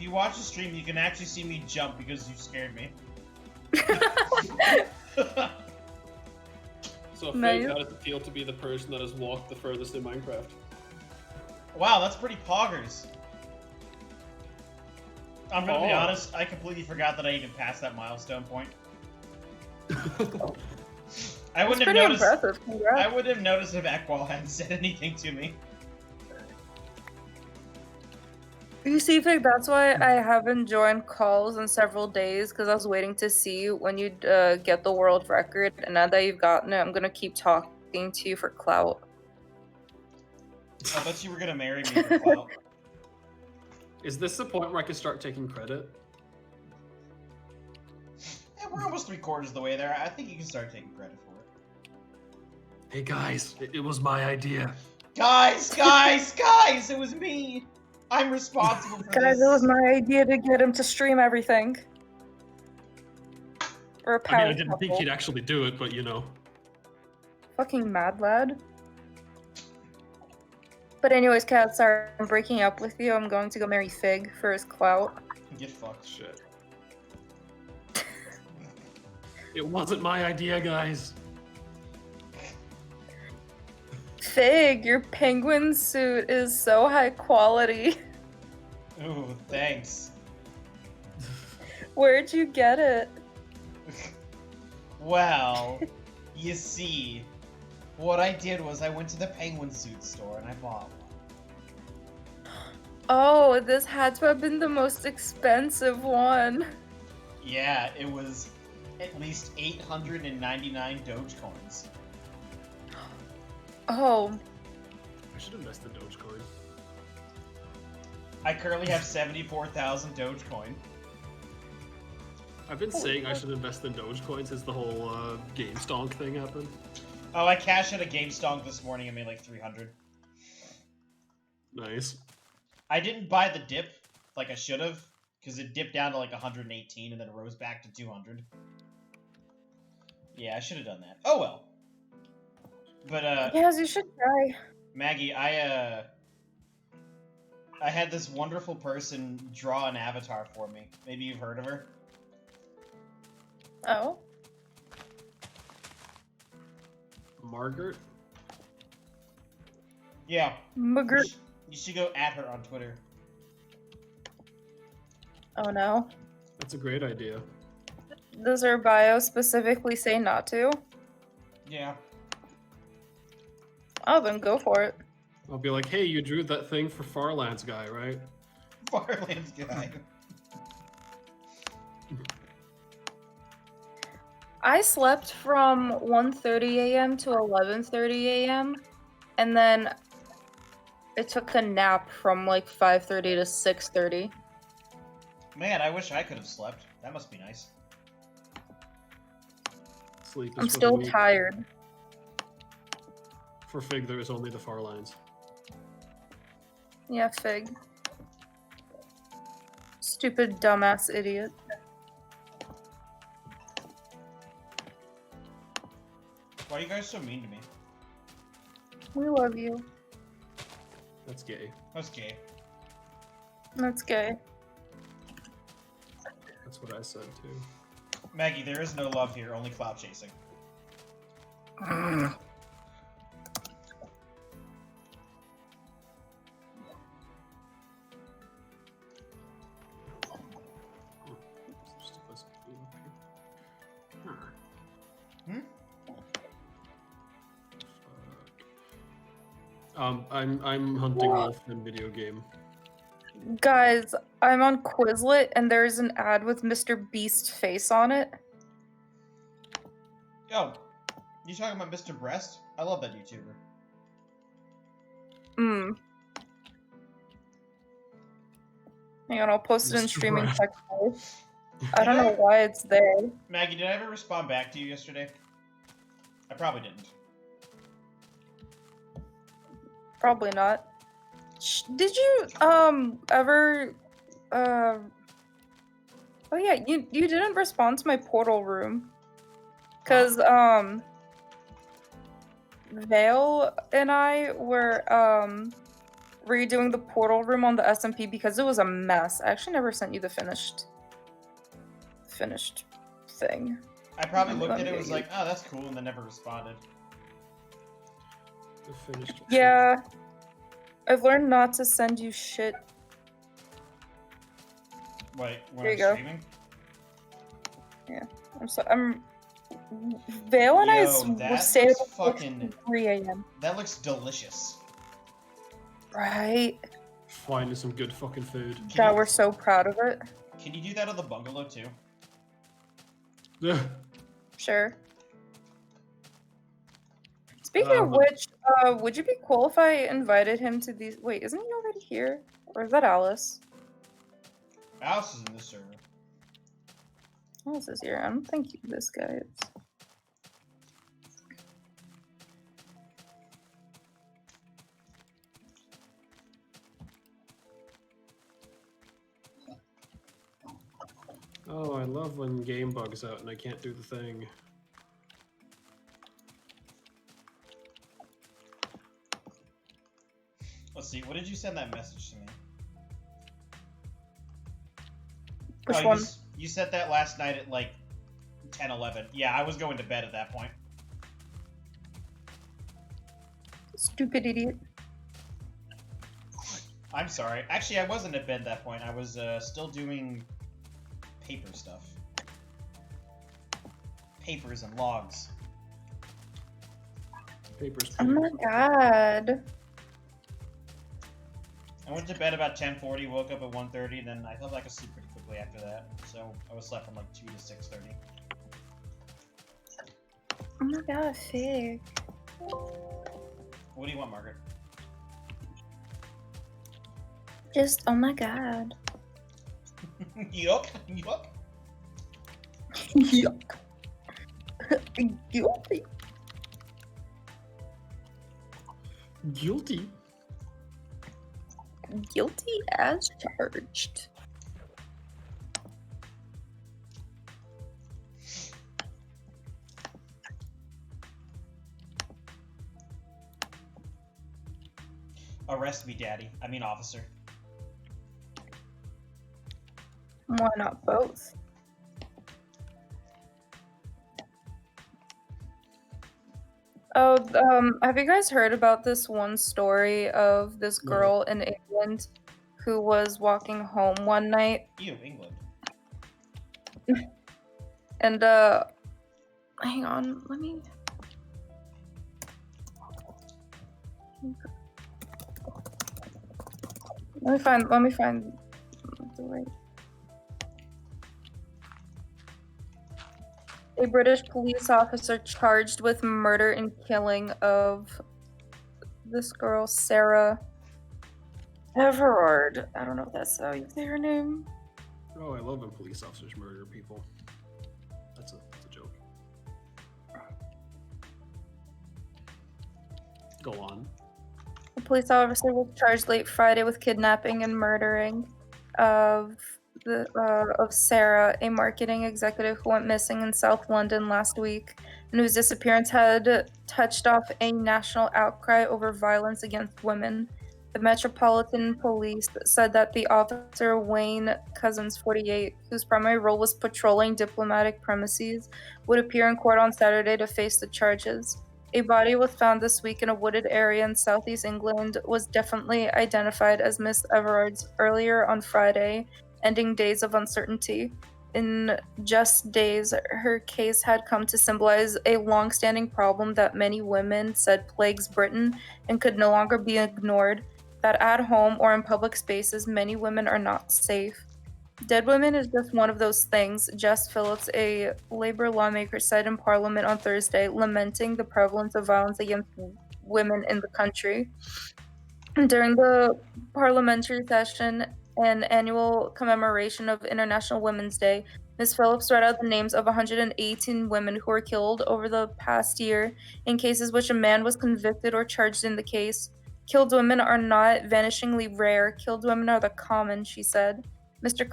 you watch the stream, you can actually see me jump because you scared me. So, Nice. Fig, how does it feel to be the person that has walked the furthest in Minecraft? Wow, that's pretty poggers. I'm gonna be Oh. honest, I completely forgot that I even passed that milestone point. I That's wouldn't have pretty noticed. impressive. Congrats. I wouldn't have noticed if Ekwal hadn't said anything to me. You see, Fig, that's why I haven't joined calls in several days, because I was waiting to see when you'd get the world record, and now that you've gotten it, I'm gonna keep talking to you for clout. I thought you were gonna marry me for clout. Is this the point where I can start taking credit? Yeah, we're almost 3/4 of the way there. I think you can start taking credit for it. Hey guys, it was my idea. Guys! It was me! I'm responsible for Guys, this. it was my idea to get him to stream everything. Or a I mean, power I didn't think he'd actually do it, but you know. Fucking mad lad. But anyways, Kat, sorry, I'm breaking up with you. I'm going to go marry Fig for his clout. Get fucked. Shit. It wasn't my idea, guys. Fig, your penguin suit is so high quality. Ooh, thanks. Where'd you get it? Well, you see, what I did was I went to the penguin suit store and I bought one. Oh, this had to have been the most expensive one. Yeah, it was at least 899 Dogecoins. Oh, I should invest in Dogecoin. I currently have 74,000 Dogecoin. I've been saying I should invest in Dogecoin since the whole GameStonk thing happened. Oh, I cashed at a GameStonk this morning and made like 300. Nice. I didn't buy the dip like I should have, because it dipped down to like 118 and then rose back to 200. Yeah, I should have done that. Oh well. But yes, you should try. Maggie, I had this wonderful person draw an avatar for me. Maybe you've heard of her. Oh. Margaret? Yeah. Mugger. You should go at her on Twitter. Oh no. That's a great idea. Does her bio specifically say not to? Yeah. Oh, then go for it. I'll be like, hey, you drew that thing for Farlands guy, right? Farlands guy. I slept from 1:30 a.m. to 11:30 a.m. and then I took a nap from like 5:30 to 6:30. Man, I wish I could have slept. That must be nice. Sleep is I'm for the still weak. tired. For Fig, there is only the Farlands. Yeah, Fig. Stupid dumbass idiot. Why are you guys so mean to me? We love you. That's gay. That's gay. That's gay. That's what I said too. Maggie, there is no love here, only clout chasing. Hmm? I'm hunting wolf in video game. Guys, I'm on Quizlet and there's an ad with Mr. Beast's face on it. Yo, you talking about Mr. Breast? I love that YouTuber. Hang on, I'll post it in Mr. streaming Breast. text. I don't know why it's there. Maggie, did I ever respond back to you yesterday? I probably didn't. Probably not. Did you ever oh yeah, you didn't respond to my portal room. Cause Vale and I were redoing the portal room on the SMP because it was a mess. I actually never sent you the finished thing. I probably Let me- looked let at me it, get was you- like, oh, that's cool, and then never responded. The finished. Yeah. I've learned not to send you shit. Wait, when Here I'm you go. streaming? I'm Vale and I Yo, were that staying looks up till fucking... 3 a.m. That looks delicious. Right? Finding some good fucking food. God, we're so proud of it. Can you do that on the bungalow, too? Yeah. Sure. Speaking of But- which, would you be cool if I invited him to these? Wait, isn't he already here? Or is that Alice? Alice is in this server. Alice is here. I don't think this guy is. Oh, I love when game bugs out and I can't do the thing. Let's see, what did you send that message to me? Which oh, one? You sent that last night at like 10, 11. Yeah, I was going to bed at that point. Stupid idiot. I'm sorry. Actually, I wasn't at bed at that point. I was still doing paper stuff. Papers and logs. Papers. Oh my god. I went to bed about 10:40, woke up at 1:30, then I felt like I sleep pretty quickly after that. So I was slept from like 2 to 6:30. Oh my god, fig. What do you want, Margaret? Just, oh my god. Yuck, yuck. Yuck. Guilty. Guilty. Guilty as charged. Arrest me, daddy. I mean, officer. Why not both? Oh, have you guys heard about this one story of this No. girl in England who was walking home one night Ew, England. and hang on, let me find the right. A British police officer charged with murder and killing of this girl, Sarah Everard. I don't know if that's how you say her name. Oh, I love when police officers murder people. That's a joke. Go on. The police officer was charged late Friday with kidnapping and murdering of Sarah, a marketing executive who went missing in South London last week, and whose disappearance had touched off a national outcry over violence against women. The Metropolitan Police said that the officer, Wayne Cousins, 48, whose primary role was patrolling diplomatic premises, would appear in court on Saturday to face the charges. A body was found this week in a wooded area in southeast England, was definitely identified as Miss Everard's earlier on Friday, ending days of uncertainty. In just days, her case had come to symbolize a long-standing problem that many women said plagues Britain and could no longer be ignored, that at home or in public spaces, many women are not safe. Dead women is just one of those things, Jess Phillips, a Labour lawmaker, said in Parliament on Thursday, lamenting the prevalence of violence against women in the country. During the parliamentary session and annual commemoration of International Women's Day, Ms. Phillips read out the names of 118 women who were killed over the past year in cases which a man was convicted or charged in the case. Killed women are not vanishingly rare. Killed women are the common, she said. Mr.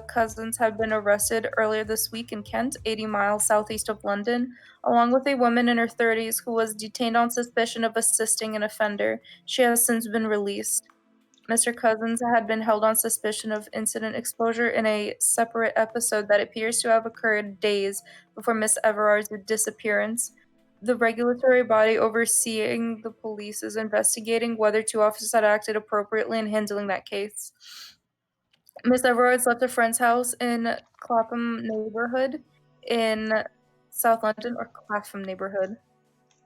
Cousins had been arrested earlier this week in Kent, 80 miles southeast of London, along with a woman in her 30s who was detained on suspicion of assisting an offender. She has since been released. Mr. Cousins had been held on suspicion of incident exposure in a separate episode that appears to have occurred days before Miss Everard's disappearance. The regulatory body overseeing the police is investigating whether two officers had acted appropriately in handling that case. Miss Everard's left a friend's house in Clapham neighborhood in South London, or Clapham neighborhood.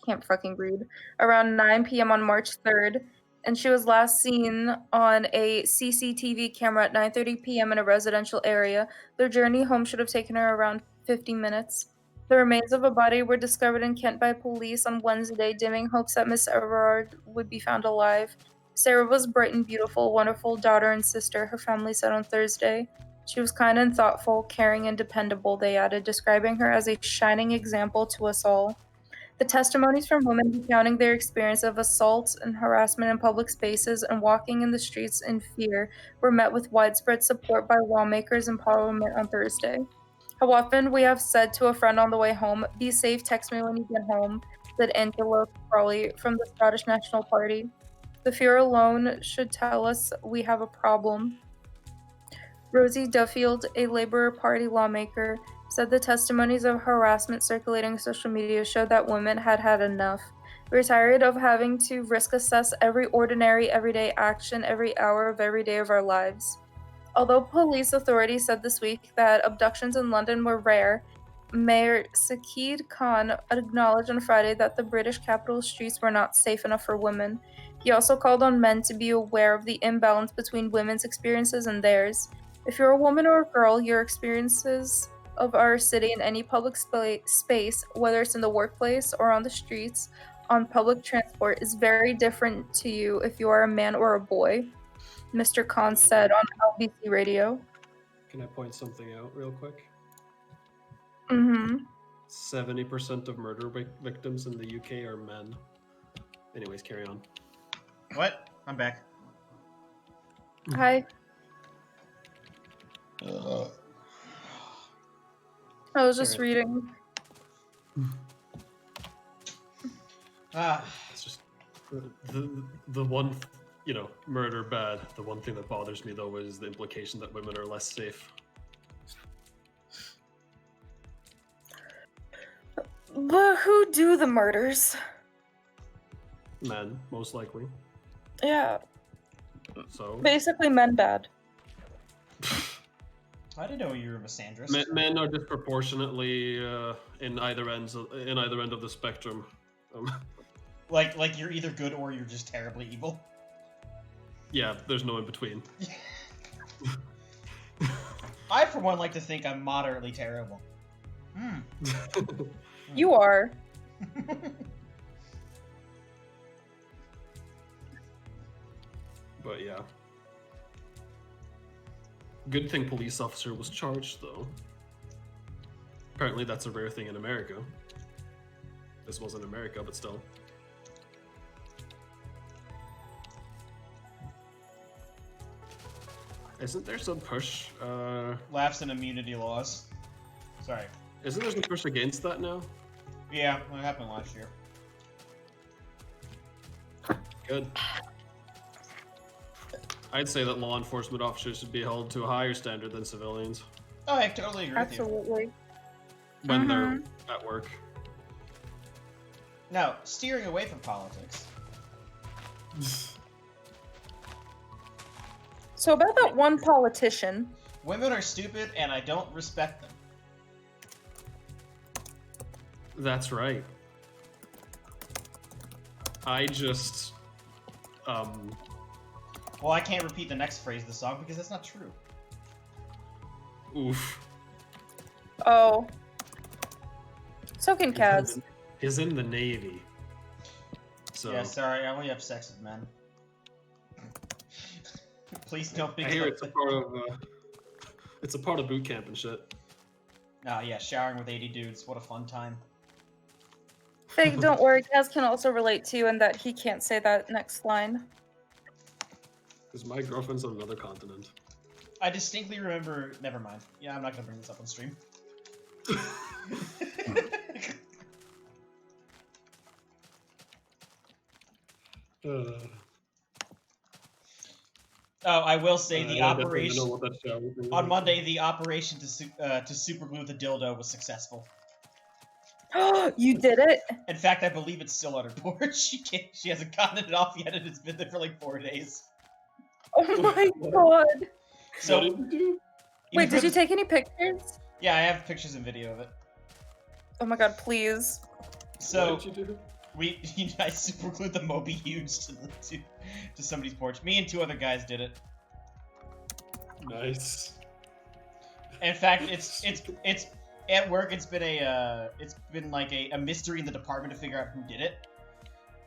Can't fucking read. Around 9 p.m. on March 3rd, and she was last seen on a CCTV camera at 9:30 p.m. in a residential area. Their journey home should have taken her around 50 minutes. The remains of a body were discovered in Kent by police on Wednesday, dimming hopes that Miss Everard would be found alive. Sarah was bright and beautiful, wonderful daughter and sister, her family said on Thursday. She was kind and thoughtful, caring and dependable, they added, describing her as a shining example to us all. The testimonies from women recounting their experience of assault and harassment in public spaces and walking in the streets in fear were met with widespread support by lawmakers in Parliament on Thursday. How often we have said to a friend on the way home, "Be safe, text me when you get home," said Angela Crowley from the Scottish National Party. The fear alone should tell us we have a problem. Rosie Duffield, a Labour Party lawmaker, said the testimonies of harassment circulating on social media showed that women had had enough. We're tired of having to risk assess every ordinary, everyday action every hour of every day of our lives. Although police authorities said this week that abductions in London were rare, Mayor Sakid Khan acknowledged on Friday that the British capital streets were not safe enough for women. He also called on men to be aware of the imbalance between women's experiences and theirs. If you're a woman or a girl, your experiences of our city in any public space, whether it's in the workplace or on the streets, on public transport, is very different to you if you are a man or a boy, Mr. Khan said on LBC radio. Can I point something out real quick? 70% of murder victims in the UK are men. Anyways, carry on. What? I'm back. Hi. I was just reading. It's just the one, murder bad. The one thing that bothers me though is the implication that women are less safe. But who do the murders? Men, most likely. Yeah. So basically men bad. I didn't know you were a misandrist. Men are disproportionately in either end of the spectrum. Like you're either good or you're just terribly evil. Yeah, there's no in between. I, for one, like to think I'm moderately terrible. You are. But yeah. Good thing police officer was charged, though. Apparently that's a rare thing in America. This wasn't America, but still. Isn't there some push? Lapse in immunity laws. Sorry. Isn't there some push against that now? Yeah, it happened last year. Good. I'd say that law enforcement officers should be held to a higher standard than civilians. Oh, I totally agree Absolutely. with you. When they're at work. Now, steering away from politics. So about that one politician. Women are stupid and I don't respect them. That's right. I just... Well, I can't repeat the next phrase of the song because that's not true. Oof. Oh. So can Kaz. Is in the Navy. So Yeah, sorry, I only have sex with men. Please don't think I hear it's a part of boot camp and shit. Oh yeah, showering with 80 dudes, what a fun time. Fig, don't worry, Kaz can also relate to you in that he can't say that next line. Because my girlfriend's on another continent. I distinctly remember... Never mind. Yeah, I'm not gonna bring this up on stream. Oh, I will say the I definitely operation know what that shower was. on Monday. The operation to super glue the dildo was successful. You did it? In fact, I believe it's still on her porch. She hasn't gotten it off yet, and it's been there for like 4 days. Oh my god. So, what did you do? Wait, did you take any pictures? Yeah, I have pictures and video of it. Oh my god, please. So, what did you do? I super glued the Moby Huge to somebody's porch. Me and 2 other guys did it. Nice. In fact, it's at work. It's been like a mystery in the department to figure out who did it.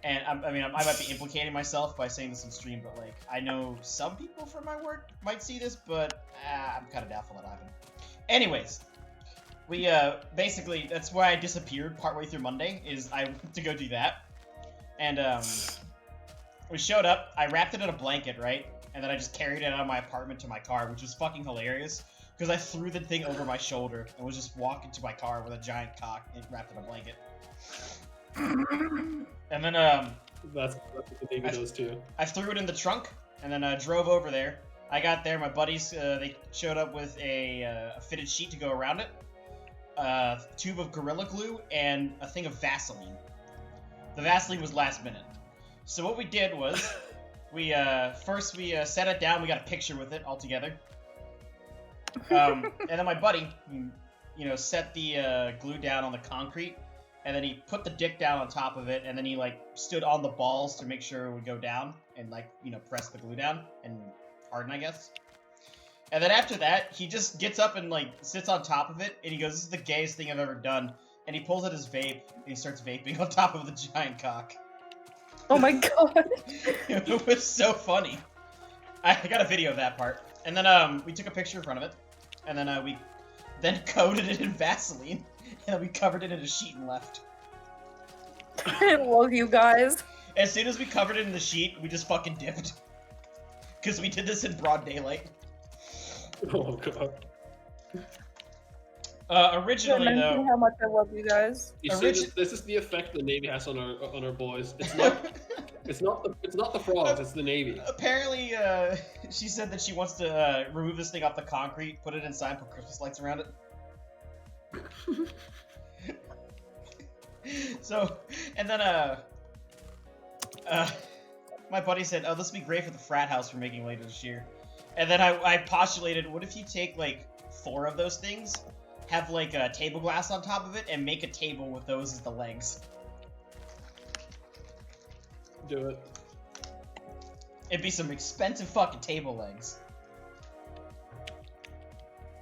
And I might be implicating myself by saying this on stream, but like I know some people from my work might see this, but I'm kind of doubtful that happened. Anyways, we basically that's why I disappeared partway through Monday. Is I went to go do that, and we showed up. I wrapped it in a blanket, right, and then I just carried it out of my apartment to my car, which was fucking hilarious because I threw the thing over my shoulder and was just walking to my car with a giant cock and wrapped in a blanket. And then That's what the Navy does too. I threw it in the trunk and then drove over there. I got there. My buddies they showed up with a fitted sheet to go around it, a tube of Gorilla Glue, and a thing of Vaseline. The Vaseline was last minute. So what we did was we first set it down. We got a picture with it all together. And then my buddy, set the glue down on the concrete. And then he put the dick down on top of it, and then he, like, stood on the balls to make sure it would go down, and, like, press the glue down, and harden, I guess. And then after that, he just gets up and, like, sits on top of it, and he goes, "This is the gayest thing I've ever done." And he pulls out his vape, and he starts vaping on top of the giant cock. Oh my god. It was so funny. I got a video of that part. And then, we took a picture in front of it, and then, we then coated it in Vaseline. And we covered it in a sheet and left. I love you guys. As soon as we covered it in the sheet, we just fucking dipped. Because we did this in broad daylight. Oh god. Originally, though... how much I love you guys. You see, this is the effect the Navy has on our boys. It's not it's not the frogs, it's the Navy. Apparently, she said that she wants to remove this thing off the concrete, put it inside, put Christmas lights around it. So, and then, my buddy said, "Oh, this would be great for the frat house we're making later this year." And then I postulated, what if you take, like, 4 of those things, have, like, a table glass on top of it, and make a table with those as the legs? Do it. It'd be some expensive fucking table legs.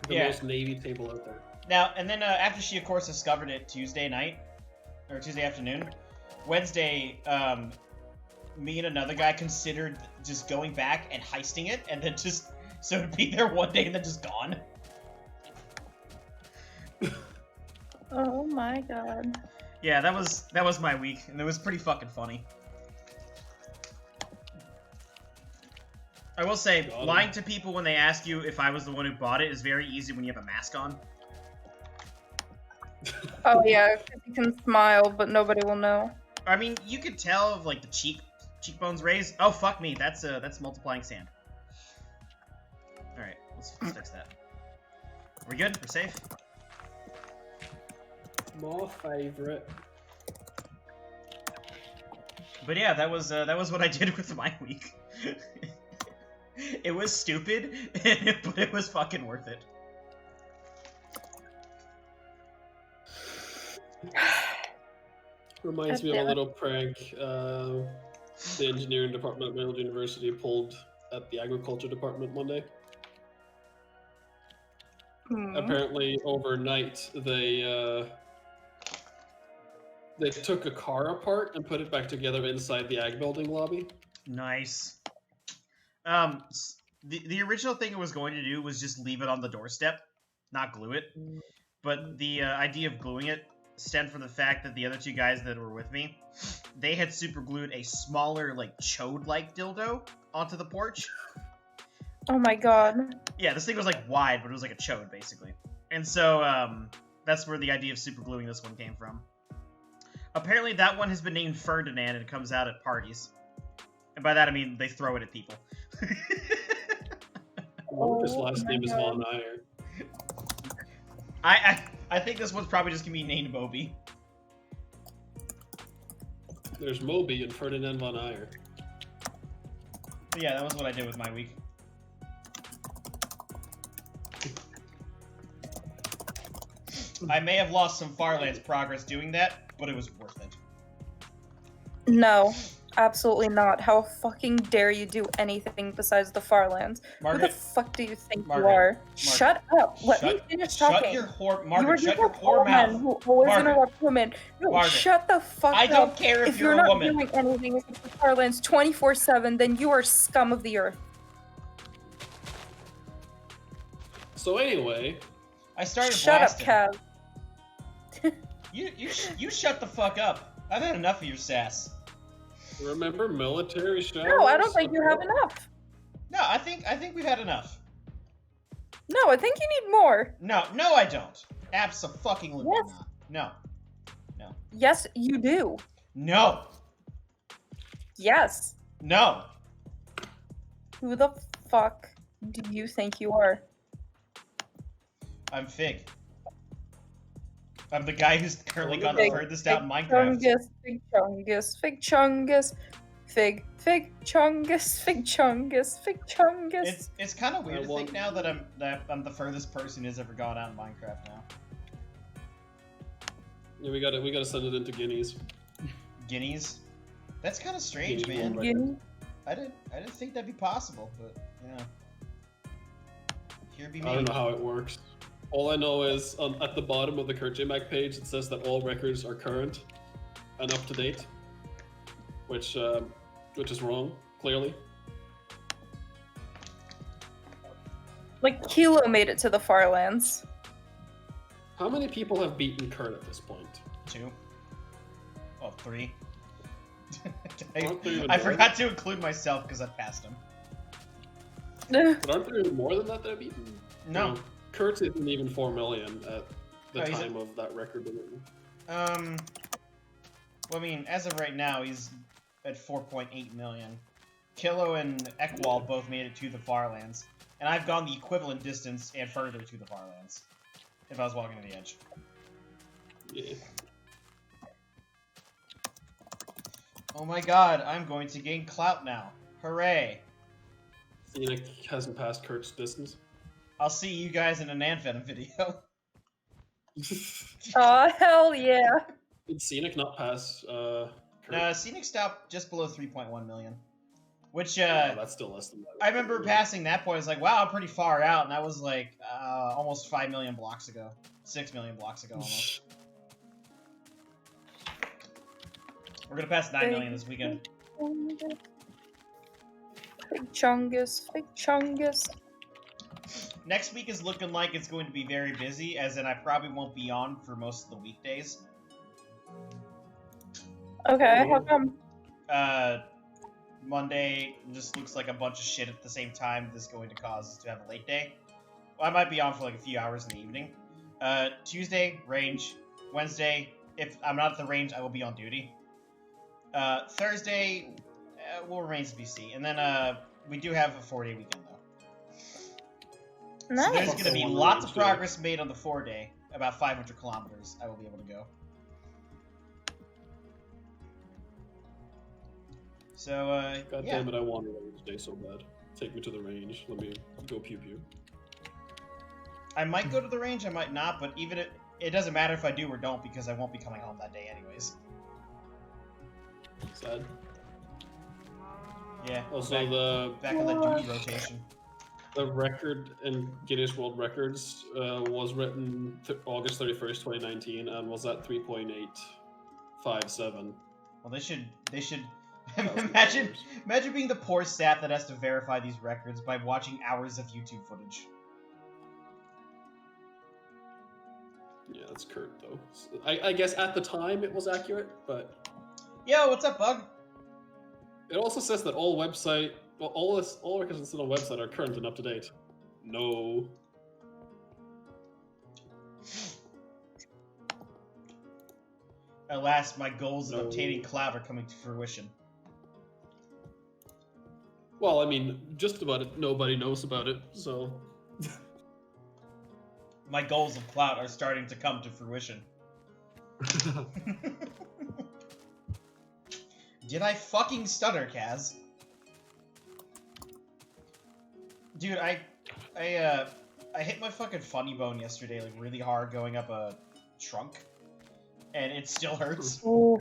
The most Navy table out there. Now, and then after she, of course, discovered it Tuesday night, or Tuesday afternoon, Wednesday, me and another guy considered just going back and heisting it, and then just, so it'd be there one day and then just gone. Oh my god. Yeah, that was my week, and it was pretty fucking funny. I will say, lying to people when they ask you if I was the one who bought it is very easy when you have a mask on. Oh yeah, 'cause you can smile, but nobody will know. I mean, you could tell if, like, the cheekbones raised. Oh, fuck me, that's multiplying sand. Alright, let's fix that. Are we good? We're safe? My favorite. But yeah, that was what I did with my week. It was stupid, but it was fucking worth it. Reminds me of a little prank the engineering department at my old university pulled at the agriculture department one day. Apparently, overnight, they took a car apart and put it back together inside the ag building lobby. Nice. The original thing it was going to do was just leave it on the doorstep, not glue it. But the idea of gluing it stemmed from the fact that the other 2 guys that were with me, they had super glued a smaller, like, chode-like dildo onto the porch. Oh my god. Yeah, this thing was, like, wide, but it was like a chode, basically. And so, that's where the idea of super gluing this one came from. Apparently that one has been named Ferdinand and it comes out at parties. And by that I mean they throw it at people. wonder if his Oh last my name is God. Von Iyer. I think this one's probably just gonna be named Moby. There's Moby and Ferdinand Von Iyer. But yeah, that was what I did with my week. I may have lost some Farlands progress doing that, but it was worth it. No, absolutely not. How fucking dare you do anything besides the Farlands? Who the Margaret, fuck do you think Margaret, you are? Margaret, Shut up. Let me finish talking. Shut your whore, You Margaret. are Shut just your a whore woman mouth. who always Margaret. interrupt women. No, Margaret. shut the fuck up. I don't care if you're you're a not woman. doing anything with the Farlands 24/7, then you are scum of the earth. So anyway, I started Shut blasting. up, Cav. You shut the fuck up. I've had enough of your sass. remember military showers? No, I don't think you have enough. No, I think we've had enough. No, I think you need more. No, I don't. Abso-fucking-lutely Yes. not. No. Yes, you do. No. Yes. No. Who the fuck do you think you are? I'm Fig. I'm the guy who's currently got the Fig, furthest out in Minecraft. Chungus, Fig Chungus, Fig Chungus, Fig Chungus, Fig Chungus, Fig Chungus. It's kind of weird to think now that I'm the furthest person who's ever gone out in Minecraft now. Yeah, we gotta send it into guineas. Guineas? That's kind of strange, Guineas man. World You- I didn't think that'd be possible, but yeah. Here be me. I don't know how it works. All I know is at the bottom of the Kurtjmac page, it says that all records are current and up to date, which is wrong, clearly. Like Kilo made it to the Farlands. How many people have beaten Kurt at this point? 2. Oh, 3. Aren't there even I more? forgot to include myself because I passed him. But aren't there even more than that have beaten? No. Kurt isn't even 4 million at the Oh, he's time of that record. Well, I mean, as of right now, he's at 4.8 million. Kilo and Ekwal both made it to the Farlands, and I've gone the equivalent distance and further to the Farlands. If I was walking to the edge. Yeah. Oh my god, I'm going to gain clout now. Hooray. Scenic hasn't passed Kurt's distance. I'll see you guys in an Antvenom video. Aw, hell yeah. Did Scenic not pass Kurt? Scenic stopped just below 3.1 million. Which, Oh, that's still less than that. I remember passing that point. I was like, wow, I'm pretty far out. And that was like almost 5 million blocks ago. 6 million blocks ago almost. We're gonna pass 9 million this weekend. Big Chungus, Big Chungus. Next week is looking like it's going to be very busy, as in I probably won't be on for most of the weekdays. Okay, how come? Monday just looks like a bunch of shit at the same time that's going to cause us to have a late day. Well, I might be on for like a few hours in the evening. Tuesday, range. Wednesday, if I'm not at the range, I will be on duty. Thursday, will remain to be seen. And then we do have a 4-day weekend, though. Nice. So there's going to be One lots of range, progress made on the 4-day. About 500 kilometers I will be able to go. So, God yeah. damn it, I want a range day so bad. Take me to the range. Let me go pew pew. I might go to the range, I might not, but even it doesn't matter if I do or don't because I won't be coming home that day anyways. Sad. Yeah. Also, back on the duty rotation. the record in Guinness World Records was written August 31st, 2019, and was at 3.857. Well, they should $1,000. imagine being the poor sap that has to verify these records by watching hours of YouTube footage. Yeah, that's Kurt though. I guess at the time it was accurate, but Yo, what's up, Bug? it also says that all records listed on the website are current and up to date. No. Alas, my goals of No. obtaining clout are coming to fruition. Well, I mean, just about it. Nobody knows about it, so. My goals of clout are starting to come to fruition. Did I fucking stutter, Kaz? Dude, I hit my fucking funny bone yesterday, like, really hard going up a trunk. And it still hurts. Ooh.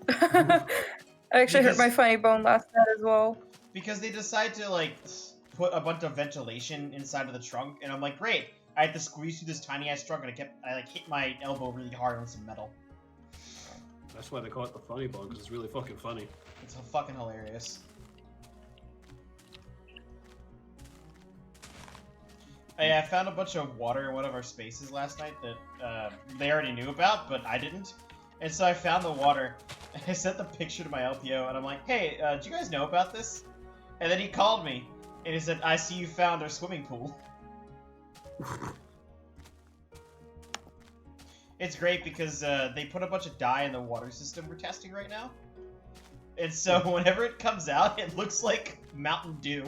I actually hurt my funny bone last night as well. Because they decide to, like, put a bunch of ventilation inside of the trunk, and I'm like, great. I had to squeeze through this tiny ass trunk, and I like hit my elbow really hard on some metal. That's why they call it the funny bone, because it's really fucking funny. It's fucking hilarious. I found a bunch of water in one of our spaces last night that they already knew about, but I didn't. And so I found the water, and I sent the picture to my LPO, and I'm like, hey, do you guys know about this? And then he called me, and he said, I see you found our swimming pool. It's great because they put a bunch of dye in the water system we're testing right now. And so whenever it comes out, it looks like Mountain Dew.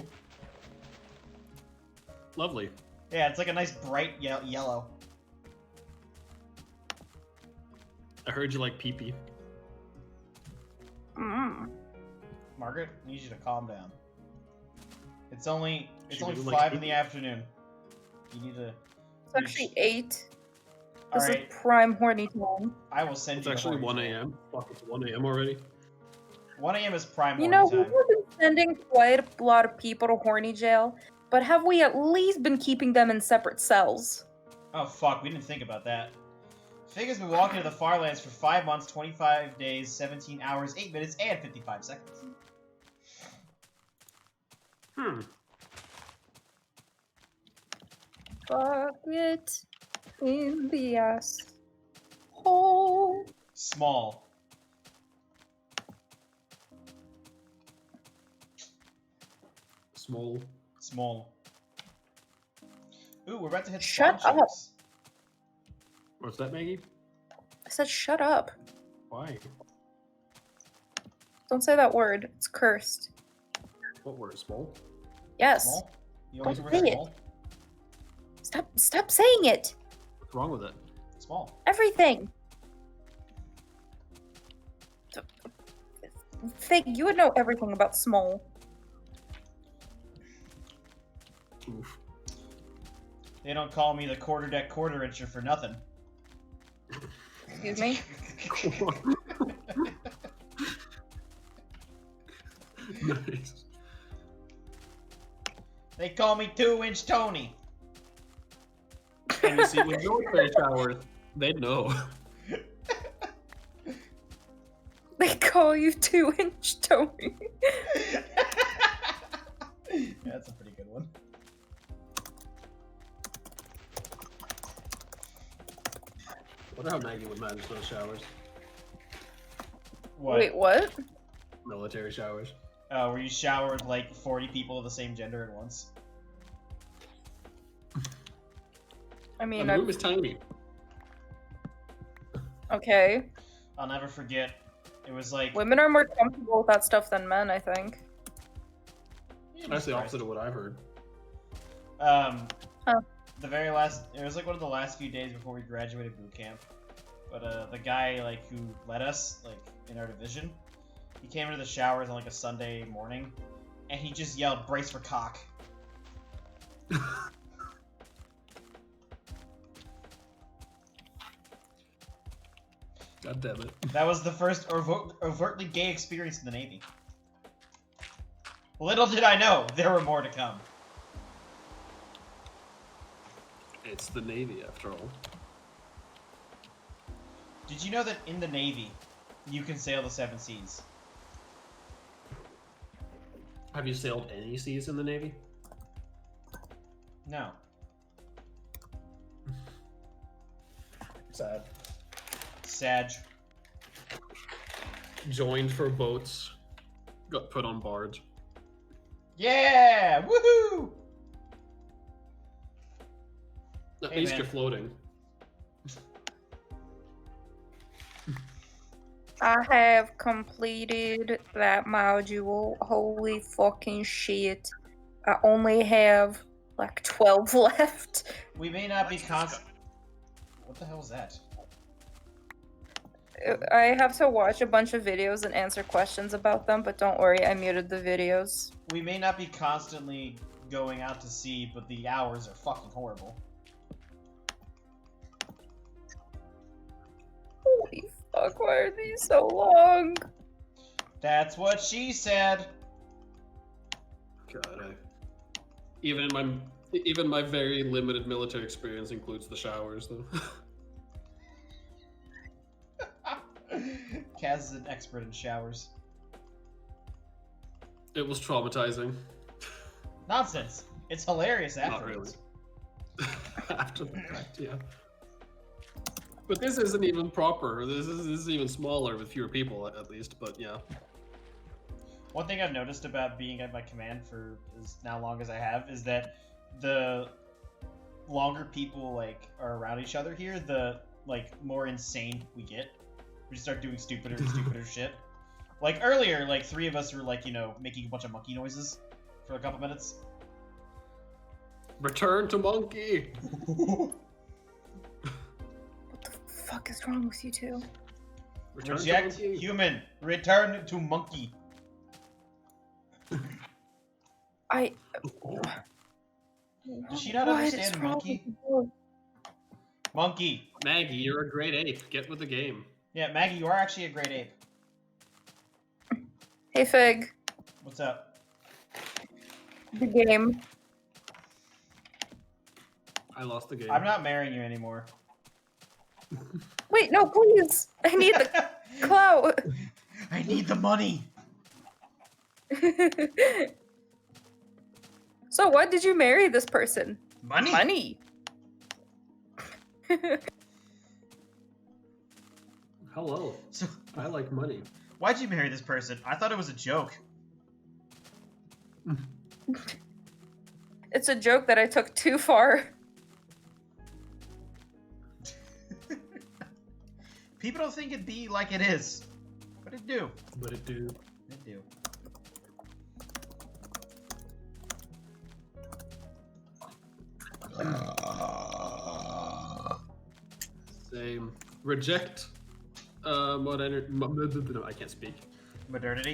Lovely. Yeah, it's like a nice bright yellow. I heard you like pee-pee. Margaret, I need you to calm down. It's only She really 5 likes in the afternoon. You need to. It's actually 8. This Alright, is prime horny time. I will send It's you. actually the 1 horny a.m. Fuck, it's 1 a.m. already. 1 a.m. is prime You horny know, we've time. been sending quite a lot of people to horny jail, but have we at least been keeping them in separate cells? Oh fuck, we didn't think about that. Fig has been walking to the Farlands for 5 months, 25 days, 17 hours, 8 minutes, and 55 seconds. Fuck it in the ass hole. Small. Small. Ooh, we're about to hit Shut spawn up. chips. What's that, Maggie? I said shut up. Why? Don't say that word. It's cursed. What word? Small? Yes. Small? You only Don't were say it. small? Stop saying it. What's wrong with it? Small. Everything. Fig, you would know everything about small. Oof. They don't call me the quarter-deck quarter-incher for nothing. Excuse me? Nice. They call me 2-inch Tony. And you see, with military showers, they'd know. They call you 2-inch Tony. Yeah, that's a pretty good one. I wonder how Maggie would manage those showers. What? Wait, what? Military showers. Where you showered like 40 people of the same gender at once? I mean, And the room is tiny. okay. I'll never forget. It was like... Women are more comfortable with that stuff than men, I think. That's the opposite of what I've heard. The very last... It was like one of the last few days before we graduated boot camp. But the guy like who led us, like, in our division, he came into the showers on like a Sunday morning, and he just yelled, "Brace for cock." God damn it. That was the first overtly gay experience in the Navy. Little did I know, there were more to come. It's the Navy, after all. Did you know that in the Navy, you can sail the 7 seas? Have you sailed any seas in the Navy? No. Sad. Sag. Joined for boats. Got put on barge. Yeah! Woohoo! At Hey, least man. you're floating. I have completed that module. Holy fucking shit. I only have like 12 left. We may not be constant. What the hell is that? I have to watch a bunch of videos and answer questions about them, but don't worry, I muted the videos. We may not be constantly going out to sea, but the hours are fucking horrible. Holy fuck, why are these so long? That's what she said. God, even my very limited military experience includes the showers, though. Kaz is an expert in showers. It was traumatizing. Nonsense. It's hilarious afterwards. Not really. After the fact, yeah. But this isn't even proper. This is even smaller with fewer people, at least. But yeah. One thing I've noticed about being at my command for as now long as I have is that the longer people like are around each other here, the like more insane we get. We just start doing stupider and stupider shit. Like earlier, like 3 of us were like, you know, making a bunch of monkey noises for a couple minutes. Return to monkey. What the fuck is wrong with you two? Return Reject to monkey. human. Return to monkey. Does she not understand monkey? Monkey. Maggie, you're a great ape. Get with the game. Yeah, Maggie, you are actually a great ape. Hey Fig, What's up? the game. I lost the game. I'm not marrying you anymore. Wait, no, please! I need the clout! I need the money. So why did you marry this person? Money? Money! Hello. So, I like money. why'd you marry this person? I thought it was a joke. It's a joke that I took too far. People don't think it'd be like it is. But it do. But it do. It do. Same. Reject. I can't speak. Modernity.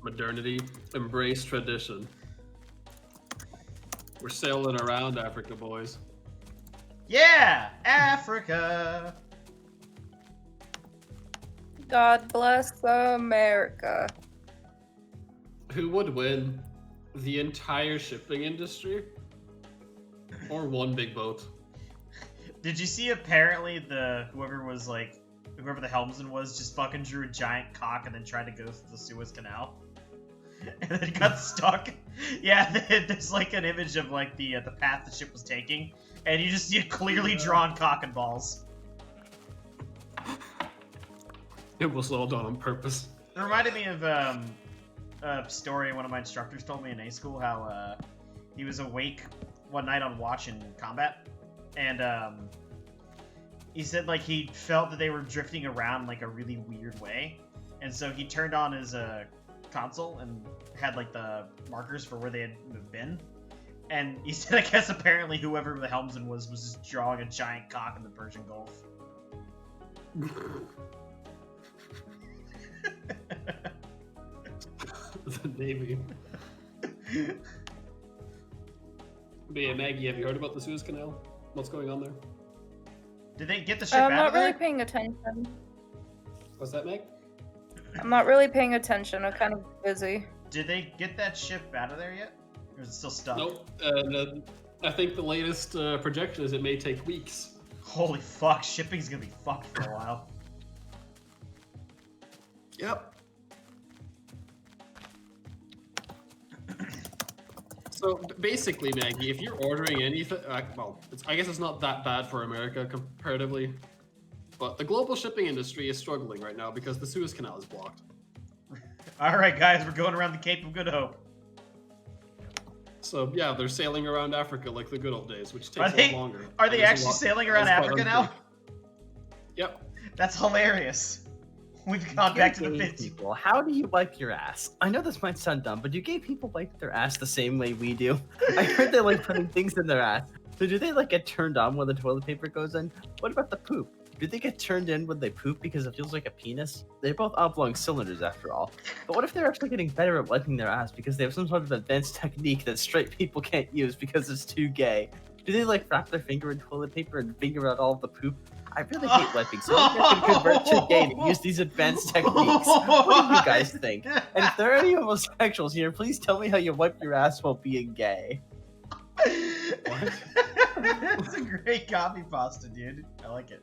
Modernity. Embrace tradition. We're sailing around Africa, boys. Yeah! Africa! God bless America. Who would win? The entire shipping industry? Or one big boat? Did you see apparently whoever the helmsman was just fucking drew a giant cock and then tried to go through the Suez Canal? And then got stuck? Yeah, there's like an image of like the path the ship was taking, and you just see a clearly drawn cock and balls. It was all done on purpose. It reminded me of a story one of my instructors told me in A school, how he was awake one night on watch in combat, and he said like he felt that they were drifting around like a really weird way, and so he turned on his console and had like the markers for where they had been, and he said I guess apparently whoever the helmsman was just drawing a giant cock in the Persian Gulf. The Navy. But yeah, Maggie, have you heard about the Suez Canal? What's going on there? Did they get the ship I'm out not of there? really paying attention. What's that, Meg? I'm not really paying attention. I'm kind of busy. Did they get that ship out of there yet? Or is it still stuck? Nope. I think the latest projection is it may take weeks. Holy fuck, shipping's gonna be fucked for a while. Yep. So basically, Maggie, if you're ordering anything, well, I guess it's not that bad for America comparatively, but the global shipping industry is struggling right now because the Suez Canal is blocked. Alright guys, we're going around the Cape of Good Hope. So yeah, they're sailing around Africa like the good old days, which takes a lot longer. Are they And it's a actually lot- sailing around it's quite Africa now? unsafe. Yep. That's hilarious. We've gone back to the Gay 50s. people, how do you wipe your ass? I know this might sound dumb, but do gay people wipe their ass the same way we do? I heard they like putting things in their ass. So do they like get turned on when the toilet paper goes in? What about the poop? Do they get turned in when they poop because it feels like a penis? They're both oblong cylinders after all. But what if they're actually getting better at wiping their ass because they have some sort of advanced technique that straight people can't use because it's too gay? Do they like wrap their finger in toilet paper and finger out all of the poop? I really hate wiping, so maybe I could convert to gay to use these advanced techniques. What do you guys think? And if there are any homosexuals here, please tell me how you wipe your ass while being gay. What? It's a great copy pasta, dude. I like it.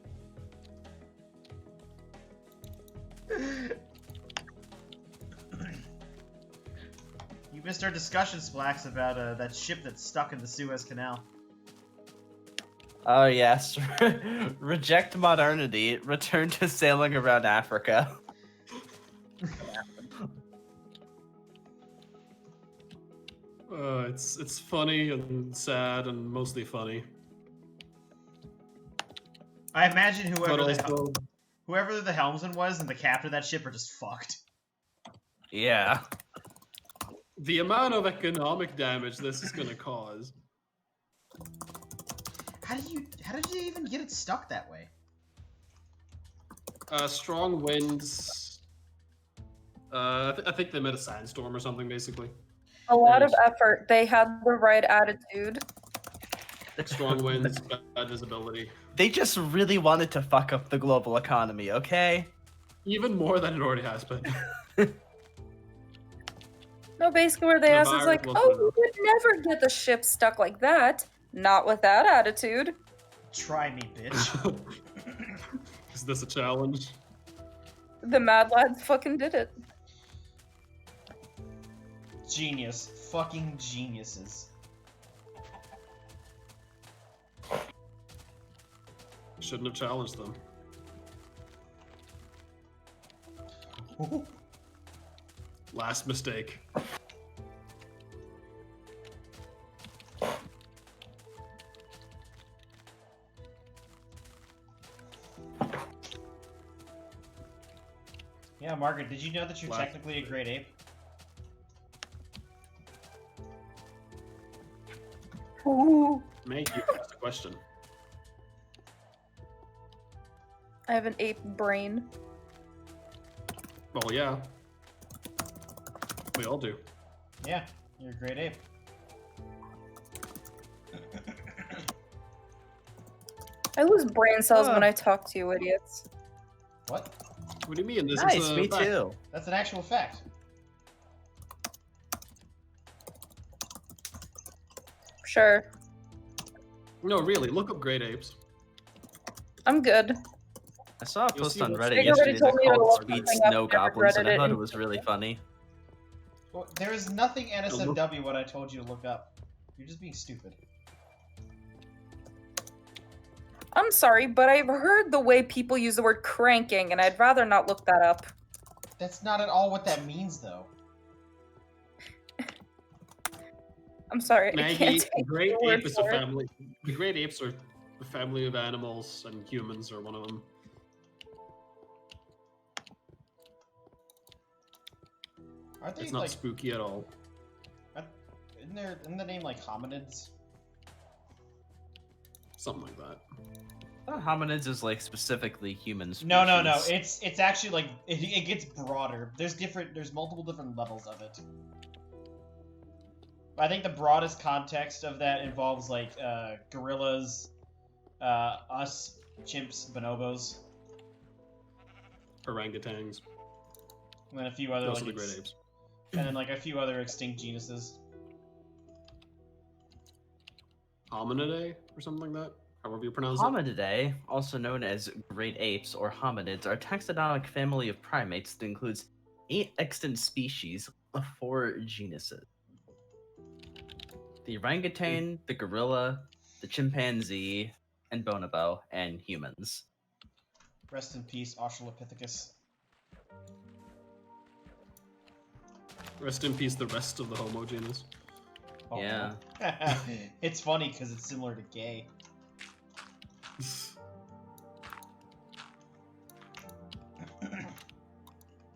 You missed our discussion, Splax, about that ship that's stuck in the Suez Canal. Oh yes, reject modernity, return to sailing around Africa. It's funny and sad and mostly funny. I imagine But also, whoever the helmsman was and the captain of that ship are just fucked. Yeah. the amount of economic damage this is gonna cause. How did you even get it stuck that way? Strong winds. I think they met a sandstorm or something, basically. A lot of effort. They had the right attitude. Strong winds, bad visibility. They just really wanted to fuck up the global economy, okay? Even more than it already has been. No, basically where they The asked is virus like, wasn't oh, enough. you would never get the ship stuck like that. Not with that attitude. Try me, bitch. Is this a challenge? The Mad Lads fucking did it. Genius. Fucking geniuses. Shouldn't have challenged them. Last mistake. Yeah, Margaret, did you know that you're Wow. technically a great ape? Ooh. May you ask a question. I have an ape brain. Well, yeah. We all do. Yeah, you're a great ape. I lose brain cells when I talk to you idiots. What? What do you mean? This Nice, is a me fact. too. That's an actual fact. Sure. No, really. Look up great apes. I'm good. I saw a You'll post see on what's- Reddit They already yesterday told that me to called look Sweet something up, Snow never Goblins, and I regretted thought it. it was really funny. Well, there is nothing NSFW what I told you to look up. You're just being stupid. I'm sorry, but I've heard the way people use the word cranking, and I'd rather not look that up. That's not at all what that means, though. I'm sorry, I Maggie, can't take great your word ape is a for it. family. The great apes are a family of animals, and humans are one of them. Aren't they It's not like? spooky at all. Isn't the name like hominids? Something like that. Hominids is like specifically human species. No. It's actually like it gets broader. There's multiple different levels of it. I think the broadest context of that involves like gorillas, us, chimps, bonobos, Orangutans. and then a few other Those are like the great apes. and then like a few other extinct genuses. Hominidae or something like that. However you pronounce it. Hominidae, also known as great apes or hominids, are a taxonomic family of primates that includes 8 extant species of 4 genuses. The orangutan, the gorilla, the chimpanzee, and bonobo, and humans. Rest in peace, Australopithecus. Rest in peace, the rest of the Homo genus. Oh. Yeah. It's funny because it's similar to gay.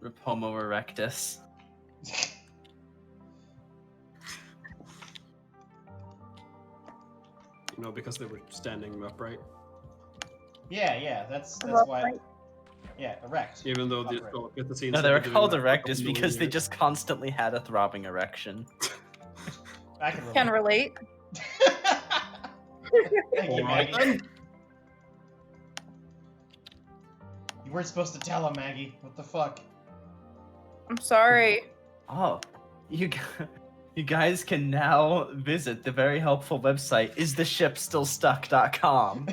Rip Homo erectus. Because they were standing upright. Yeah, that's Well, why. right. Yeah, erect. Even though Upright. the scenes No, that they were doing called that for a couple erectus because million they years. just constantly had a throbbing erection. I can relate. Can relate. Thank you, Alright Maggie. then. You weren't supposed to tell him, Maggie. What the fuck? I'm sorry. Oh, you guys can now visit the very helpful website istheshipstillstuck.com.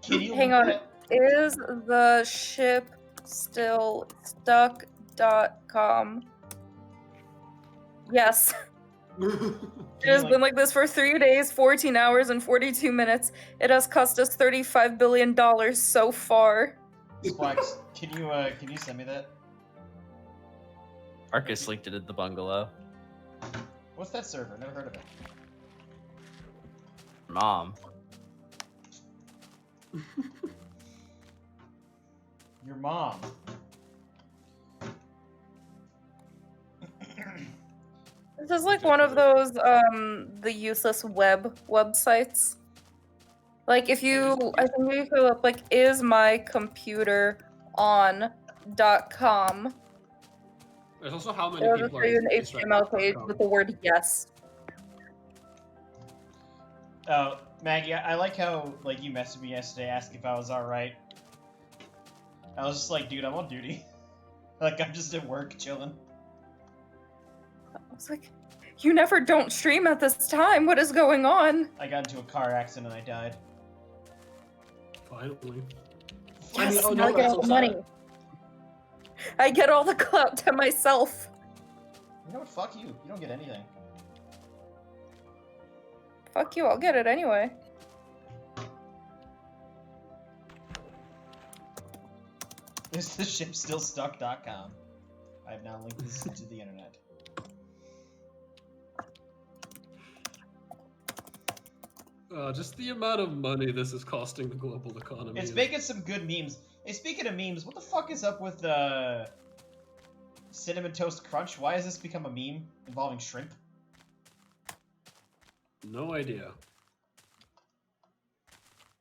Can you Hang link on. that? Is the ship still stuck.com? Yes. It has been like this for 3 days, 14 hours, and 42 minutes. It has cost us $35 billion so far. Splax, can you send me that? Arcus linked it in the bungalow. What's that server? Never heard of it. Mom. Your mom. This is like one of those the useless websites. Like if you I think you could look like is my computer on.com. There's also how many It'll people just show are you an using this right HTML now. page with the word yes. Oh, Maggie, I like how like you messaged me yesterday asking if I was alright. I was just like, dude, I'm on duty. Like I'm just at work chilling. I was like, you never don't stream at this time. What is going on? I got into a car accident and I died. Finally. Yes, oh, now I no, get that's all the so money. sad. I get all the clout to myself. You know what? Fuck you. You don't get anything. Fuck you, I'll get it anyway. Is the ship still stuck.com? I have now linked this to the internet. Just the amount of money this is costing the global economy. It's is- making some good memes. Hey, speaking of memes, what the fuck is up with Cinnamon Toast Crunch? Why has this become a meme involving shrimp? No idea.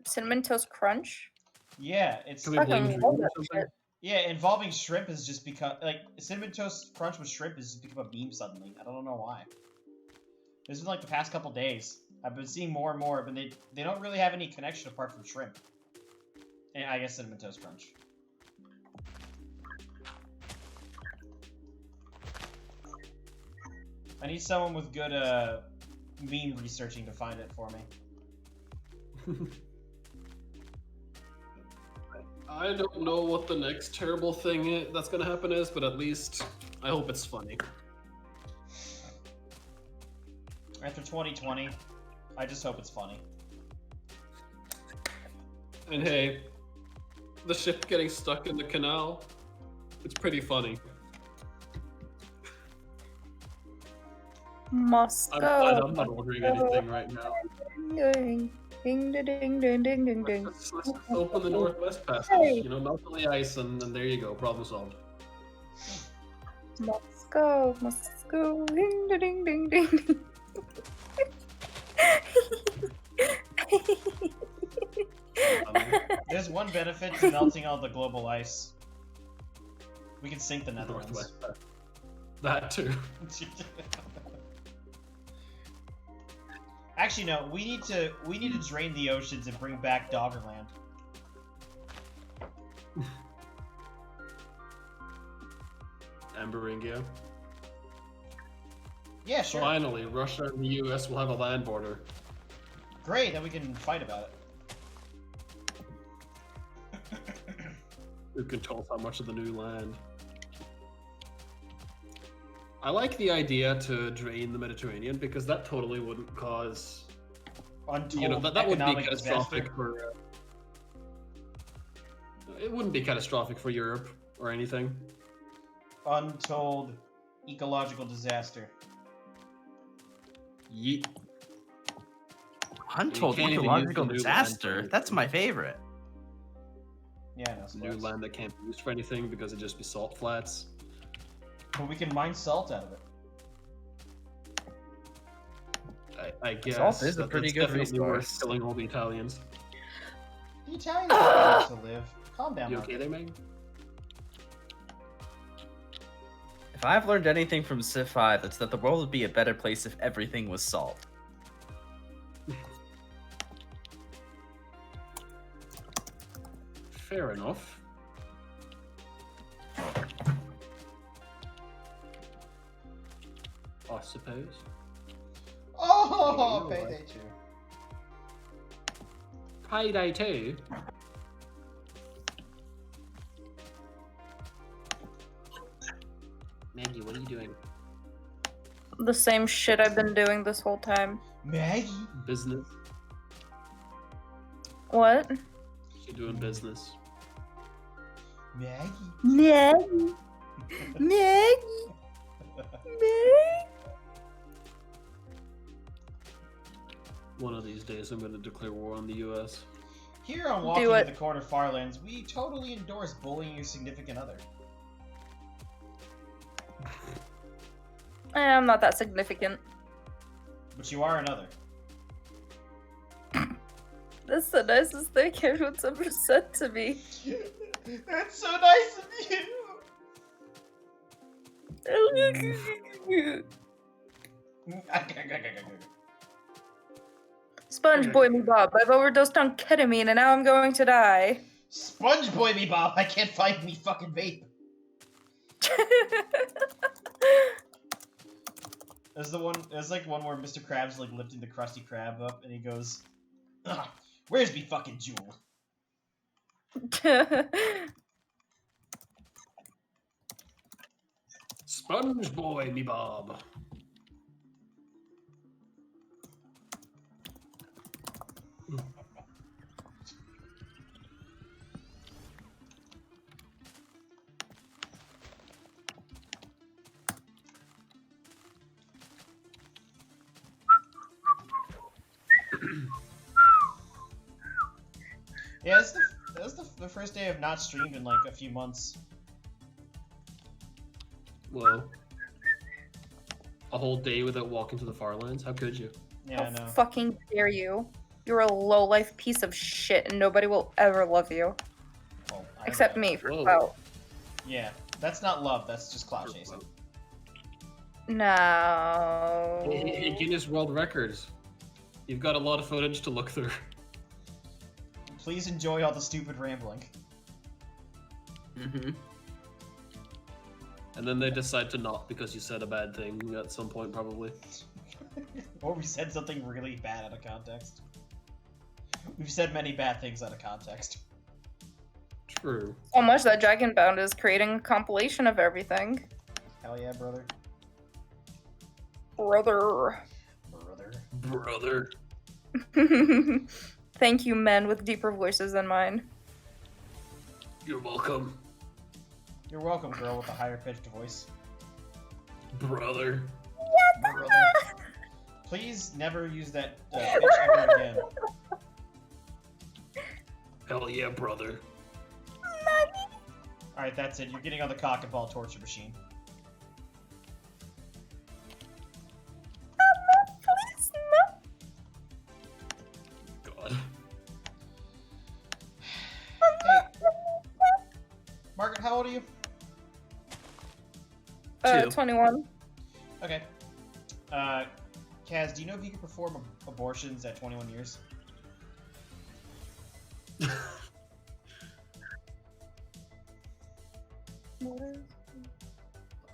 Cinnamon Toast Crunch? Yeah, it's Can we blame Fucking Dream love or that something? shit. yeah, involving shrimp has just become like Cinnamon Toast Crunch with shrimp has just become a meme suddenly. I don't know why. It's been like the past couple days. I've been seeing more and more, but they don't really have any connection apart from shrimp. And I guess Cinnamon Toast Crunch. I need someone with good meme researching to find it for me. I don't know what the next terrible thing that's gonna happen is, but at least I hope it's funny. After 2020, I just hope it's funny. And hey, the ship getting stuck in the canal, it's pretty funny. Moscow. I'm not ordering anything right now. Ding, ding, ding, ding, ding, ding, ding, ding. Let's open the Northwest Passage. Hey. Melt on the ice, and there you go. Problem solved. Moscow, Moscow, ding, ding, ding, ding, ding. There's one benefit to melting all the global ice. We can sink the Netherlands. Northwest Passage. That too. Actually, no. We need to drain the oceans and bring back Doggerland. Ameringia. Yeah, sure. Finally, Russia and the US will have a land border. Great, then we can fight about it. Who controls how much of the new land? I like the idea to drain the Mediterranean because that totally wouldn't cause, Untold that would be economic catastrophic disaster. for. It wouldn't be catastrophic for Europe or anything. Untold ecological disaster. Yeet. Untold can't even use ecological the new disaster. land. That's my favorite. Yeah, no New splats. land that can't be used for anything because it'd just be salt flats. But we can mine salt out of it. I guess Salt is a that- pretty that's good definitely worth resource. killing all the Italians. The Italians have to live. Calm down, You Mark. okay there, Meg? If I've learned anything from Civ 5, it's that the world would be a better place if everything was salt. Fair enough. I suppose. Oh, Yeah, payday 2. Payday 2? Maggie, what are you doing? The same shit I've been doing this whole time. Maggie? Business? What? She doing business. Maggie? Maggie. Maggie. Maggie. One of these days I'm gonna declare war on the US. Here on Walking Do in it. the Corner Farlands, we totally endorse bullying your significant other. I'm not that significant. But you are another. That's the nicest thing anyone's ever said to me. That's so nice of you! Sponge boy me Bob, I've overdosed on ketamine and now I'm going to die. Sponge boy me, Bob. I can't find me fucking vape. There's the one. There's like one where Mr. Krabs like lifting the Krusty Krab up, and he goes, "Ugh, "Where's me fucking jewel?" Sponge boy, me Bob. Yeah, that's the first day I've not streamed in like a few months. Whoa. A whole day without walking to the Farlands? How could you? Yeah, I How know. fucking dare you? You're a low-life piece of shit and nobody will ever love you. Well, I Except don't- me for Whoa. clout. Yeah, that's not love. That's just clout chasing. No. Hey, Guinness World Records. You've got a lot of footage to look through. Please enjoy all the stupid rambling. Mm-hmm. And then they decide to not because you said a bad thing at some point, probably. Or we said something really bad out of context. We've said many bad things out of context. True. So much that Dragonbound is creating a compilation of everything. Hell yeah, brother. Brother. Brother. Brother. Thank you, men with deeper voices than mine. You're welcome. You're welcome, girl with a higher pitched voice. Brother. Brother. Please never use that pitch ever again. Hell yeah, brother. Alright, that's it. You're getting on the cock and ball torture machine. Please, no. God. Hey. Margaret, how old are you? 2. 21. Okay. Kaz, do you know if you can perform abortions at 21 years?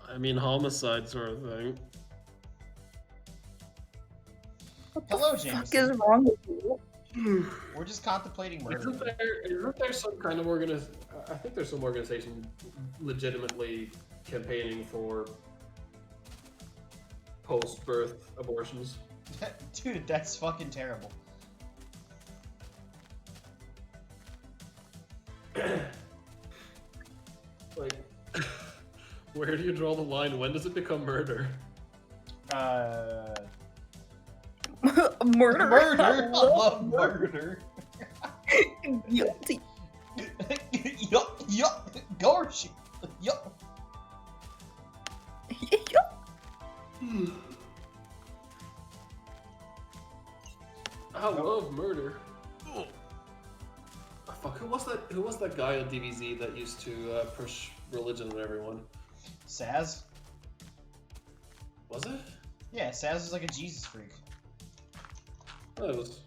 I mean, homicide sort of thing. What Hello, the fuck Jameson. is wrong with you? We're just contemplating murder. Isn't there some kind of I think there's some organization legitimately campaigning for post-birth abortions. Dude, that's fucking terrible. Like, where do you draw the line? When does it become murder? Murder. Murder! I love murder! Guilty. was that? Who was that guy on DBZ that used to push religion on everyone? Saz? Was it? Yeah, Saz is like a Jesus freak. Oh, it was.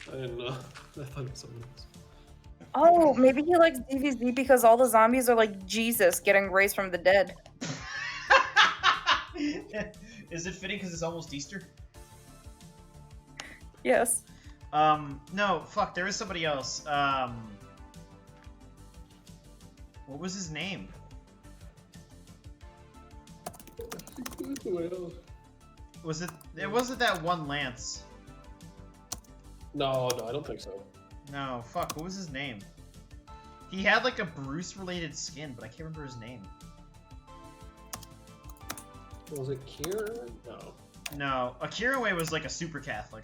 I didn't know. I thought it was someone else. Oh, maybe he likes DVZ because all the zombies are like Jesus getting raised from the dead. Is it fitting because it's almost Easter? Yes. No, fuck, there is somebody else. What was his name? Well, Was it? It wasn't that one Lance. no, I don't think so. No, fuck, what was his name? He had like a Bruce-related skin, but I can't remember his name. Was it Kieran? No. No, Akira Way was like a super Catholic.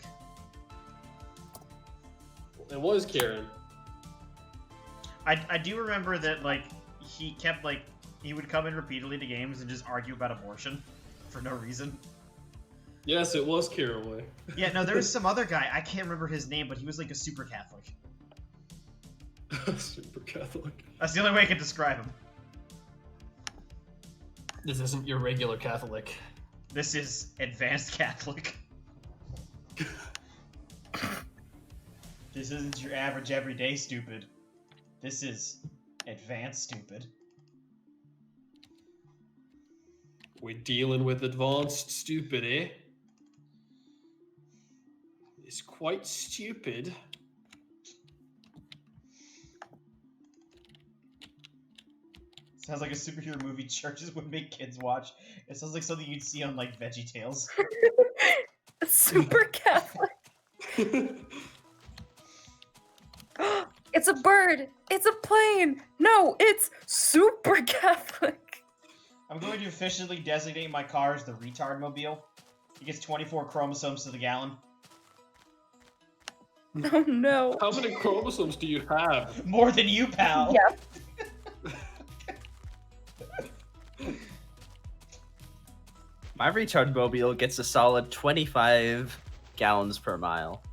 It was Kieran. I do remember that, like, he kept, like, he would come in repeatedly to games and just argue about abortion for no reason. Yes, it was Kieran Way. Yeah, no, there was some other guy, I can't remember his name, but he was like a super Catholic. Super Catholic. That's the only way I can describe him. This isn't your regular Catholic. This is advanced Catholic. This isn't your average everyday stupid. This is advanced stupid. We're dealing with advanced stupid, eh? It's quite stupid. Sounds like a superhero movie churches would make kids watch. It sounds like something you'd see on, like, VeggieTales. Super Catholic. It's a bird. It's a plane. No, it's Super Catholic. I'm going to officially designate my car as the retard mobile. It gets 24 chromosomes to the gallon. Oh no. How many chromosomes do you have? More than you, pal. Yeah. My retard mobile gets a solid 25 gallons per mile.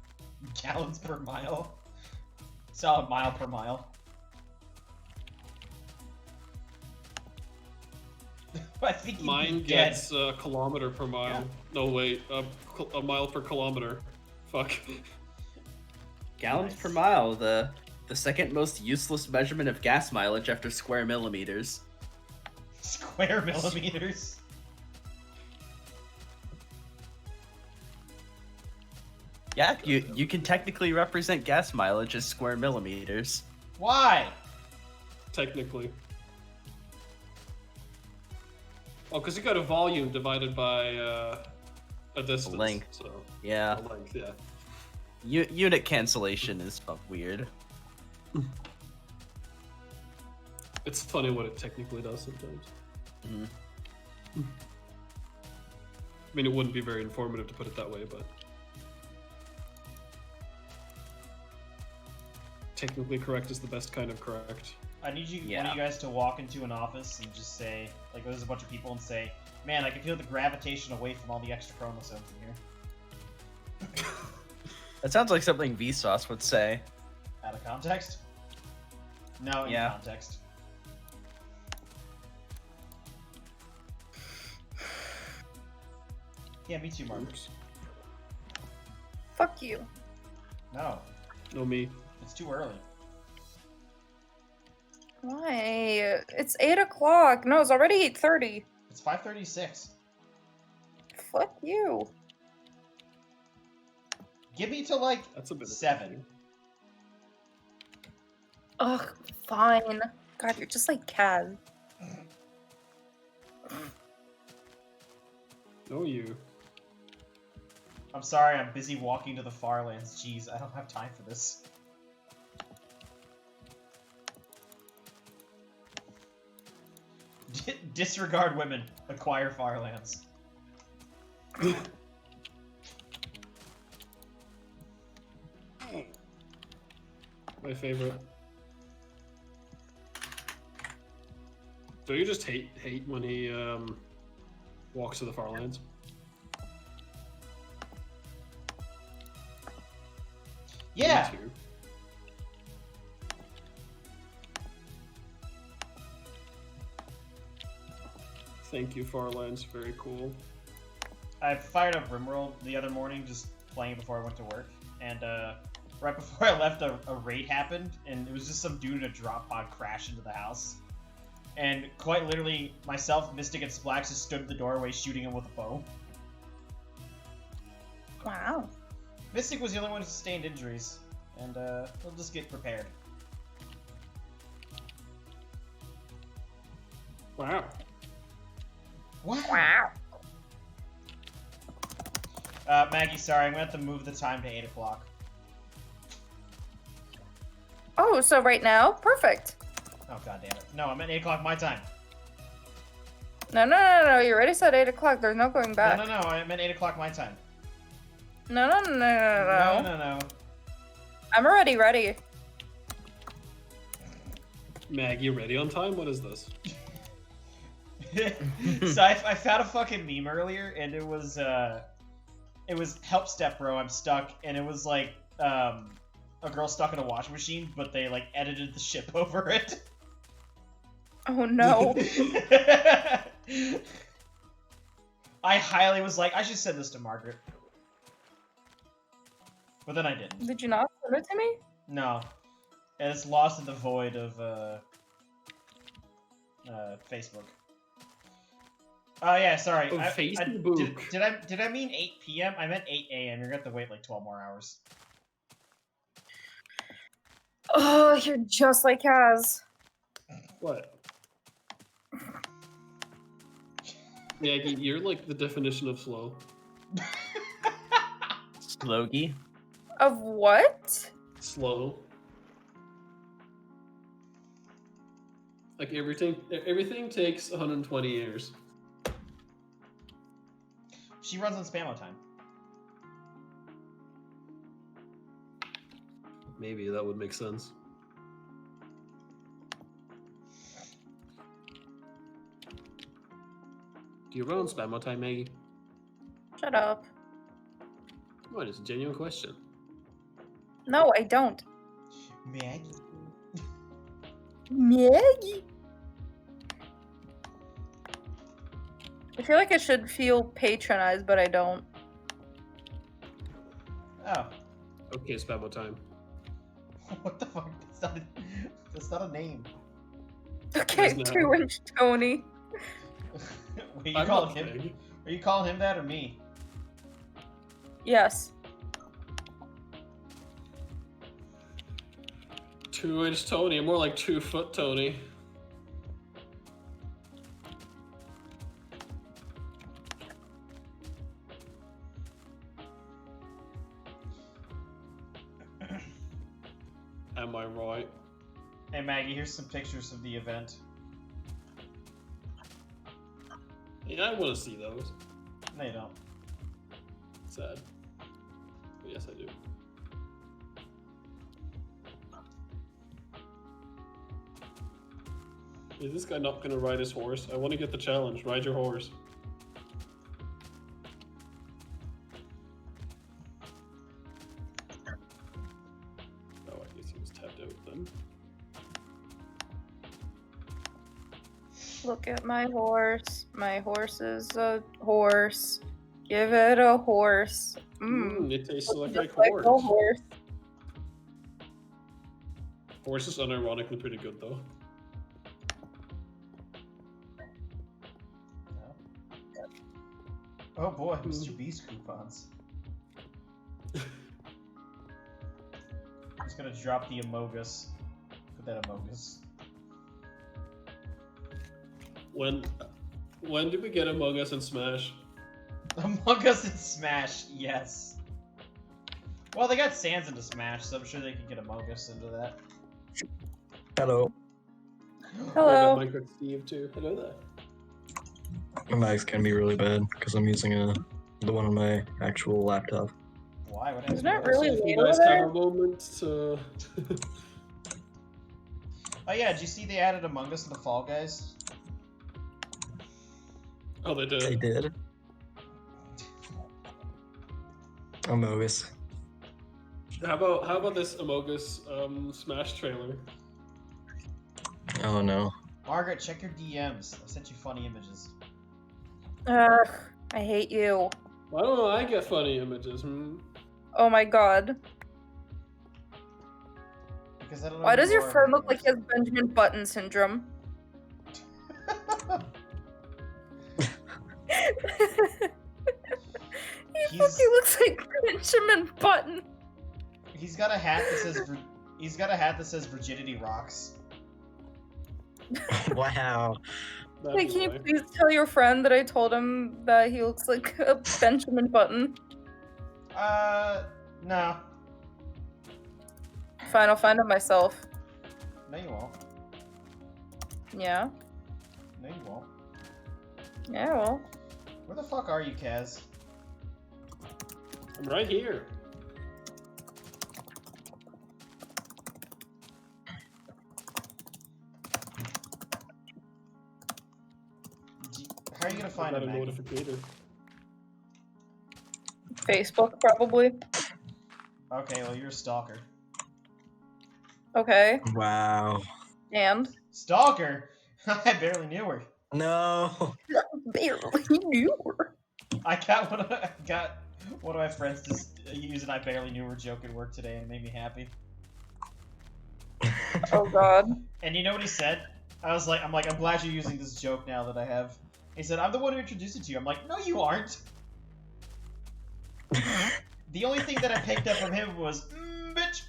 Gallons per mile. Solid mile per mile. I think Mine dead. gets a kilometer per mile. Yeah. No, wait, a mile per kilometer. Fuck. Gallons per mile, the second most useless measurement of gas mileage after square millimeters. Square millimeters. Yeah, you can technically represent gas mileage as square millimeters. Why? Technically. Oh, because you got a volume divided by a distance. Length. So, Yeah. a length, yeah. Unit cancellation is weird. It's funny what it technically does sometimes. Mhm. I mean, it wouldn't be very informative to put it that way, but... Technically correct is the best kind of correct. I need you, one Yeah. of you guys, to walk into an office and just say, like, there's a bunch of people, and say, "Man, I can feel the gravitation away from all the extra chromosomes in here." That sounds like something Vsauce would say. Out of context? No, in Yeah. context. Yeah, me too, Marcus. Fuck you. No, No, me. it's too early. Why? It's 8 o'clock. No, it's already 8:30. It's 5:36. Fuck you. Give me to, like, That's a bit of 7. Ugh, fine. God, you're just like Kaz. No, you. I'm sorry, I'm busy walking to the far lands. Jeez, I don't have time for this. Disregard women. Acquire far lands. My favorite. Do you just hate when he walks to the far lands? Yeah! Me too. Thank you, Farlands. Very cool. I fired up RimWorld the other morning, just playing before I went to work, and right before I left, a raid happened, and it was just some dude in a drop pod crashed into the house. And quite literally, myself, Mystic, and Splax just stood in the doorway shooting him with a bow. Wow. Mystic was the only one who sustained injuries, and we'll just get prepared. Wow. Wow. Maggie, sorry, I'm gonna have to move the time to 8 o'clock. Oh, so right now? Perfect. Oh, god damn it. No, I'm at 8 o'clock my time. No. You already said 8 o'clock. There's no going back. No, I'm at 8 o'clock my time. No. No. I'm already ready. Mag, you ready on time? What is this? So I found a fucking meme earlier, and it was help step bro, I'm stuck, and it was like a girl stuck in a washing machine, but they like edited the ship over it. Oh no. I highly was like, I should send this to Margaret, but then I didn't. Did you not send it to me? No, and it's lost in the void of Facebook. Oh yeah, sorry. Oh, Facebook. Did I mean 8 p.m.? I meant 8 a.m. You're gonna have to wait like 12 more hours. Oh, you're just like Kaz. What? Maggie, you're like the definition of slow. Slogie. Of what? Slow. Like everything takes 120 years. She runs on Spammo time. Maybe that would make sense. Do you run on Spammo time, Maggie? Shut up. What? It's a genuine question. No, I don't. Maggie. I feel like I should feel patronized, but I don't. Oh. Okay, Spammo time. What the fuck? That's not a name. Okay, There's no- 2-inch Tony. Wait, I'm calling not him? big. Are you calling him that or me? Yes. 2-inch Tony, more like 2-foot Tony. Am I right? Hey Maggie, here's some pictures of the event. Yeah, I want to see those. No, you don't. Sad. But yes, I do. Is this guy not gonna ride his horse? I want to get the challenge. Ride your horse. Oh, I guess he was tapped out then. Look at my horse. My horse is a horse. Give it a horse. It tastes like Just a horse. a horse. Horse is unironically pretty good though. Oh boy, Mr. Beast coupons. Just gonna drop the Amongeese. Put that Amongeese. When did we get Among Us in Smash? Among Us in Smash, yes. Well, they got Sans into Smash, so I'm sure they can get Among Us into that. Hello. Hello. I got Minecraft Steve too. Hello there. My mic's gonna be really bad because I'm using the one on my actual laptop. Why? What Isn't happened? that really So if late you over guys there? have a moment to... Oh yeah, did you see they added Among Us in the Fall Guys? Oh, they They did. did. Amongeese. How about this Among Us Smash trailer? Oh no. Margaret, check your DMs. I sent you funny images. Ugh, I hate you. I don't know. I get funny images. Oh my god. Because I don't know Why who does you your are, friend look like he Nicholas. has Benjamin Button syndrome? He He's- looks like Benjamin Button. He's got a hat that says virginity rocks. Wow. That'd Hey, be can you why. please tell your friend that I told him that he looks like a Benjamin Button? No. Fine, I'll find him myself. No, you won't. Yeah? No, you won't. Yeah, well. Where the fuck are you, Kaz? I'm right here. How are you gonna I find got him, a Maggie? notificator. Facebook, probably. Okay, well, you're a stalker. Okay, Wow. and? Stalker? I barely knew her. No. Barely knew her. I got one of my friends just use an I barely knew her joke at work today, and it made me happy. Oh god. And you know what he said? I'm glad you're using this joke now that I have. He said, I'm the one who introduced it to you. I'm like, no, you aren't. The only thing that I picked up from him was, bitch.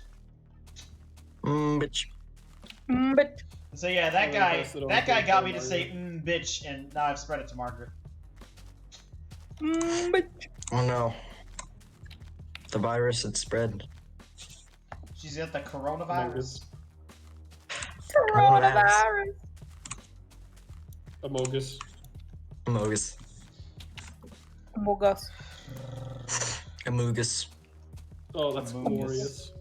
Bitch. But So yeah, that Oh, guy that's it, got okay, me to Mario. say, bitch, and now I've spread it to Margaret. but Oh no. The virus had spread. She's got the coronavirus. coronavirus. Amongeese. Amogus. Amogus. Amogus. Oh, that's Amongeese. glorious.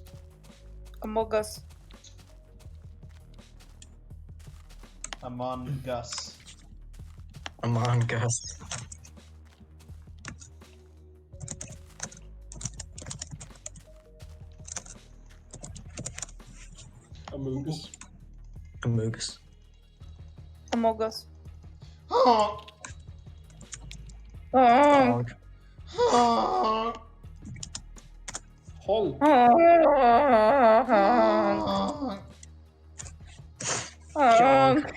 Amogus. Among Us. Among Us. Amongeese. Amogus. Amogus. Honk! Oh. Honk. Honk! Honk. Honk! Honk.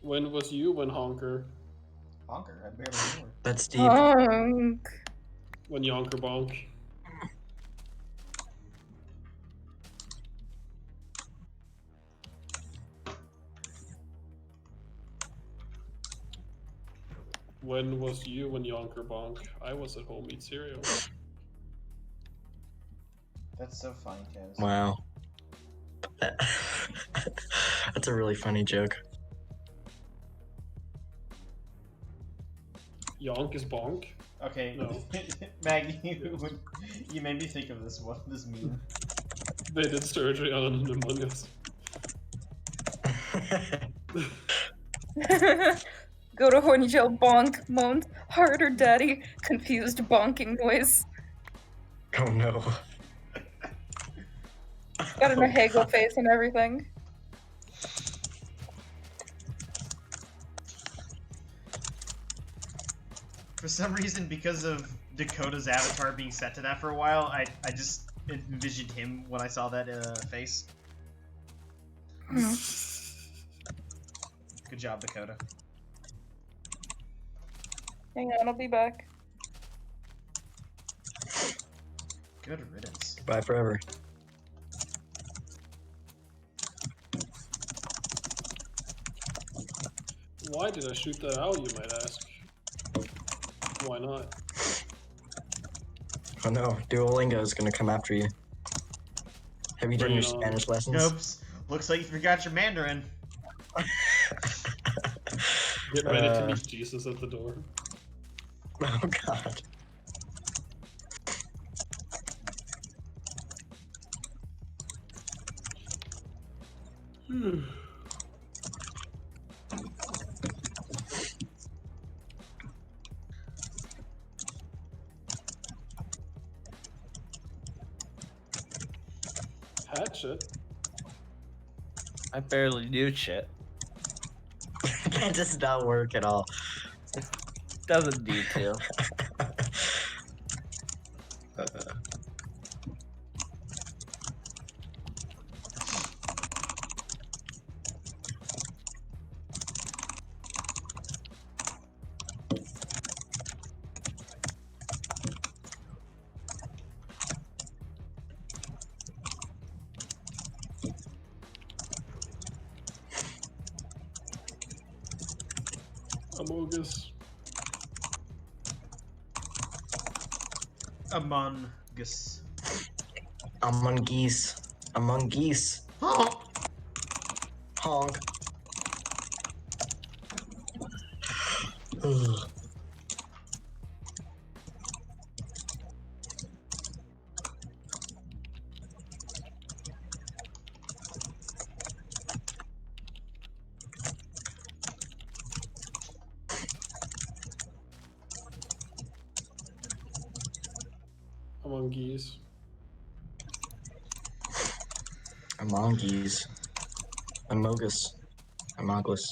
When was you when honker? Honker, I barely knew her. That's deep. Honk. When yonker bonk? When was you when yonker bonk? I was at home eat cereal. That's so funny, Kaz. Wow. That's a really funny joke. Yonk is bonk? Okay, No. Maggie, you made me think of this meme. They did surgery on an Among Us. Go to horny jail, bonk, moaned, harder daddy, confused bonking noise. Oh no. Got an Oh, Ahego God. face and everything. For some reason, because of Dakota's avatar being set to that for a while, I just envisioned him when I saw that face. Good job, Dakota. Hang on, I'll be back. Good riddance. Bye forever. Why did I shoot that owl, you might ask? Why not? Oh no, Duolingo is gonna come after you. Have you done Bring your it on. Spanish lessons? Oops. Looks like you forgot your Mandarin. Get ready to meet Jesus at the door. Oh god. Hatchet? I barely do shit. That does not work at all. Doesn't need to. Amongeese. Amongeese. Amongeese. Amongeese. Honk. Honk. Ugh. Amongeese. Amongeese. Amogus. Amogus.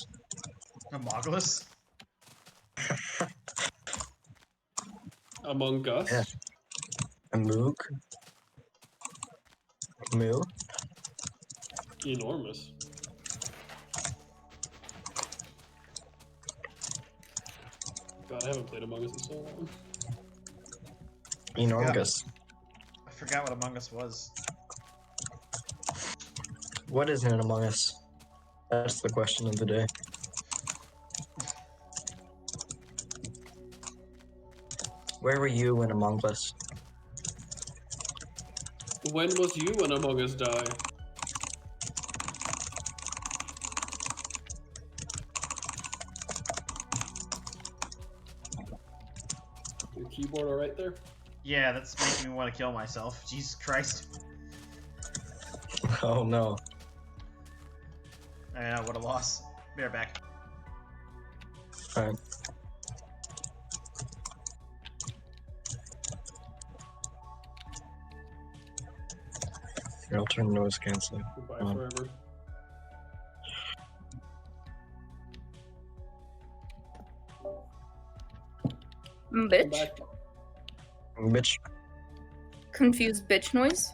Amogeese. Among Us. Yeah. Amoog. Moo. Enormous. God, I haven't played Among Us in so long. Enormous. I forgot what Among Us was. What is in Among Us? That's the question of the day. Where were you when Among Us? When was you when Among Us die? Your keyboard alright there? Yeah, that's making me want to kill myself. Jesus Christ. Oh no. I know, what a loss. Be right back. Alright. Here, I'll turn noise canceling. Goodbye on. forever. Come Bitch. back. Bitch. Confused bitch noise.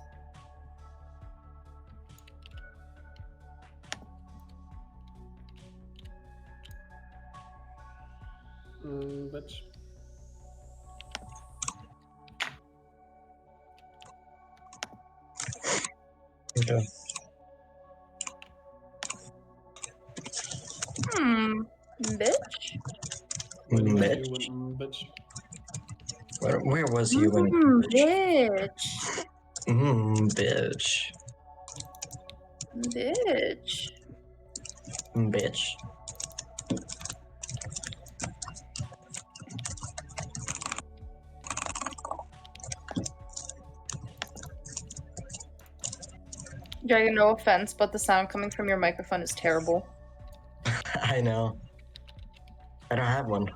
Bitch. Okay. Bitch. When was Bitch. you when bitch? Where was you when? Bitch. Bitch. Bitch. Bitch. Dragon, no offense, but the sound coming from your microphone is terrible. I know. I don't have one.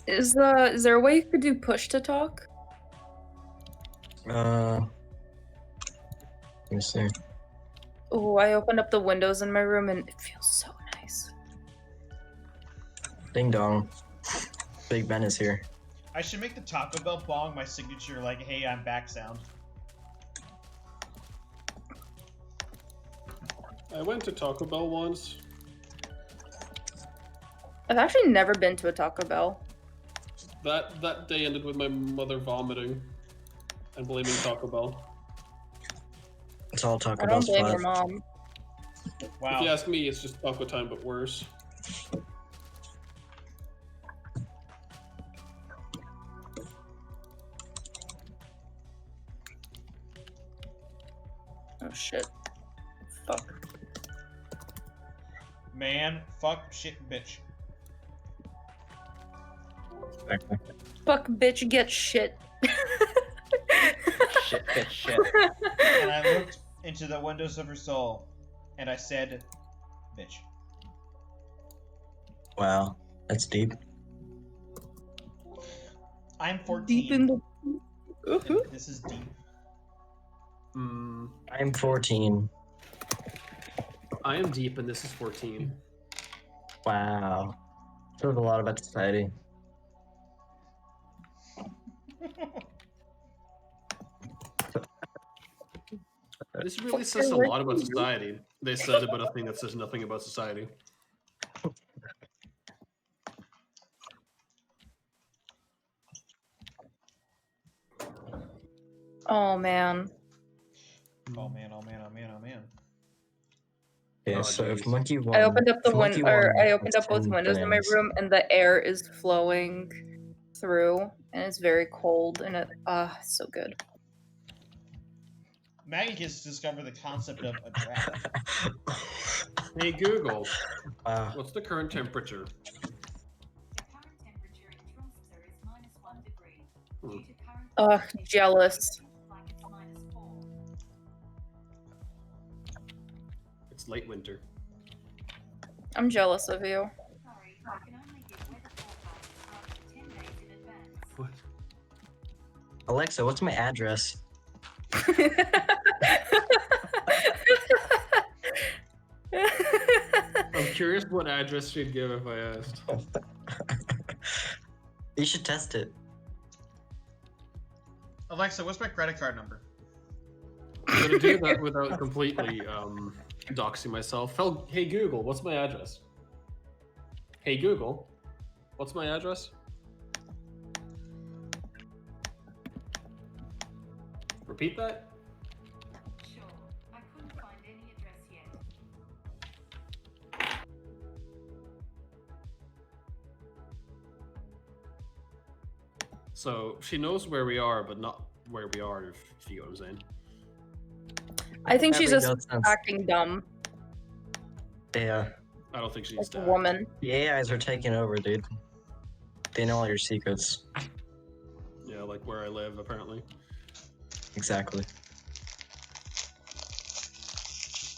Is there a way you could do push to talk? Let me see. Oh, I opened up the windows in my room and it feels so nice. Ding dong. Big Ben is here. I should make the Taco Bell bong my signature, like, hey, I'm back sound. I went to Taco Bell once. I've actually never been to a Taco Bell. That day ended with my mother vomiting and blaming Taco Bell. It's all Taco I don't Bell's blame your fault. mom. Wow. If you ask me, it's just taco time, but worse. Oh shit. Fuck. Man, fuck, shit, bitch. Exactly. Fuck bitch get shit. Shit, shit, shit. And I looked into the windows of her soul, and I said, bitch. Wow, that's deep. I'm 14. Deep in the and this is deep. I'm 14. I am deep, and this is 14. Wow. Shows a lot about society. This really says a lot about society. They said about a thing that says nothing about society. Oh man. Oh man, oh man, oh man, oh man. Yeah, Oh, so if geez. Monkey won, I opened up the if Monkey window, or won, I opened it's up both 10 windows in my bananas. room, and the air is flowing through, and it's very cold, and it's so good. Maggie has discovered the concept of a draft. Hey Google, Wow. what's the current temperature? The current temperature in Tromsø is -1 degree. Hmm. Due to current Ugh, jealous. like it's -4. It's late winter. I'm jealous of you. Sorry, I can only give weather forecasts after 10 days in advance. What? Alexa, what's my address? I'm curious what address she'd give if I asked. You should test it. Alexa, what's my credit card number? I'm gonna do that without completely doxing myself. Hey Google, what's my address? Hey Google, what's my address? Repeat that? Sure, I couldn't find any address yet. So she knows where we are, but not where we are, if you get what I'm saying. I think she's That just makes no sense. acting dumb, Yeah, I don't think she like needs a to. woman. the AIs are taking over, dude. They know all your secrets. Yeah, like where I live, apparently. Exactly.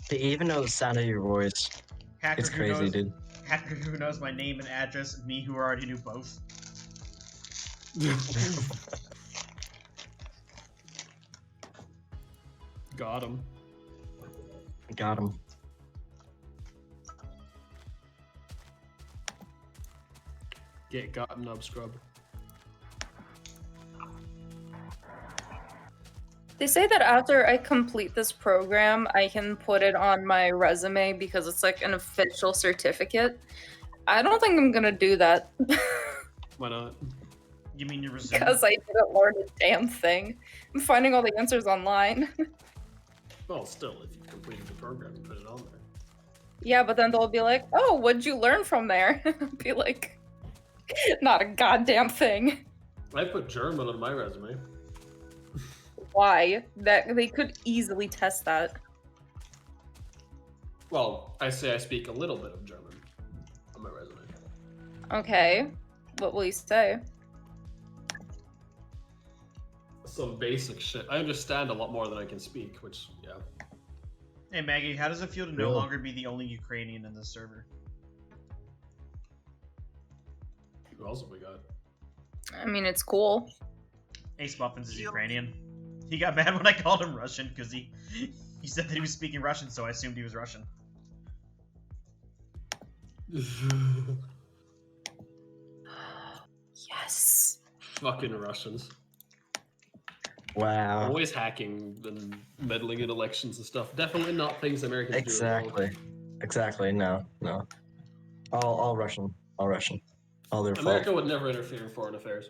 They even know the sound of your voice. Hacker It's who crazy, knows, dude. Hacker who knows my name and address, and me who already knew both. Got him. Got him. Get got nub scrub. They say that after I complete this program, I can put it on my resume because it's like an official certificate. I don't think I'm gonna do that Why not? You mean your resume? because I didn't learn a damn thing. I'm finding all the answers online. Well, still, if you completed the program, put it on there. Yeah, but then they'll be like, "Oh, what'd you learn from there?" I'll be like, "Not a goddamn thing." I put German on my resume. Why? That they could easily test that. Well, I say I speak a little bit of German on my resume. Okay, what will you say? Some basic shit. I understand a lot more than I can speak, which, yeah. Hey Maggie, how does it feel to no Really? longer be the only Ukrainian in this server? Who else have we got? I mean, it's cool. Ace Muffins is Ukrainian. He got mad when I called him Russian because he said that he was speaking Russian, so I assumed he was Russian. Yes. Fucking Russians. Wow. Always hacking and meddling in elections and stuff. Definitely not things Americans do. Exactly. Exactly. No. No. All Russian. All Russian. All their America fault. would never interfere in foreign affairs.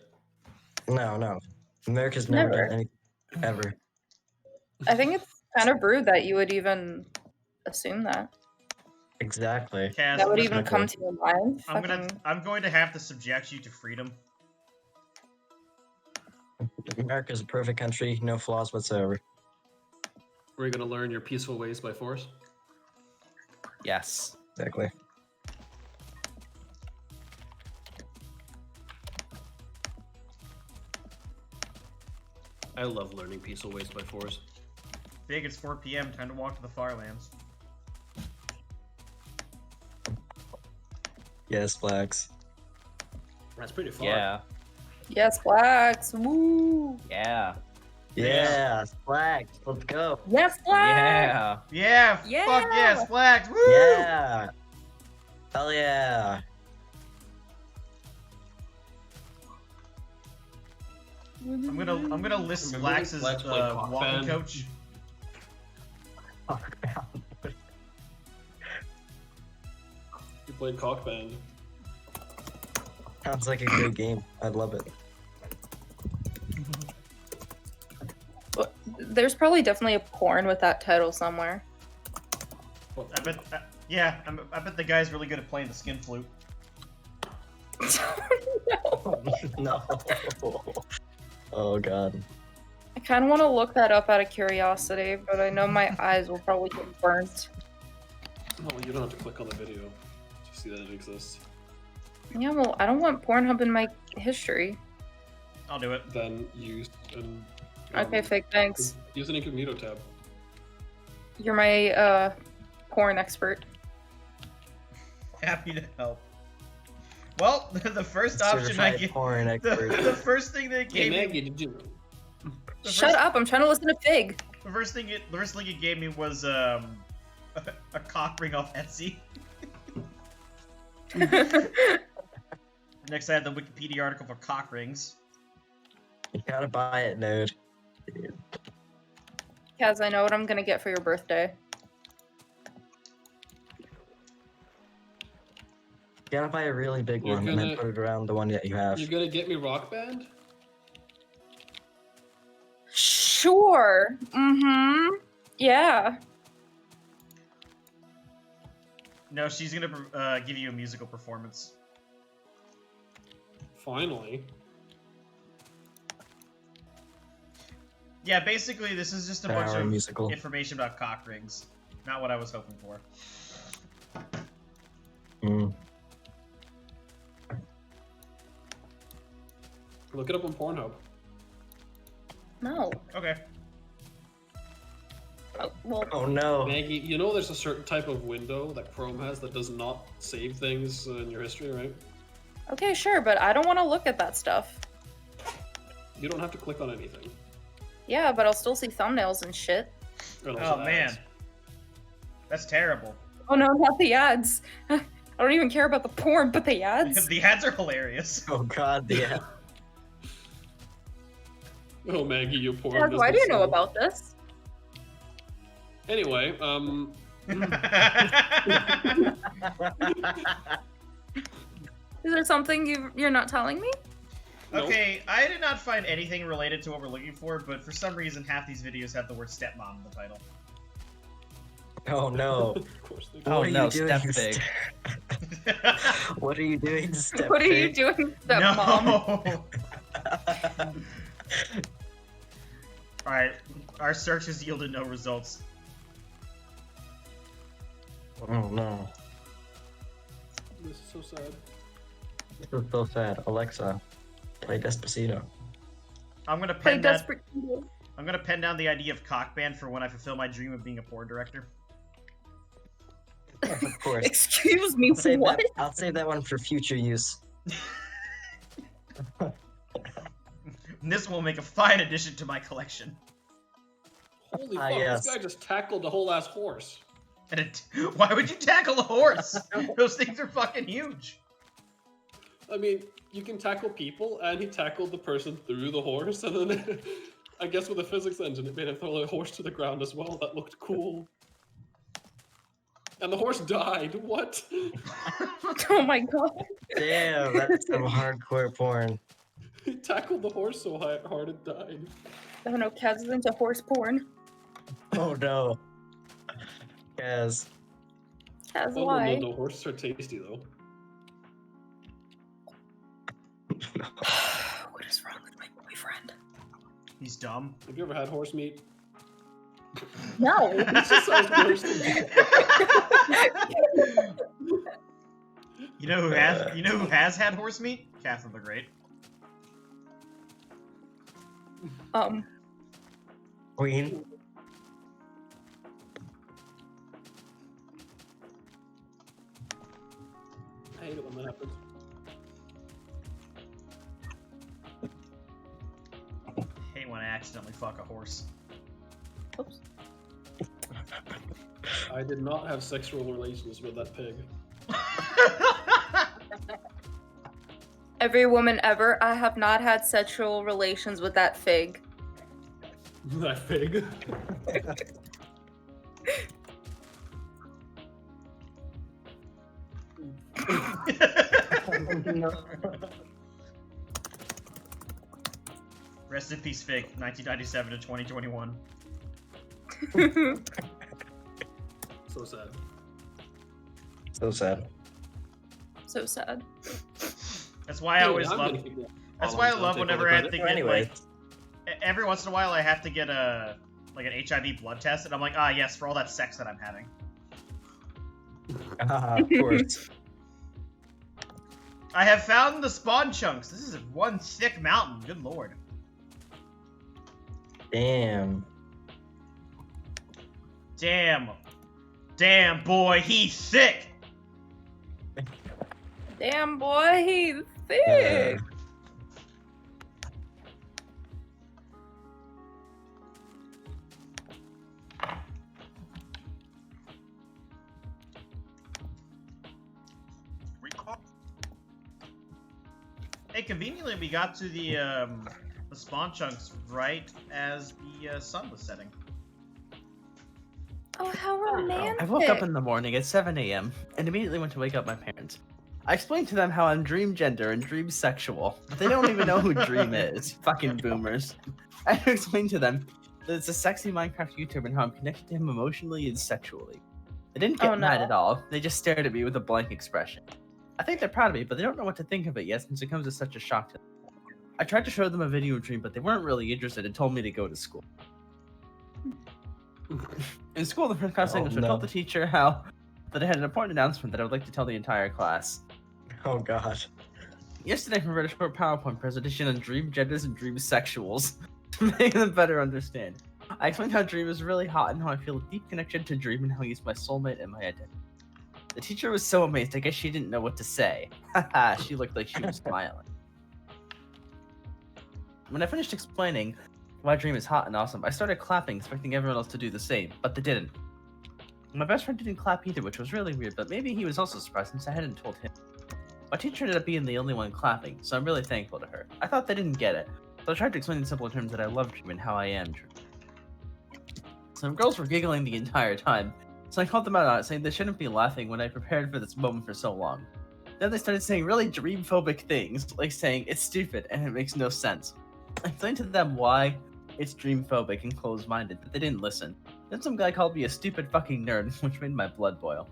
No. No. America's never Never. done anything ever. I think it's kind of rude that you would even assume that. Exactly. Kaz, That would I'm even gonna- come to your mind. I'm going to have to subject you to freedom. America's a perfect country, no flaws whatsoever. We're gonna learn your peaceful ways by force. Yes. Exactly. I love learning peaceful ways by force. Big, it's 4 p.m. Time to walk to the Farlands. Yes, blacks. That's pretty far. Yeah. Yes, blacks. Woo. Yeah. Yeah, flags. Let's go. Yes, flag! Yeah. Yeah, fuck yes, flags. Woo! Yeah. Hell yeah. I'm gonna list Remember when Flax as Flax played Cock walking Band? coach. You played Cock Band. Sounds like a great game. I love it. There's probably definitely a porn with that title somewhere. I bet. Yeah, I bet the guy's really good at playing the skin flute. No. Oh god. I kind of want to look that up out of curiosity, but I know my eyes will probably get burnt. No, you don't have to click on the video to see that it exists. Yeah, well, I don't want Pornhub in my history. I'll do it. Then use an Okay, fake, thanks. use an incognito tab. You're my porn expert. Happy to help. Well, the first option I Certified gave, porn expert. the first thing they Hey gave me, Maggie, did you? Shut up! I'm trying to listen to Fig. the first thing it gave me was a cock ring off Etsy. Next, I had the Wikipedia article for cock rings. You gotta buy it, dude. Kaz, I know what I'm gonna get for your birthday. You gotta buy a really big You're one and then gonna- put it around the one that you have. You're gonna get me Rock Band? Sure. Mm-hmm. Yeah. No, she's gonna give you a musical performance. Finally. Yeah, basically, this is just a bunch Our of musical. information about cock rings. Not what I was hoping for. Mm. Look it up on Pornhub. No. Okay. Oh, well, Oh no. Maggie, you know there's a certain type of window that Chrome has that does not save things in your history, right? okay, sure, but I don't want to look at that stuff. You don't have to click on anything. Yeah, but I'll still see thumbnails and shit. And Oh also man, ads. that's terrible. Oh no, not the ads. I don't even care about the porn, but the ads. The ads are hilarious. Oh god, yeah. Oh Maggie, you poor. Kaz, why do you know business about this? Anyway, Is there something you're not telling me? nope. Okay, I did not find anything related to what we're looking for, but for some reason, half these videos have the word stepmom in the title. Oh no. Of course they do. Oh What are no, you doing, step big. What are you doing, step What are you pig? doing, stepmom? No. Alright, our search has yielded no results. Oh no. This is so sad. This is so sad. Alexa, play Despacito. I'm gonna Play pen that. Desperate. I'm gonna pen down the idea of cock band for when I fulfill my dream of being a porn director. Of course. Excuse me, what? I'll save that one for future use. And this will make a fine addition to my collection. Holy Ah, fuck, yes. this guy just tackled the whole ass horse. And why would you tackle a horse? Those things are fucking huge. I mean, you can tackle people, and he tackled the person through the horse, and then I guess with a physics engine, it made him throw the horse to the ground as well. That looked cool. And the horse died. What? Oh my god. Damn, that's some hardcore porn. He tackled the horse so hard it died. Oh no, Kaz is into horse porn. Oh no. Yes. Kaz, Oh why? no, horses are tasty though. What is wrong with my boyfriend? He's dumb. Have you ever had horse meat? No. This just sounds worse than You know who has? You know who has had horse meat? Catherine the Great. Queen. I hate it when that happens. Hate when accidentally fuck a horse. Oops. I did not have sexual relations with that pig. Every woman ever, I have not had sexual relations with that fig. That pig. Rest in peace, Fig. 1997 to 2021. So sad. So sad. So sad. That's why I always I'm love. gonna keep that That's following, why I don't love take all whenever the I have to credit. get Anyway. every once in a while I have to get a like an HIV blood test, and I'm like, ah, yes, for all that sex that I'm having. Of course. I have found the spawn chunks. This is one thick mountain. Good lord. Damn. Damn. Damn, boy, he's thick. Damn boy, he's thick. Hey, conveniently we got to the spawn chunks right as the sun was setting. Oh, how romantic. I woke up in the morning at 7 a.m. and immediately went to wake up my parents. I explained to them how I'm dream gender and dream sexual, but they don't even know who Dream is. Fucking boomers. I explained to them that it's a sexy Minecraft YouTuber and how I'm connected to him emotionally and sexually. They didn't get Oh, mad no. at all. They just stared at me with a blank expression. I think they're proud of me, but they don't know what to think of it yet since it comes as such a shock to them. I tried to show them a video of Dream, but they weren't really interested and told me to go to school. In school, the first class Oh, English, I no. told the teacher that I had an important announcement that I would like to tell the entire class. Oh gosh. Yesterday, I read a short PowerPoint presentation on dream genders and dream sexuals to make them better understand. I explained how Dream is really hot and how I feel a deep connection to Dream and how he's my soulmate and my identity. The teacher was so amazed, I guess she didn't know what to say. Haha, she looked like she was smiling. When I finished explaining why Dream is hot and awesome, I started clapping, expecting everyone else to do the same, but they didn't. My best friend didn't clap either, which was really weird, but maybe he was also surprised since I hadn't told him. My teacher ended up being the only one clapping, so I'm really thankful to her. I thought they didn't get it, so I tried to explain in simple terms that I love Dream and how I am Dream. Some girls were giggling the entire time, so I called them out on it, saying they shouldn't be laughing when I prepared for this moment for so long. Then they started saying really dream-phobic things, like saying it's stupid and it makes no sense. I explained to them why it's dream-phobic and closed-minded, but they didn't listen. Then some guy called me a stupid fucking nerd, which made my blood boil.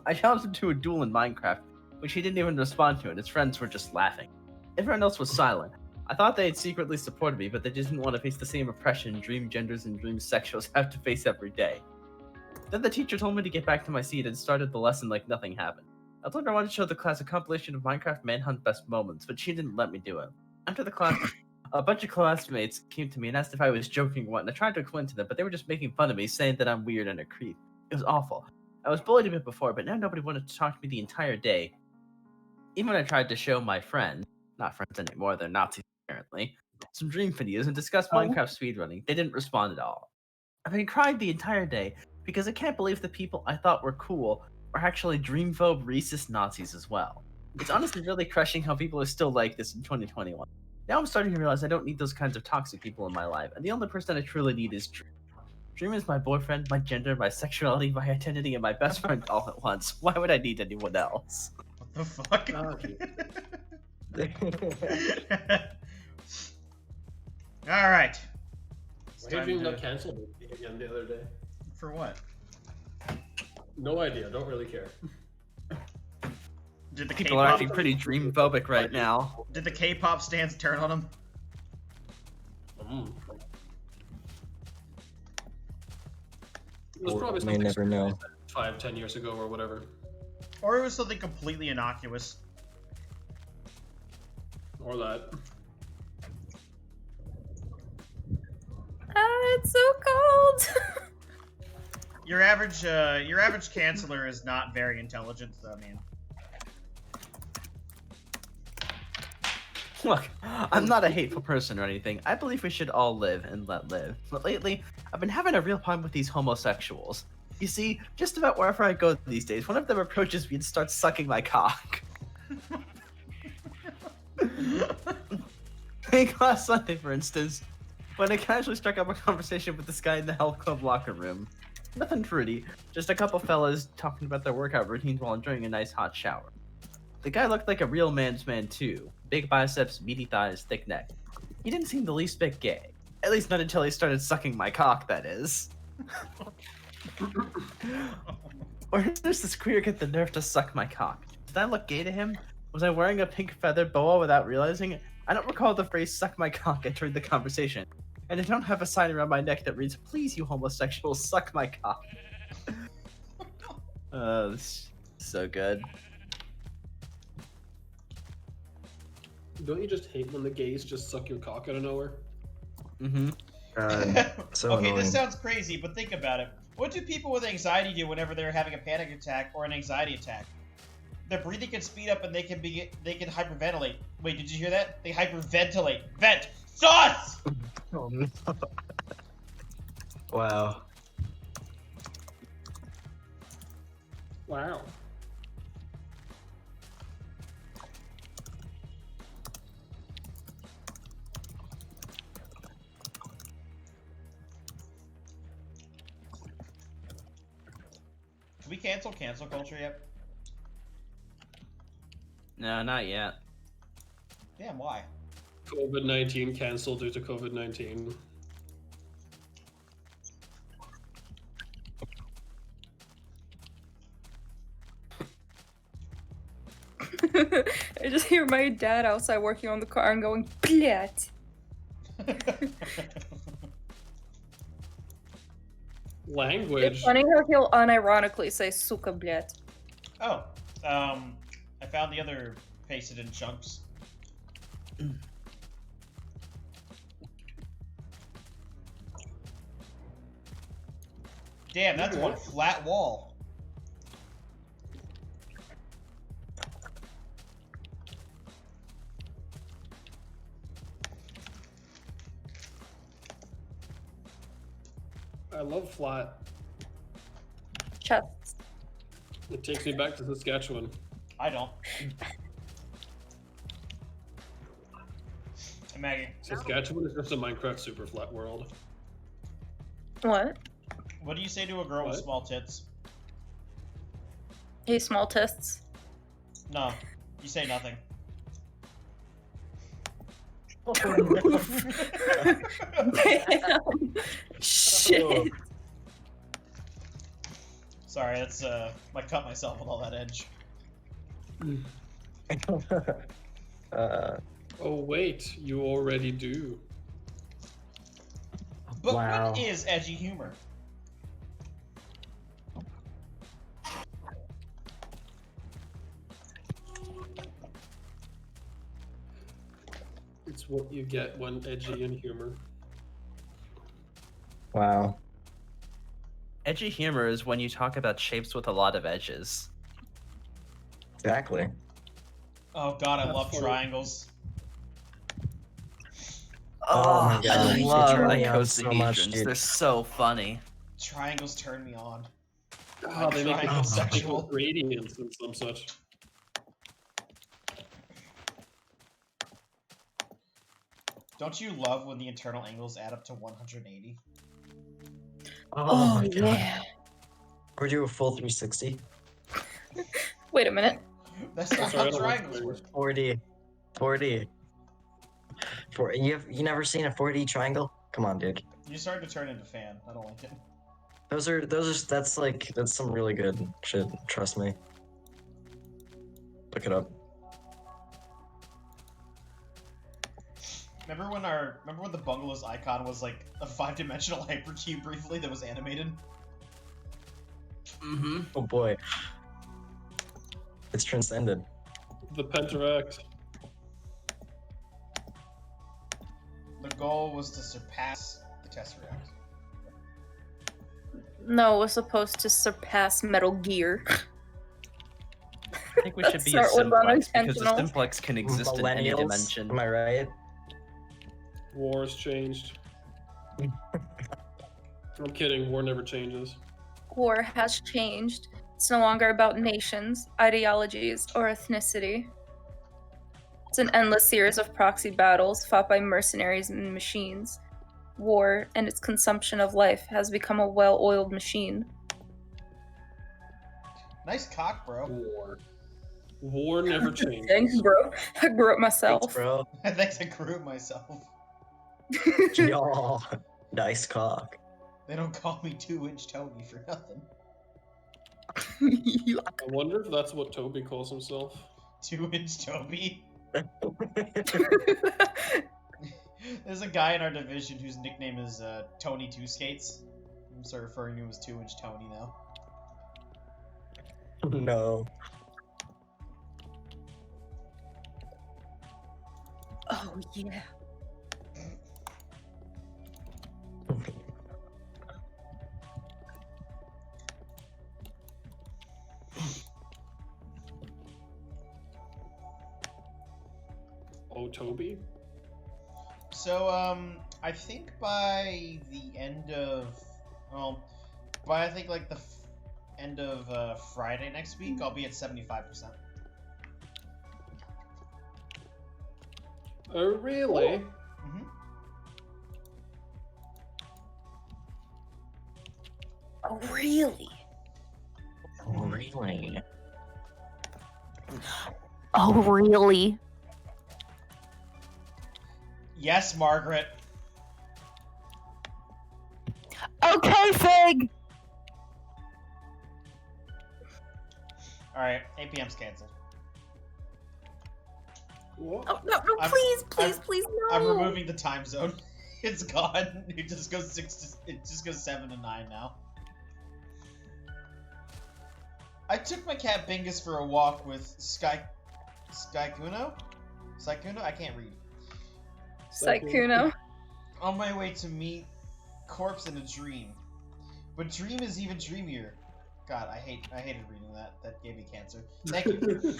I challenged him to a duel in Minecraft, which he didn't even respond to, and his friends were just laughing. Everyone else was silent. I thought they had secretly supported me, but they didn't want to face the same oppression dream genders and dream sexuals have to face every day. Then the teacher told me to get back to my seat and started the lesson like nothing happened. I told her I wanted to show the class a compilation of Minecraft Manhunt best moments, but she didn't let me do it. After the class, a bunch of classmates came to me and asked if I was joking or what, and I tried to explain to them, but they were just making fun of me, saying that I'm weird and a creep. It was awful. I was bullied a bit before, but now nobody wanted to talk to me the entire day. Even when I tried to show my friends, not friends anymore, they're Nazis apparently, some dream videos and discuss Minecraft speedrunning, they didn't respond at all. I've been crying the entire day because I can't believe the people I thought were cool are actually dreamphobe racist Nazis as well. It's honestly really crushing how people are still like this in 2021. Now I'm starting to realize I don't need those kinds of toxic people in my life, and the only person I truly need is Dream. Dream is my boyfriend, my gender, my sexuality, my identity, and my best friend all at once. Why would I need anyone else? What the fuck? Alright. Why Dream got cancelled again the other day? For what? No idea. Don't really care. Did the People are K-pop acting pretty dream-phobic right now. did the K-pop stands turn on him? It was Or probably may something never know. 5-10 years ago or whatever. Or it was something completely innocuous. Or that. It's so cold. Your average canceller is not very intelligent, so I mean. Look, I'm not a hateful person or anything. I believe we should all live and let live. But lately, I've been having a real problem with these homosexuals. You see, just about wherever I go these days, one of them approaches me and starts sucking my cock. Like last Sunday, for instance, when I casually struck up a conversation with this guy in the health club locker room. Nothing fruity, just a couple fellas talking about their workout routines while enjoying a nice hot shower. The guy looked like a real man's man too. Big biceps, meaty thighs, thick neck. He didn't seem the least bit gay. At least not until he started sucking my cock, that is. Where does this queer get the nerve to suck my cock? Did I look gay to him? Was I wearing a pink feather boa without realizing it? I don't recall the phrase suck my cock entering the conversation. And I don't have a sign around my neck that reads, please you homosexuals, suck my cock. This is so good. Don't you just hate when the gays just suck your cock out of nowhere? Mm-hmm. So Okay, annoying. this sounds crazy, but think about it. What do people with anxiety do whenever they're having a panic attack or an anxiety attack? Their breathing can speed up and they can hyperventilate. Wait, did you hear that? They hyperventilate. Vent. Sauce! Oh, no. Wow. Wow. Can we cancel culture yet? No, not yet. Damn, why? COVID-19 canceled due to COVID-19. I just hear my dad outside working on the car and going, "Blät." Language. It's funny how he'll unironically say "suka blät." Oh, I found the other pasted in chunks. Damn, that's one flat wall. I love flat. Chests. It takes me back to Saskatchewan. I don't. Hey, Maggie, Saskatchewan is just a Minecraft super flat world. What? what do you say to a girl with What? small tits? Hey, small tests. No, you say nothing. Damn. Shit. Sorry, that's I cut myself with all that edge. Oh wait, you already do. But Wow. what is edgy humor? It's what you get when edgy and humor. Wow. Edgy humor is when you talk about shapes with a lot of edges. Exactly. Oh god, I That's love funny. triangles. Oh my God, I you love turn me on icosahedrons. so much, dude. They're so funny. Triangles turn me on. Oh, they make triangle it sexual. gradients and some such. Don't you love when the internal angles add up to 180? Oh, my God. yeah. Or do a full 360. Wait a minute. That's not Sorry, I how don't like triangles work. 4D. 4D. You never seen a 4D triangle? Come on, dude. You started to turn into fan. I don't like it. That's some really good shit. Trust me. Look it up. Remember when the bungalow's icon was like a 5-dimensional hypercube briefly that was animated? Mm-hmm. Oh boy. It's transcended. The Pentaract. The goal was to surpass the Tesseract. No, it was supposed to surpass Metal Gear. Take think we should be a Start with simplex because a unintentional. simplex can exist in any Millennials, dimension. am I right? War has changed. I'm kidding. War never changes. War has changed. It's no longer about nations, ideologies, or ethnicity. It's an endless series of proxy battles fought by mercenaries and machines. War and its consumption of life has become a well-oiled machine. Nice cock, bro. War. War never changes. Thanks, bro. I grew up myself. Thanks, bro. Thanks, I grew it myself. Y'all, nice cock. They don't call me 2-inch Tony for nothing. I wonder if that's what Toby calls himself. 2-inch Toby. There's a guy in our division whose nickname is Tony Two Skates. I'm start referring to him as 2-inch Tony now. No. Oh, yeah. Oh, Toby? So, I think by the end of, well, by I think like the end of Friday next week, I'll be at 75%. Oh, really? Mm-hmm. Oh, really? Really? Oh, really? Yes, Margaret. Okay, Fig! Alright, 8 p.m.'s canceled. What? Oh, no, no, I'm- please, please, I'm- please, no! I'm removing the time zone. It's gone. It just goes it just goes 7 to 9 now. I took my cat Bingus for a walk with Skykuno? Skykuno? I can't read. Saikuno. On my way to meet Corpse in a Dream. But Dream is even dreamier. God, I hated reading that. That gave me cancer. Thank you.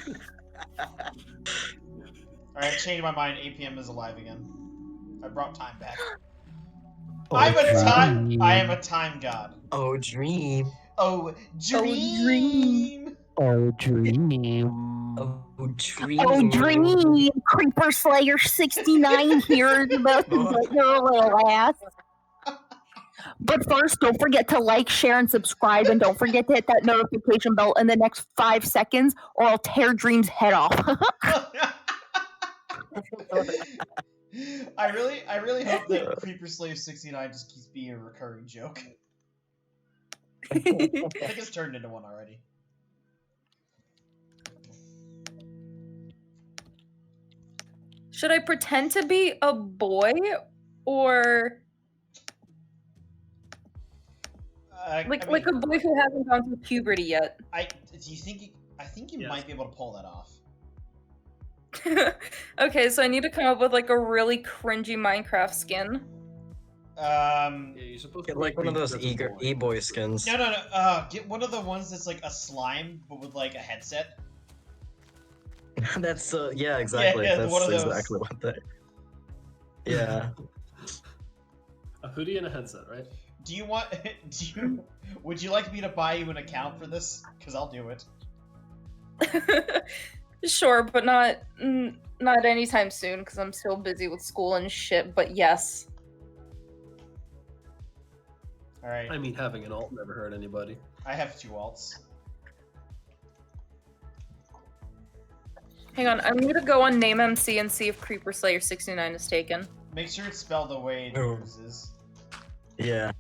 Alright, I changed my mind. 8 p.m. is alive again. I brought time back. I am a time god. Oh, dream. Oh, dream. dream. Oh, dream. Oh, dream. Oh, dream! Creeper Slayer 69 here is about to get your little ass. But first, don't forget to like, share, and subscribe, and don't forget to hit that notification bell in the next 5 seconds, or I'll tear Dream's head off. I really hope that Creeper Slave 69 just keeps being a recurring joke. I think it's turned into one already. Should I pretend to be a boy, or like a boy who hasn't gone through puberty yet? I think you Yes. might be able to pull that off. Okay, so I need to come up with like a really cringy Minecraft skin. Yeah, you're supposed Get to like one of read those this as a boy. e-boy skins. No. Get one of the ones that's like a slime, but with like a headset. That's yeah, exactly. yeah, That's one of those. exactly what they. Yeah. A hoodie and a headset, right? Do you want? Would you like me to buy you an account for this? Because I'll do it. Sure, but not anytime soon because I'm still busy with school and shit. But yes. All right. I mean, having an alt never hurt anybody. I have 2 alts. Hang on, I'm gonna go on NameMC and see if Creeper Slayer 69 is taken. Make sure it's spelled the way Oh. yours is. Yeah.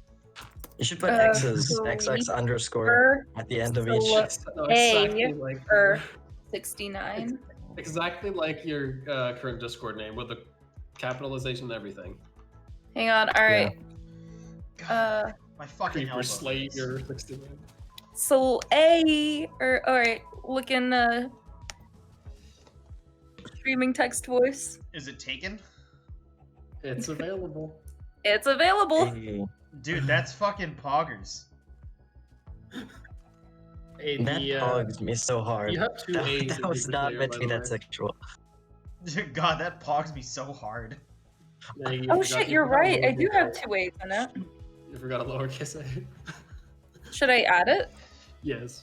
You should put Uh, X's, so XX underscore Er, at the end of so each. what- No, Hey, exactly like er. 69. exactly like your current Discord name with the capitalization and everything. Hang on, alright. God, my fucking Creeper elbow. Slayer 69. So alright, look in streaming text voice. Is it taken? It's available. It's available. Hey. Dude, that's fucking poggers. Hey, That bugs me so hard. you have two That, A's. that in was Creeper not Slayer, meant by to be the that way. sexual. God, that pogs me so hard. Yeah, you Oh forgot- shit, you you're forgot right. I lowercase do have a. 2 A's in it. You forgot a lowercase a. Should I add it? Yes.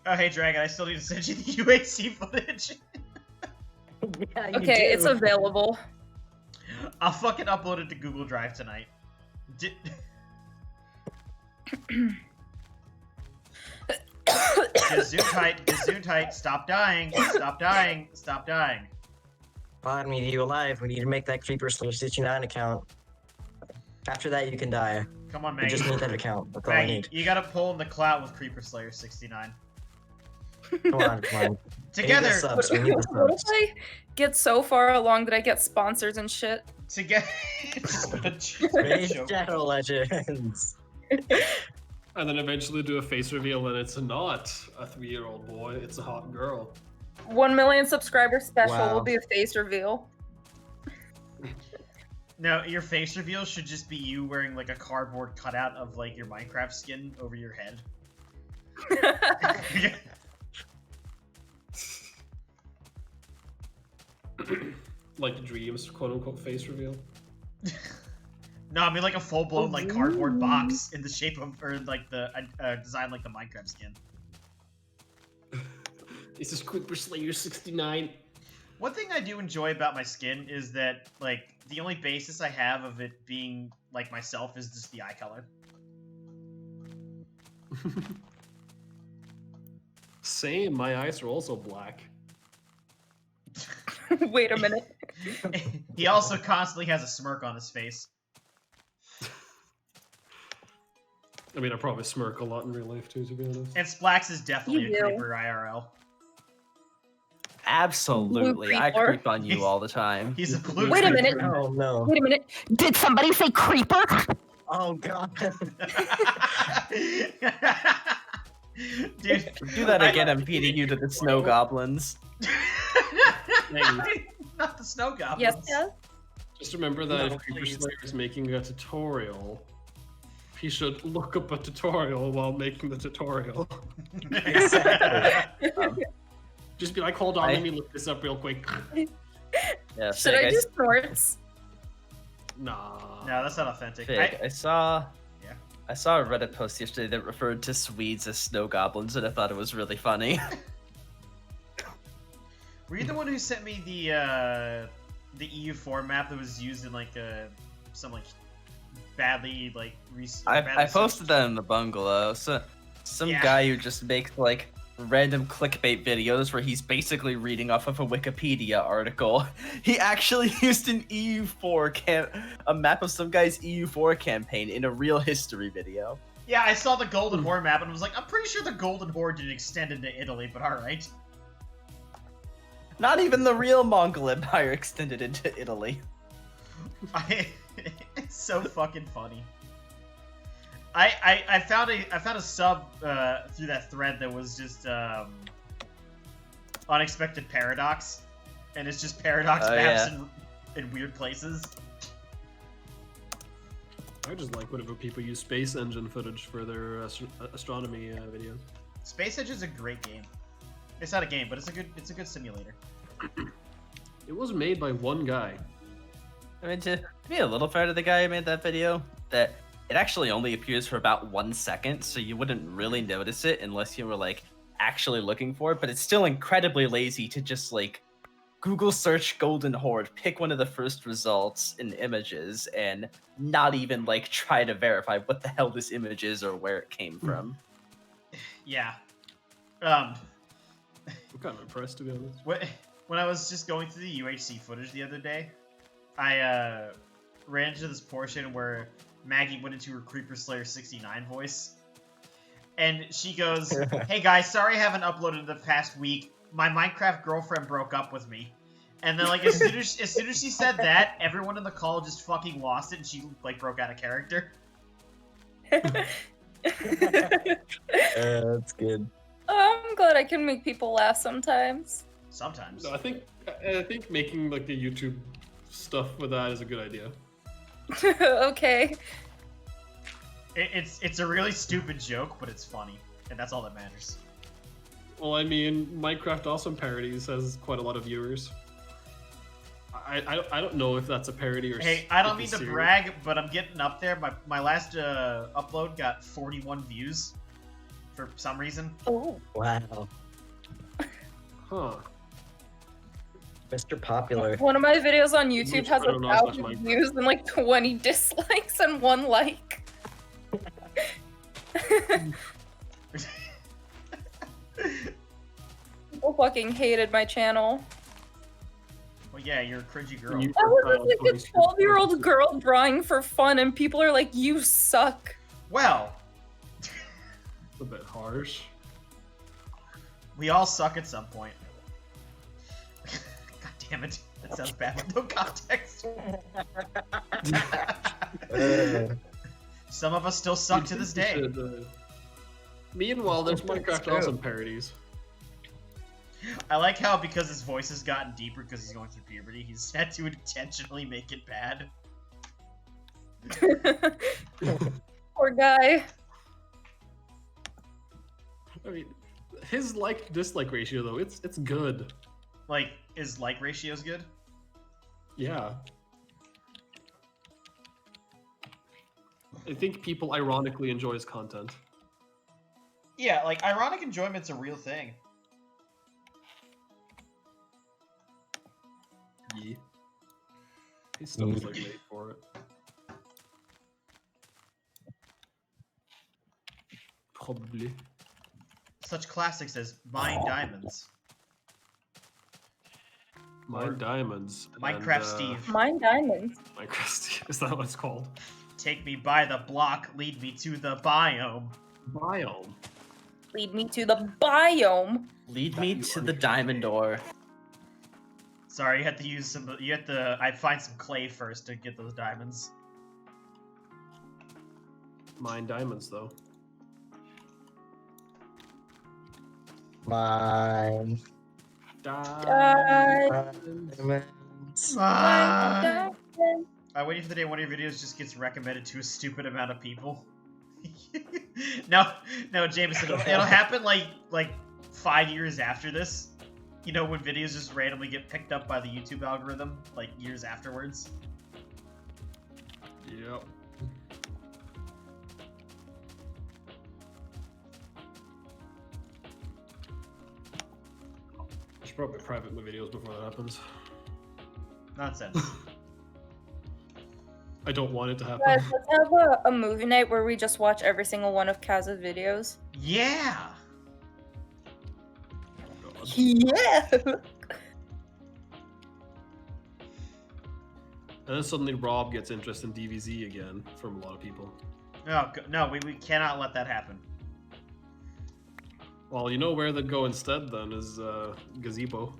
Oh, hey, Dragon, I still need to send you the UHC footage. Yeah, you Okay, it's do. available. I'll fucking upload it to Google Drive tonight. Gesundheit, stop dying, stop dying, stop dying. Pod me, you alive. We need to make that Creeper/69 account. After that, you can die. Come on, We Maggie. just need that account. That's all I Maggie, need. you gotta pull in the clout with Creeper Slayer 69. Come on, come on. Together, We need the subs. We need the What if subs. I get so far along that I get sponsors and shit? together. Raise Shadow Legends. And then eventually do a face reveal and it's not a 3-year-old boy, it's a hot girl. 1 million subscriber special Wow. will be a face reveal. No, your face reveal should just be you wearing like a cardboard cutout of like your Minecraft skin over your head. Like Dreams, quote unquote, face reveal. No, I mean like a full-blown like cardboard box in the shape of, or like the design like the Minecraft skin. This is Creeper Slayer 69. One thing I do enjoy about my skin is that like the only basis I have of it being like myself is just the eye color. Same, my eyes are also black. Wait a minute. He also constantly has a smirk on his face. I mean, I probably smirk a lot in real life too, to be honest. And Splax is definitely You a do. creeper IRL. Absolutely, I creeper. creep on you all the time. He's a blue Wait a creeper. minute. Oh no. Wait a minute. Did somebody say creeper? Oh god. Dude, Do that again, I'm feeding you to the snow goblins. Not the snow goblins. Yes, yes. Just remember that No, if Creeper please. Slayer is making a tutorial, he should look up a tutorial while making the tutorial. Exactly. Just be like, hold on, let me look this up real quick. Yeah, Should I do snorts? Nah. No, that's not authentic. Fig, I saw. Yeah. I saw a Reddit post yesterday that referred to Swedes as snow goblins, and I thought it was really funny. Were you the one who sent me the EU4 map that was used in like some like badly like I posted that in the bungalow. So some Yeah. guy who just makes like random clickbait videos where he's basically reading off of a Wikipedia article. He actually used an a map of some guy's EU4 campaign in a real history video. Yeah, I saw the Golden Horde map and was like, I'm pretty sure the Golden Horde didn't extend into Italy, but alright. Not even the real Mongol Empire extended into Italy. It's so fucking funny. I found a sub through that thread that was just unexpected paradox, and it's just paradox Oh, maps yeah. in weird places. I just like whenever people use space engine footage for their astronomy videos. Space Edge is a great game. It's not a game, but it's a good simulator. It was made by one guy. I mean, to be a little fair to the guy who made that video, that it actually only appears for about 1 second, so you wouldn't really notice it unless you were like actually looking for it. But it's still incredibly lazy to just like Google search Golden Horde, pick one of the first results in images, and not even like try to verify what the hell this image is or where it came from. Yeah. I'm kind of impressed, to be honest. When I was just going through the UHC footage the other day, I ran into this portion where Maggie went into her Creeper Slayer 69 voice. And she goes, hey guys, sorry I haven't uploaded in the past week. My Minecraft girlfriend broke up with me. And then like as soon as she said that, everyone in the call just fucking lost it and she like broke out of character. That's good. I'm glad I can make people laugh sometimes. Sometimes. No, I think making like the YouTube stuff with that is a good idea. Okay. It's a really stupid joke, but it's funny. and that's all that matters. Well, I mean, Minecraft Awesome Parodies has quite a lot of viewers. I don't know if that's a parody or. Hey, I don't if mean it's to serious. brag, but I'm getting up there. My last upload got 41 views for some reason. Oh. Wow. Huh. Mr. Popular. One of my videos on YouTube Which has I don't know as much 1,000 Minecraft. views and like 20 dislikes and 1 like. People fucking hated my channel. Well, yeah, you're a cringy girl. You- I was just like a Police 12-year-old reports. girl drawing for fun, and people are like, "You suck." Well, A bit harsh. we all suck at some point. God damn it. That sounds bad with no context. Some of us still suck to this day. Meanwhile, there's It's Minecraft true. Awesome Parodies. I like how because his voice has gotten deeper because he's going through puberty, he's had to intentionally make it bad. Poor guy. I mean, his like-dislike ratio though, it's good. Like, is like ratios good? Yeah. I think people ironically enjoy his content. Yeah, like ironic enjoyment's a real thing. Yeah. He still is like late for it. Probably. Such classics as Mine Diamonds, Mine Diamonds. Minecraft and, Steve, Mine diamonds. Minecraft Steve. Is that what it's called? Take me by the block, lead me to the biome. Biome. Lead me to the biome. Lead me to the diamond door. Sorry, you had to use some. You had to. I find some clay first to get those diamonds. Mine Diamonds though. Mine. Diamonds. Diamonds. I'm waiting for the day one of your videos just gets recommended to a stupid amount of people. No, Jameson, it'll happen like 5 years after this. You know, when videos just randomly get picked up by the YouTube algorithm, like years afterwards. Yep. I should probably private my videos before that happens. Nonsense. I don't want it to happen. Guys, let's have a movie night where we just watch every single one of Kaz's videos. Yeah. God. Yeah. And then suddenly Rob gets interest in DVZ again from a lot of people. No, we cannot let that happen. Well, you know where they'd go instead then is Gazebo.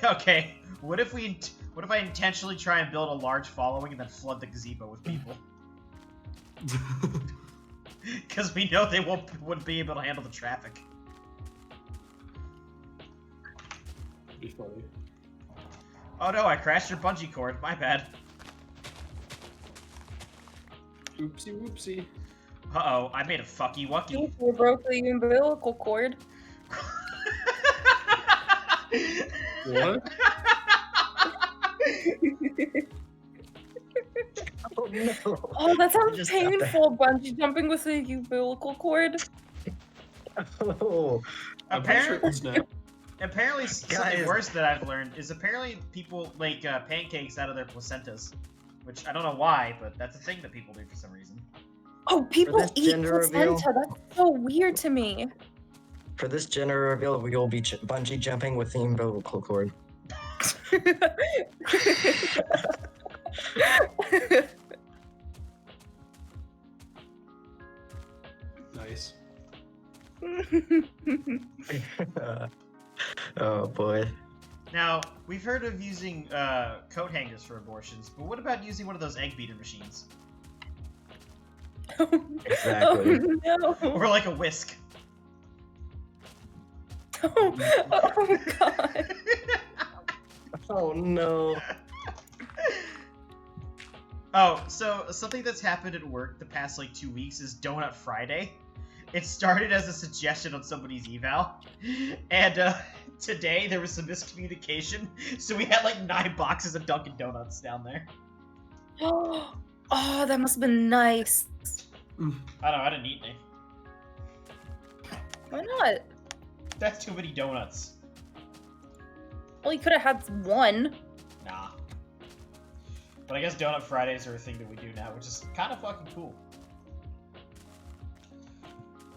Okay, what if I intentionally try and build a large following and then flood the gazebo with people? Because we know they wouldn't be able to handle the traffic. That'd be funny. Oh no, I crashed your bungee cord. My bad. Oopsie whoopsie. Uh-oh, I made a fucky wucky. You broke the umbilical cord. What? Oh no. Oh, that sounds just got that. painful, bungee jumping with a umbilical cord. Oh. I'm pretty sure it would snap. Apparently, something Guys. worse that I've learned is apparently people make pancakes out of their placentas. Which, I don't know why, but that's a thing that people do for some reason. Oh, people this eat gender reveal? placenta. That's so weird to me. For this gender reveal, we will be bungee jumping with the umbilical cord. Nice. Oh boy. Now, we've heard of using coat hangers for abortions, but what about using one of those egg beater machines? Exactly. Oh no. Or like a whisk? Oh god. Oh no. Oh, so something that's happened at work the past like 2 weeks is Donut Friday. It started as a suggestion on somebody's eval, and today there was some miscommunication, so we had like 9 boxes of Dunkin' Donuts down there. Oh, that must have been nice. I don't know, I didn't eat any. Why not? That's too many donuts. Well, you could have had one. Nah. But I guess Donut Fridays are a thing that we do now, which is kind of fucking cool.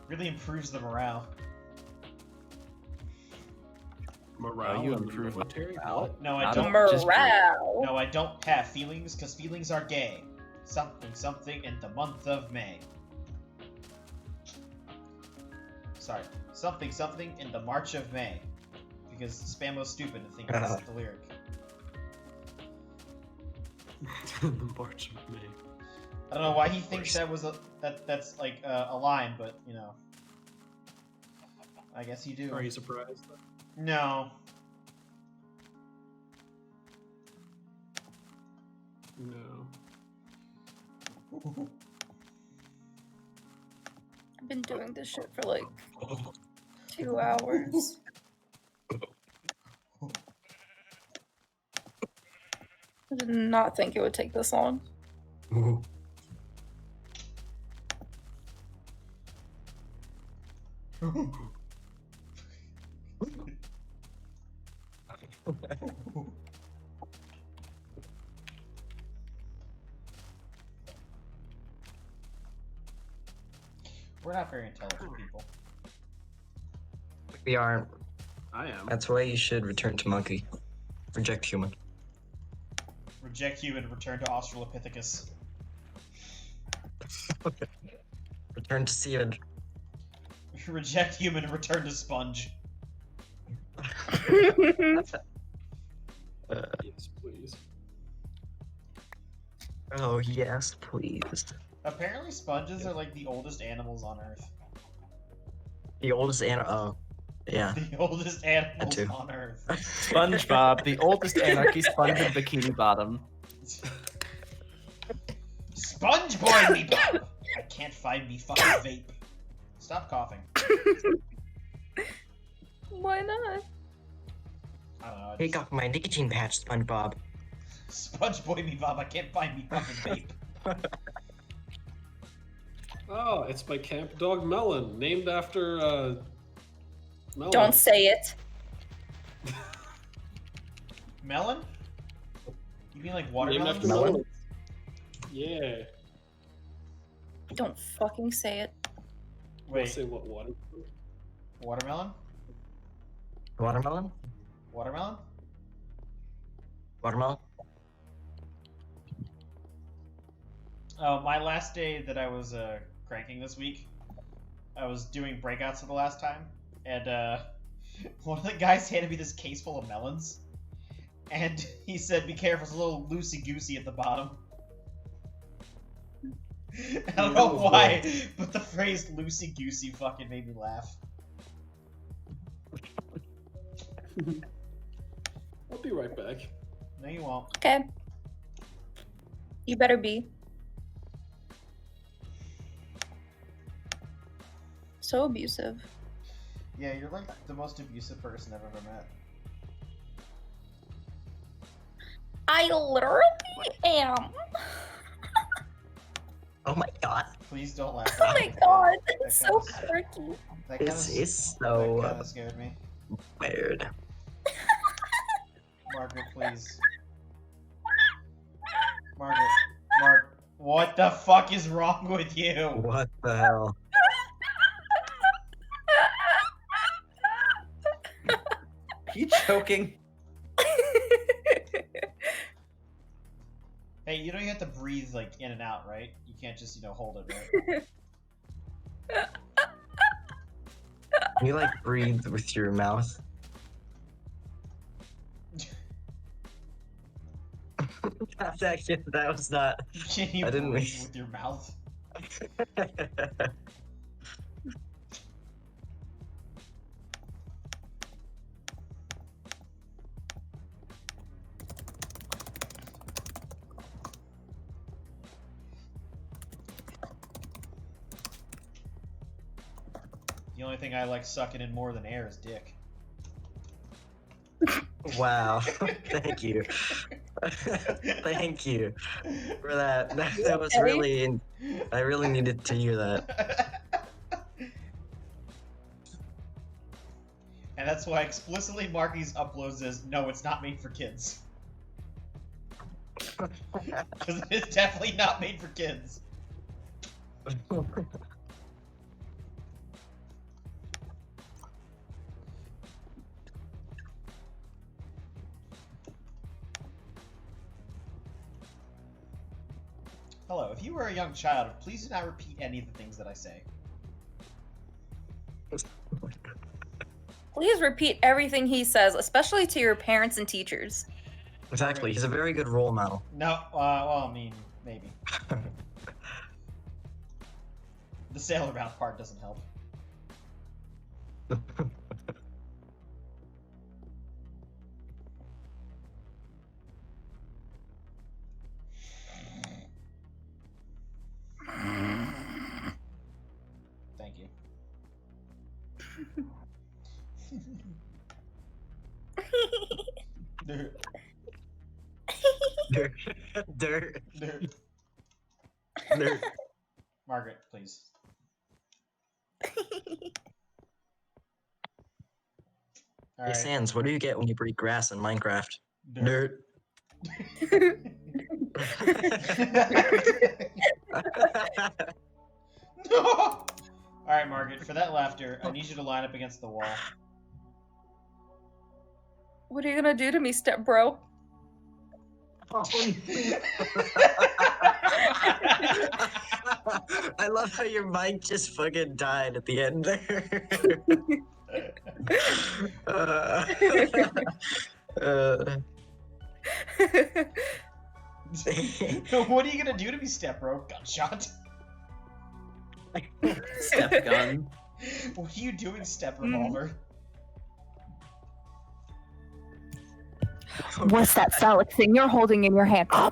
Really improves the morale. Morale you and improve military? morale? What? No, I Not don't. just Morale. No, I don't have feelings, because feelings are gay. Something, something in the month of May. Sorry. Something, something in the March of May. Because Spamo's stupid to think that's the lyric. The March of May. I don't know why he thinks that was that's like a line, but you know. I guess you do. Are you surprised? No. No. I've been doing this shit for like 2 hours. I did not think it would take this long. We're not very intelligent people. We aren't. I am. That's why you should return to monkey. Reject human. Reject human, return to Australopithecus. Return to seated. Reject human, return to sponge. Yes, please. Oh yes, please. Apparently sponges are like the oldest animals on Earth. The oldest oh, yeah. The oldest animals too. on Earth. SpongeBob, the oldest anarchy sponge in Bikini Bottom. Sponge boy me Bob! I can't find me fucking vape. Stop coughing. Why not? I don't know. Take off my nicotine patch, SpongeBob. Sponge boy me Bob, I can't find me fucking vape. Oh, it's my camp dog Melon, named after Melon. Don't say it. Melon? You mean like Named watermelon? after Melon? Melon. Yeah. Don't fucking say it. Wait. Wait, Say what water? watermelon? Watermelon? Watermelon? Watermelon? Oh, my last day that I was cranking this week, I was doing breakouts for the last time, and one of the guys handed me this case full of melons, and he said, "Be careful, it's a little loosey-goosey at the bottom." I don't know why, but the phrase loosey-goosey fucking made me laugh. I'll be right back. No, you won't. Okay. You better be. So abusive. Yeah, you're like the most abusive person I've ever met. I literally am. Oh my god. Please don't laugh. Oh my god, it's so kinda- quirky. That This kinda, is that so kind of scared me. weird. Margaret, please. Margaret, what the fuck is wrong with you? What the hell? Are you choking? Hey, you know you have to breathe like in and out, right? You can't just, hold it, right? Can you like breathe with your mouth? That was not. Can you I didn't breathe mean- with your mouth? The only thing I like sucking in more than air is dick. Wow. Thank you. Thank you for that. That was Okay. really. I really needed to hear that. And that's why explicitly Marky's uploads as, no, it's not made for kids. Because it's definitely not made for kids. Hello, if you were a young child, please do not repeat any of the things that I say. Please repeat everything he says, especially to your parents and teachers. Exactly. He's a very good role model. No, well, I mean, maybe. The Sailor Mouth part doesn't help. Thank you. Dirt. Dirt. Dirt. Dirt. Dirt. Margaret, please. Hey, Alright. Sans, what do you get when you breed grass in Minecraft? Dirt. No! Alright, Margaret, for that laughter, I need you to line up against the wall. What are you gonna do to me, step bro? I love how your mic just fucking died at the end there. What are you gonna do to me, step bro? Gunshot. Step gun. What are you doing, step revolver? What's that phallic thing you're holding in your hand? Wow,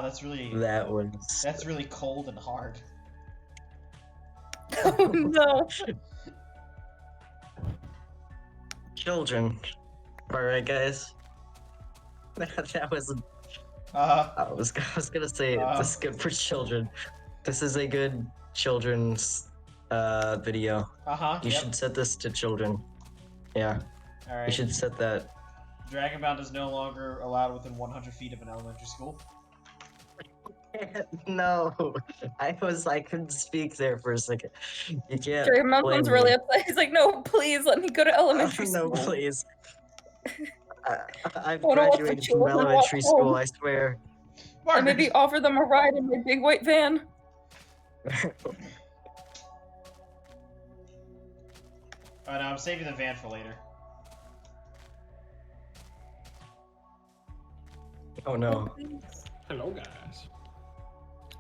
that's really That's really cold and hard. Oh no. children. Alright, guys. That was. I was gonna say this is good for children. This is a good children's video. You should set this to children. Yeah. Alright. You should set that. Dragonbound is no longer allowed within 100 feet of an elementary school. No, I couldn't speak there for a second. You can't. Jerry blame Muslim's me. really upset. He's like, no, please let me go to elementary No, school. please. I've Wanna watch the graduated from children walk elementary school, home? I swear. And maybe offer them a ride in my big white van. Oh no, I'm saving the van for later. Oh no. Hello, guys.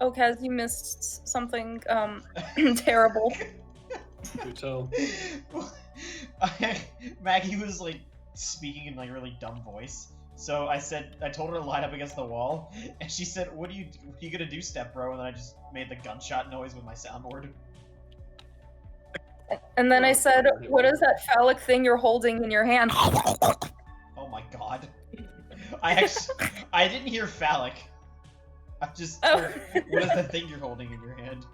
Oh, Kaz, you missed something terrible. Do tell. Maggie was like speaking in like a really dumb voice. So I told her to line up against the wall, and she said, what are you gonna do, step bro? And then I just made the gunshot noise with my soundboard. And then I said, what is that phallic thing you're holding in your hand? Oh my god. I didn't hear phallic. I just heard, what is the thing you're holding in your hand?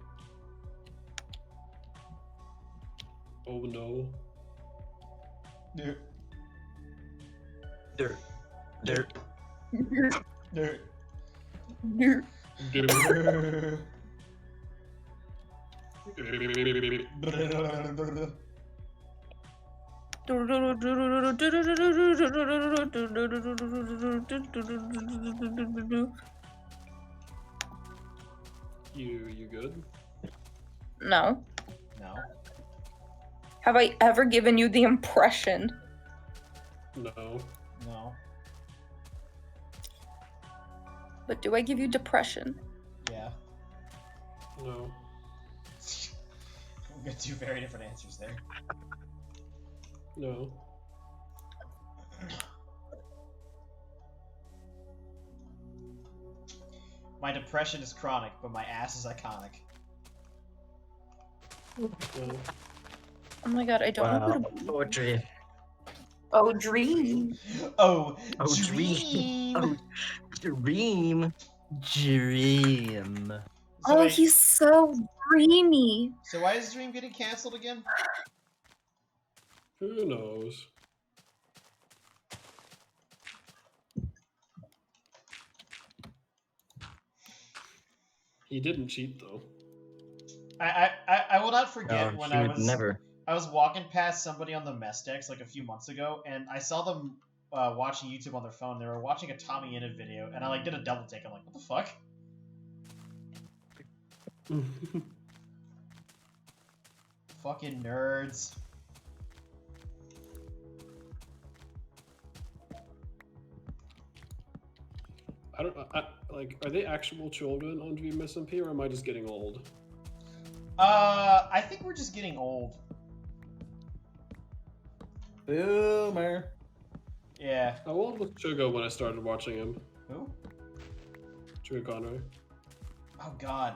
Oh no. Dirt. Dirt. Dirt. Dirt. Dirt. You good? No. No. Have I ever given you the impression? No. No. But do I give you depression? Yeah. No. We got two very different answers there. No. My depression is chronic, but my ass is iconic. Oh my god, I don't know Wow, who to... poetry. Oh, dream. Oh, Oh, dream. Oh, dream. Dream. So Oh, wait, he's so dreamy. so why is Dream getting canceled again? Who knows? He didn't cheat though. I will not forget No, when he would never. I was walking past somebody on the mess decks like a few months ago, and I saw them watching YouTube on their phone. They were watching a Tommy Innit video, and I like did a double take. I'm like, what the fuck? Fucking nerds. Like, are they actual children on Dream SMP, or am I just getting old? I think we're just getting old. Boomer. Yeah. How old was Chugo when I started watching him? Who? Chugo Conway. Oh god.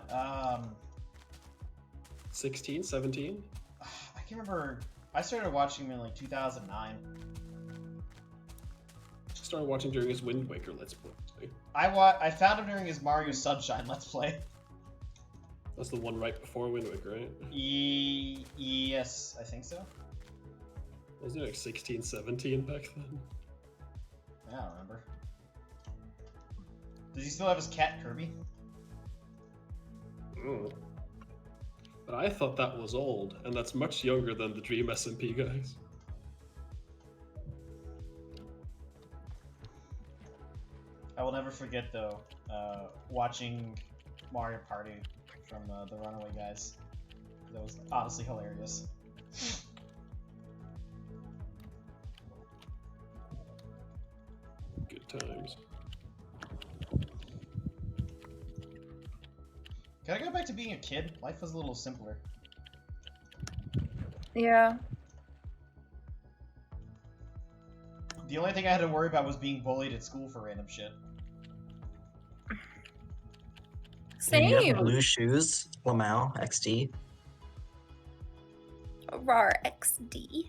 16, 17? I can't remember. I started watching him in like 2009. Started watching during his Wind Waker Let's Play. I found him during his Mario Sunshine Let's Play. That's the one right before Wind Waker, right? Yes, I think so. Wasn't it like 16, 17 back then? I don't remember. Does he still have his cat Kirby? Oh. But I thought that was old, and that's much younger than the Dream SMP guys. I will never forget though, watching Mario Party from the Runaway guys. That was honestly hilarious. Good times. Can I go back to being a kid? Life was a little simpler. Yeah. The only thing I had to worry about was being bullied at school for random shit. And you have Same. blue shoes, Lamau, XD. Rar XD.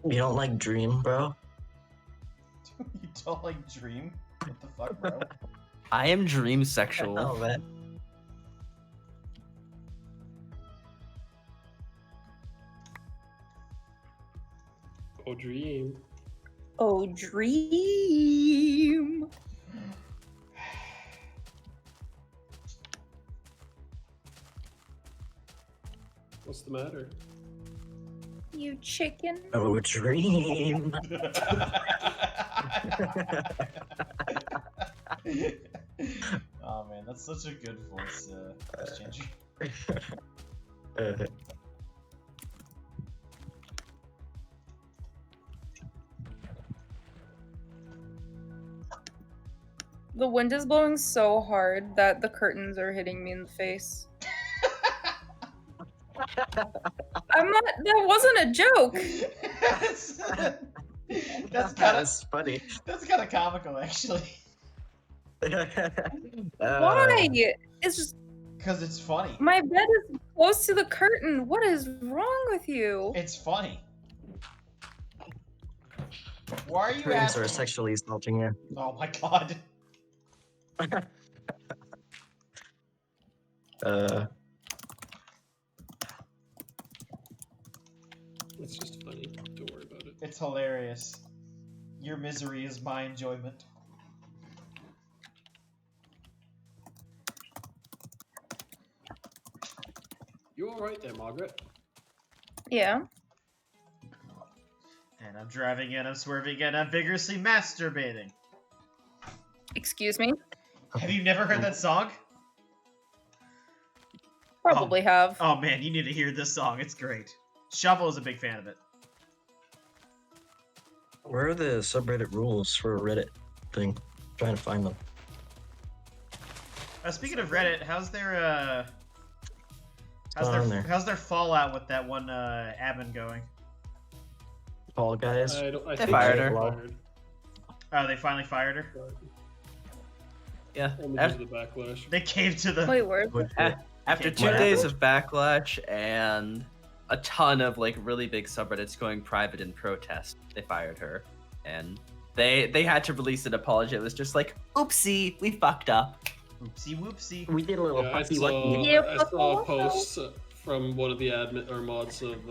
You don't like Dream, bro? You don't like Dream? What the fuck, bro? I am dream sexual. Oh, man. Oh, Dream. Oh, dream. What's the matter? You chicken. Oh, Dream. Oh man, that's such a good voice changer. The wind is blowing so hard that the curtains are hitting me in the face. I'm not. That wasn't a joke. That's kind of funny. That's kind of comical, actually. Why? It's just Because it's funny. my bed is close to the curtain. What is wrong with you? It's funny. Why are you Curtains are asking? sexually assaulting you. Oh my god. It's just funny. Don't worry about it. It's hilarious. Your misery is my enjoyment. You alright there, Margaret? Yeah. And I'm driving and I'm swerving and I'm vigorously masturbating. Excuse me. Have you never heard that song? Probably have. Oh man, you need to hear this song. It's great. Shovel is a big fan of it. Where are the subreddit rules for a Reddit thing? I'm trying to find them. Speaking of Reddit, how's their What's going on there? how's their fallout with that one admin going? Fall Guys. I They think fired she her. fired. Oh, they finally fired her. Yeah. Only because of the backlash. They caved to the. Wait, where? After What 2 days happened? of backlash and a ton of like really big subreddits going private in protest, they fired her, and they had to release an apology. It was just like, "Oopsie, we fucked up." Oopsie whoopsie. We did a little Yeah, I fucky saw, wucky. Yeah, I saw a post from one of the admin or mods of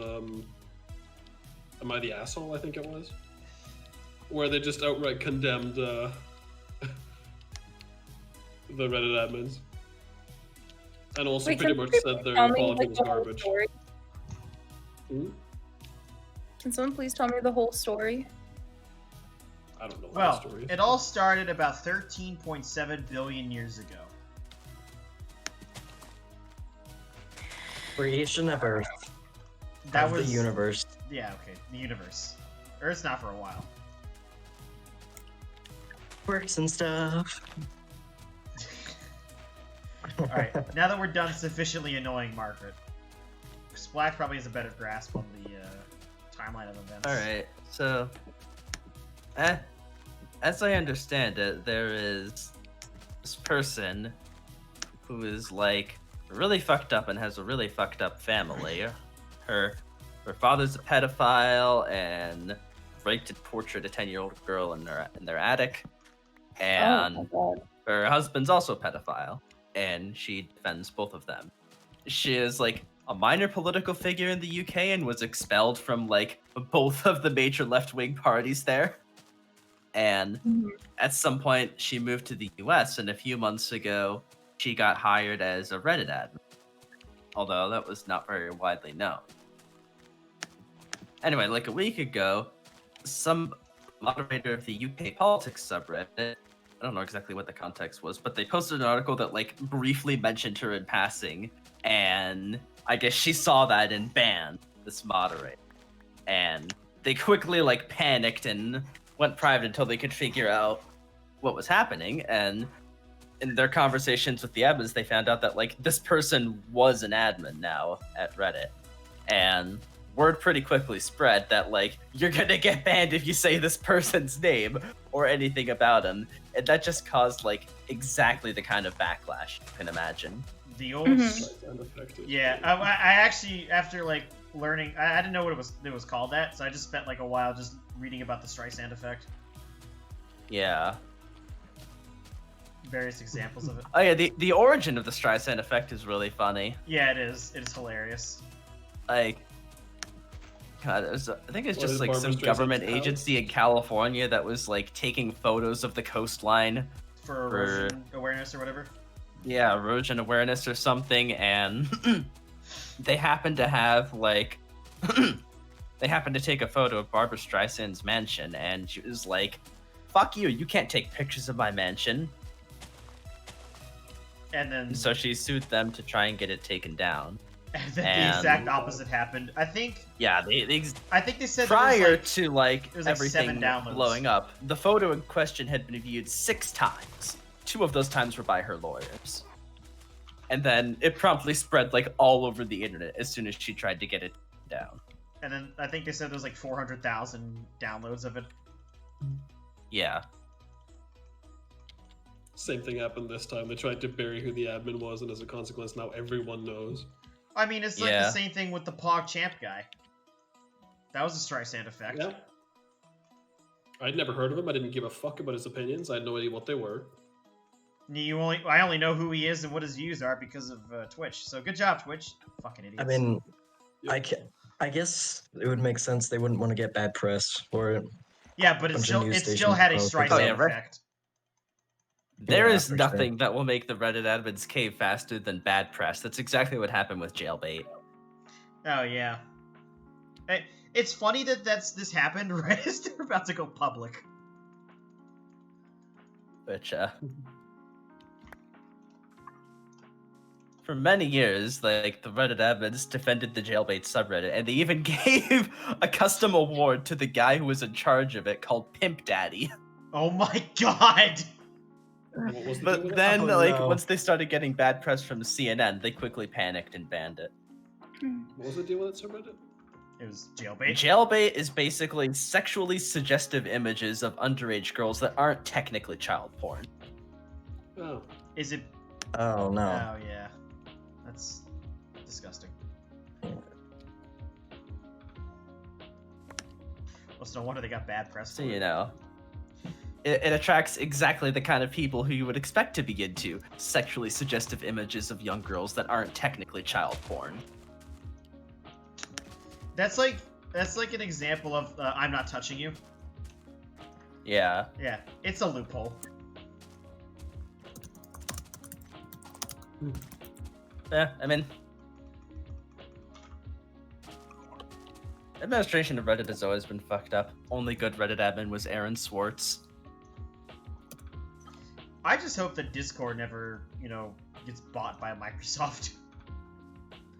Am I the Asshole? I think it was, where they just outright condemned the Reddit admins, and also Wait, pretty can much someone said their tell me, apology like, was the whole garbage. story? Hmm? Can someone please tell me the whole story? I don't know what Well, the story is. it all started about 13.7 billion years ago. Creation of Earth. That of was the universe. Yeah, okay, the universe. Earth's not for a while. Works and stuff. All right, now that we're done sufficiently annoying Margaret, Splash probably has a better grasp on the timeline of events. All right, so, as I understand it, there is this person who is like really fucked up and has a really fucked up family. Her father's a pedophile and raped and tortured a 10-year-old girl in their attic, and Oh my god. her husband's also a pedophile, and she defends both of them. She is like a minor political figure in the UK and was expelled from like both of the major left-wing parties there. And at some point, she moved to the US, and a few months ago, she got hired as a Reddit admin. Although that was not very widely known. Anyway, like a week ago, some moderator of the UK politics subreddit, I don't know exactly what the context was, but they posted an article that like briefly mentioned her in passing, and I guess she saw that and banned this moderator. And they quickly like panicked and went private until they could figure out what was happening. And in their conversations with the admins, they found out that like this person was an admin now at Reddit. And word pretty quickly spread that like you're gonna get banned if you say this person's name or anything about him. And that just caused like exactly the kind of backlash you can imagine. The old, yeah. I actually, after like learning, I didn't know what it was called that, so I just spent like a while just reading about the Streisand effect, Yeah. various examples of it. Oh yeah, the origin of the Streisand effect is really funny. Yeah, it is. It is hilarious. Like, God, I think it's What just is like Barbra some Streisand's government house? agency in California that was like taking photos of the coastline. For erosion awareness or whatever. Yeah, erosion awareness or something, and they happened to have like they happened to take a photo of Barbra Streisand's mansion, and she was like, "Fuck you! You can't take pictures of my mansion." And then, So she sued them to try and get it taken down. and then the exact opposite happened. I think. Yeah, I think they said prior there was to like it was like 7 everything downloads. blowing up, the photo in question had been viewed 6 times. 2 of those times were by her lawyers. And then it promptly spread like all over the internet as soon as she tried to get it down. and then I think they said there was like 400,000 downloads of it. Yeah. Same thing happened this time. They tried to bury who the admin was, and as a consequence, now everyone knows. I mean, it's like Yeah. the same thing with the PogChamp guy. That was a Streisand effect. Yeah. I'd never heard of him. I didn't give a fuck about his opinions. I had no idea what they were. I only know who he is and what his views are because of Twitch. So good job, Twitch. Fucking idiots. I mean, I guess it would make sense they wouldn't want to get bad press for it. yeah, but bunch of it news still stations had a both. Streisand Oh, yeah, right. effect. There Yeah, is for nothing that will make the Reddit admins cave faster than bad press. That's exactly what happened with Jailbait. Oh yeah. It's funny that this happened right as they're about to go public. Which, for many years, like, the Reddit admins defended the Jailbait subreddit, and they even gave a custom award to the guy who was in charge of it called Pimp Daddy. Oh my god! What was the deal with But it? then, Oh, like, no. once they started getting bad press from CNN, they quickly panicked and banned it. What was the deal with that subreddit? It was Jailbait. Jailbait is basically sexually suggestive images of underage girls that aren't technically child porn. Oh. Is it? Oh no. Oh yeah, that's disgusting. Well, no wonder they got bad press. So you know, it attracts exactly the kind of people who you would expect to be into sexually suggestive images of young girls that aren't technically child porn. That's like an example of I'm not touching you. Yeah. Yeah, it's a loophole. Yeah, I mean, administration of Reddit has always been fucked up. Only good Reddit admin was Aaron Swartz. I just hope that Discord never, gets bought by Microsoft.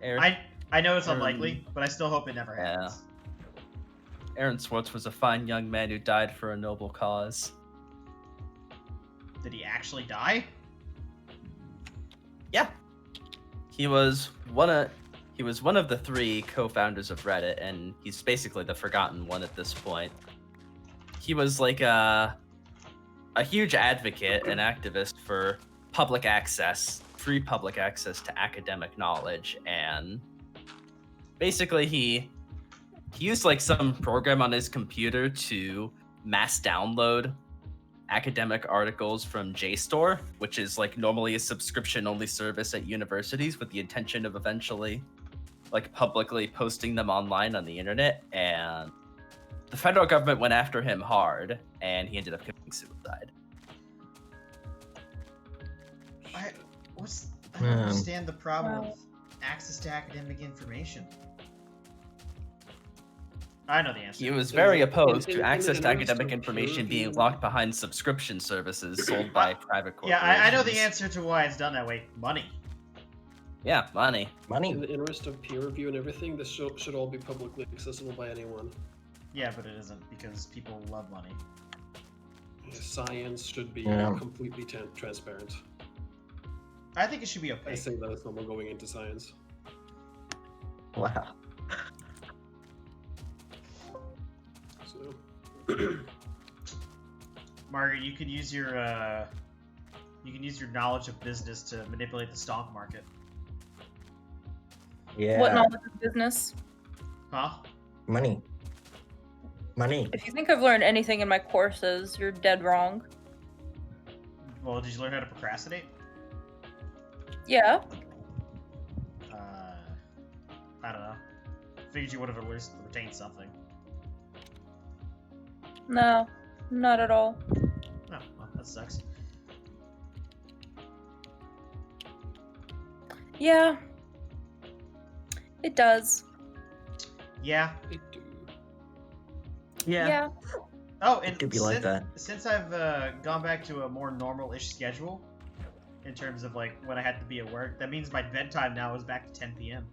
Aaron, I know it's unlikely, but I still hope it never happens. Aaron Swartz was a fine young man who died for a noble cause. Did he actually die? Yeah. He was one of the 3 co-founders of Reddit, and he's basically the forgotten one at this point. He was like a huge advocate and activist for public access, free public access to academic knowledge, and basically he used like some program on his computer to mass download academic articles from JSTOR, which is like normally a subscription-only service at universities with the intention of eventually like publicly posting them online on the internet, and the federal government went after him hard, and he ended up committing suicide. I don't understand the problem with access to academic information. I know the answer. He was very opposed to in access the to interest academic of information being purity. locked behind subscription services sold by private Yeah, corporations. I know the answer to why it's done that way. Money. Yeah, money. In the interest of peer review and everything, this should all be publicly accessible by anyone. Yeah, but it isn't because people love money. Science should be completely transparent. I think it should be I opaque. say that as someone going into science. Wow. So. Margaret, you could use your knowledge of business to manipulate the stock market. Yeah. What knowledge of business? Huh? Money. Money. If you think I've learned anything in my courses, you're dead wrong. Well, did you learn how to procrastinate? Yeah. I don't know. Figured you would have at least retained something. No, not at all. Oh, well, that sucks. Yeah. It does. Yeah. It do. Yeah. Oh, and It could be like that. Since I've gone back to a more normal-ish schedule, in terms of like when I had to be at work, that means my bedtime now is back to 10 p.m.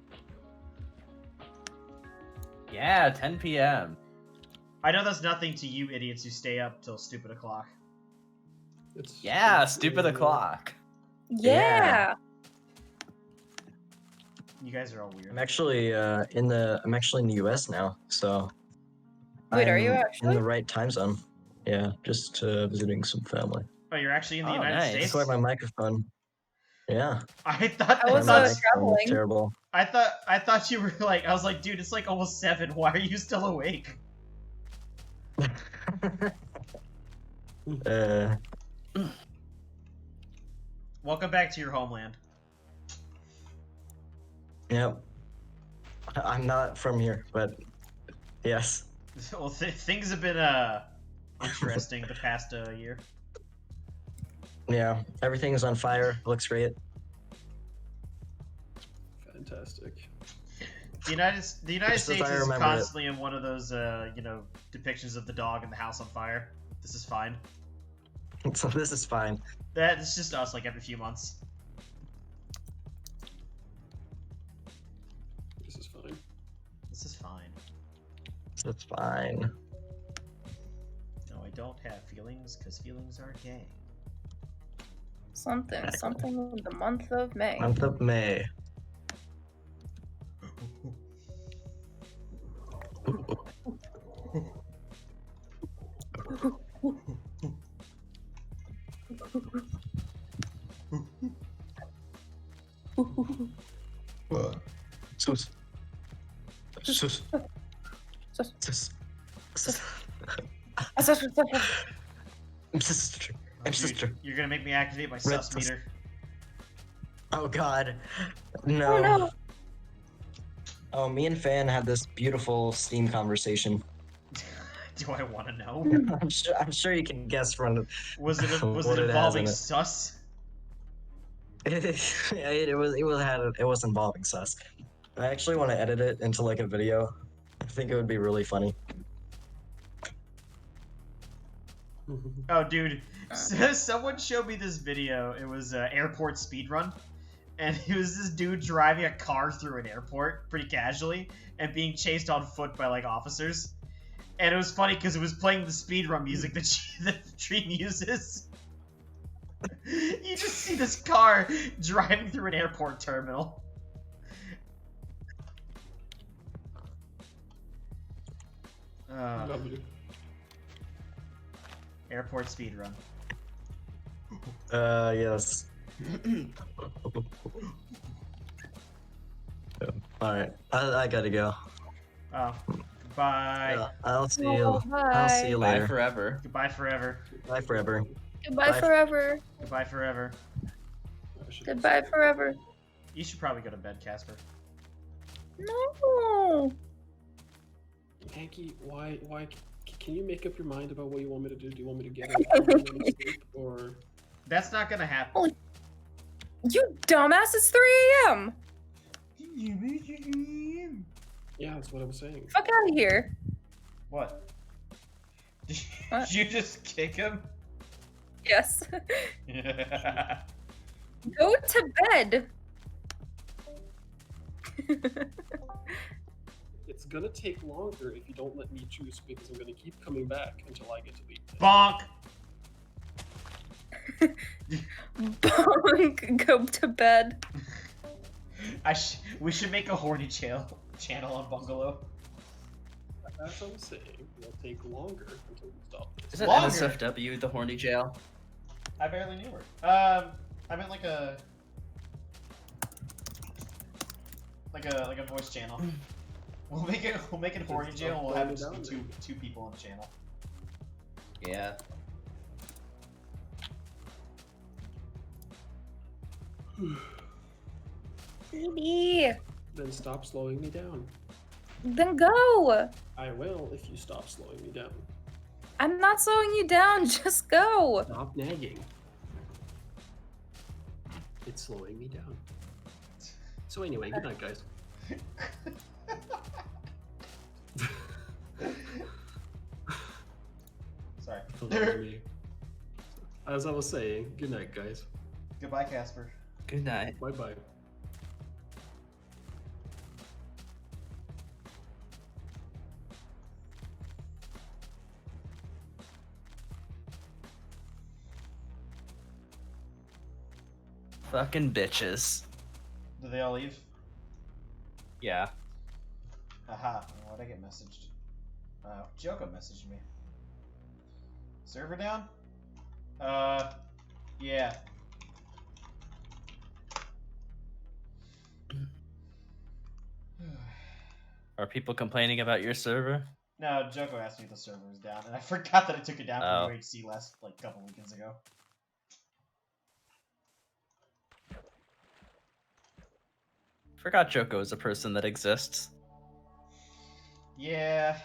Yeah, 10 p.m. I know that's nothing to you idiots who stay up till stupid o'clock. Yeah, stupid o'clock. Yeah. You guys are all weird. I'm actually in the US now, so Wait, are you I'm actually? in the right time zone? Yeah, just visiting some family. Oh, you're actually in the Oh, United nice. States? That's why my microphone. Yeah. I thought I was my traveling. microphone's terrible. I thought you were like, I was like, dude, it's like almost 7. Why are you still awake? Welcome back to your homeland. Yep. I'm not from here, but yes. Well, things have been interesting the past year. Yeah, everything's on fire. Looks great. Fantastic. The United Just States as I is remember constantly in one of those depictions of the dog in the house on fire. This is fine. So this is fine. It's just us like every few months. This is fine. This is fine. That's fine. No, I don't have feelings because feelings are gay. Something with the month of May. Month of May. Sus. Sus. Sus. Ah, sus, sus, sus, sus. I'm sister. Oh, I'm dude, sister. you're gonna make me activate my Red sus sus. meter. Oh god. Oh No. no. Oh, me and Fan had this beautiful Steam conversation. Do I want to know? I'm sure you can guess from Was it what it has involving in it. sus? it was involving sus. I actually want to edit it into like a video. I think it would be really funny. Oh, dude, someone showed me this video. It was airport speedrun, and it was this dude driving a car through an airport pretty casually and being chased on foot by like officers. And it was funny because it was playing the speedrun music that the Dream uses. You just see this car driving through an airport terminal. W. Airport speedrun. Yes. Alright, I gotta go. Oh, goodbye. Yeah, I'll see you. Oh, I'll see you bye. Bye later. forever. Goodbye forever. Bye forever. Goodbye Bye. forever. Goodbye forever. Goodbye forever. You should probably go to bed, Casper. No. Hanky, why, can you make up your mind about what you want me to do? Do you want me to get up sleep, or? That's not gonna happen. You dumbass, it's 3 a.m. Yeah, that's what I was saying. Fuck out of here. What? Did What? you just kick him? Yes. Go to bed. It's gonna take longer if you don't let me choose because I'm gonna keep coming back until I get to leave. Bonk! Bonk. Go to bed. We should make a horny channel on Bungalow. That's what I'm saying. It'll take longer until we stop this. Isn't Longer. NSFW the horny jail? I barely knew her. I meant like a voice channel. We'll make it horny jail. And we'll have it just be two people on the channel. Yeah. Baby. Then stop slowing me down. Then go. I will if you stop slowing me down. I'm not slowing you down. Just go. Stop nagging. It's slowing me down. So anyway, good night, guys. Sorry. As I was saying, good night, guys. Goodbye, Casper. Good night. Bye bye. Fucking bitches. Did they all leave? Yeah. Aha. Why'd I get messaged? Joko messaged me. Server down? Yeah. Are people complaining about your server? No, Joko asked me if the server was down, and I forgot that I took it down Oh. from UHC last, couple weekends ago. Forgot Joko is a person that exists. Yeah.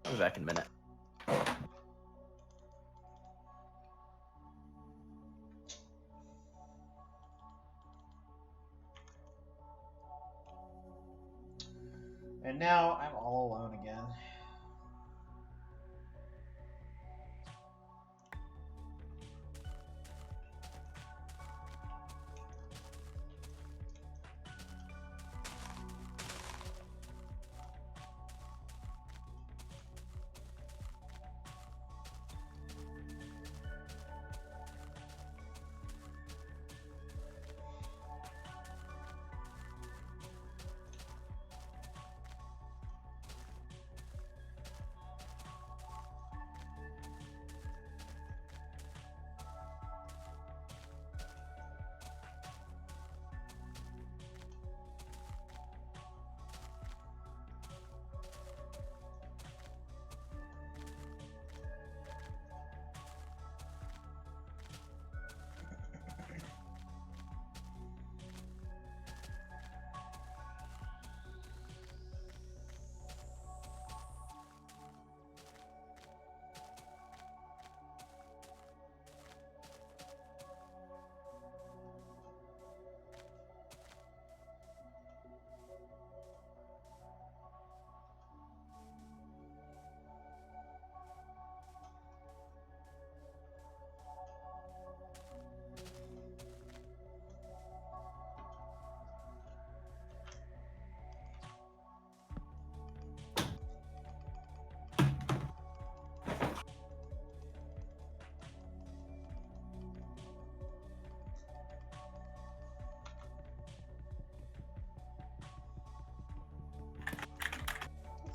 I'll be back in a minute. And now I'm all alone again.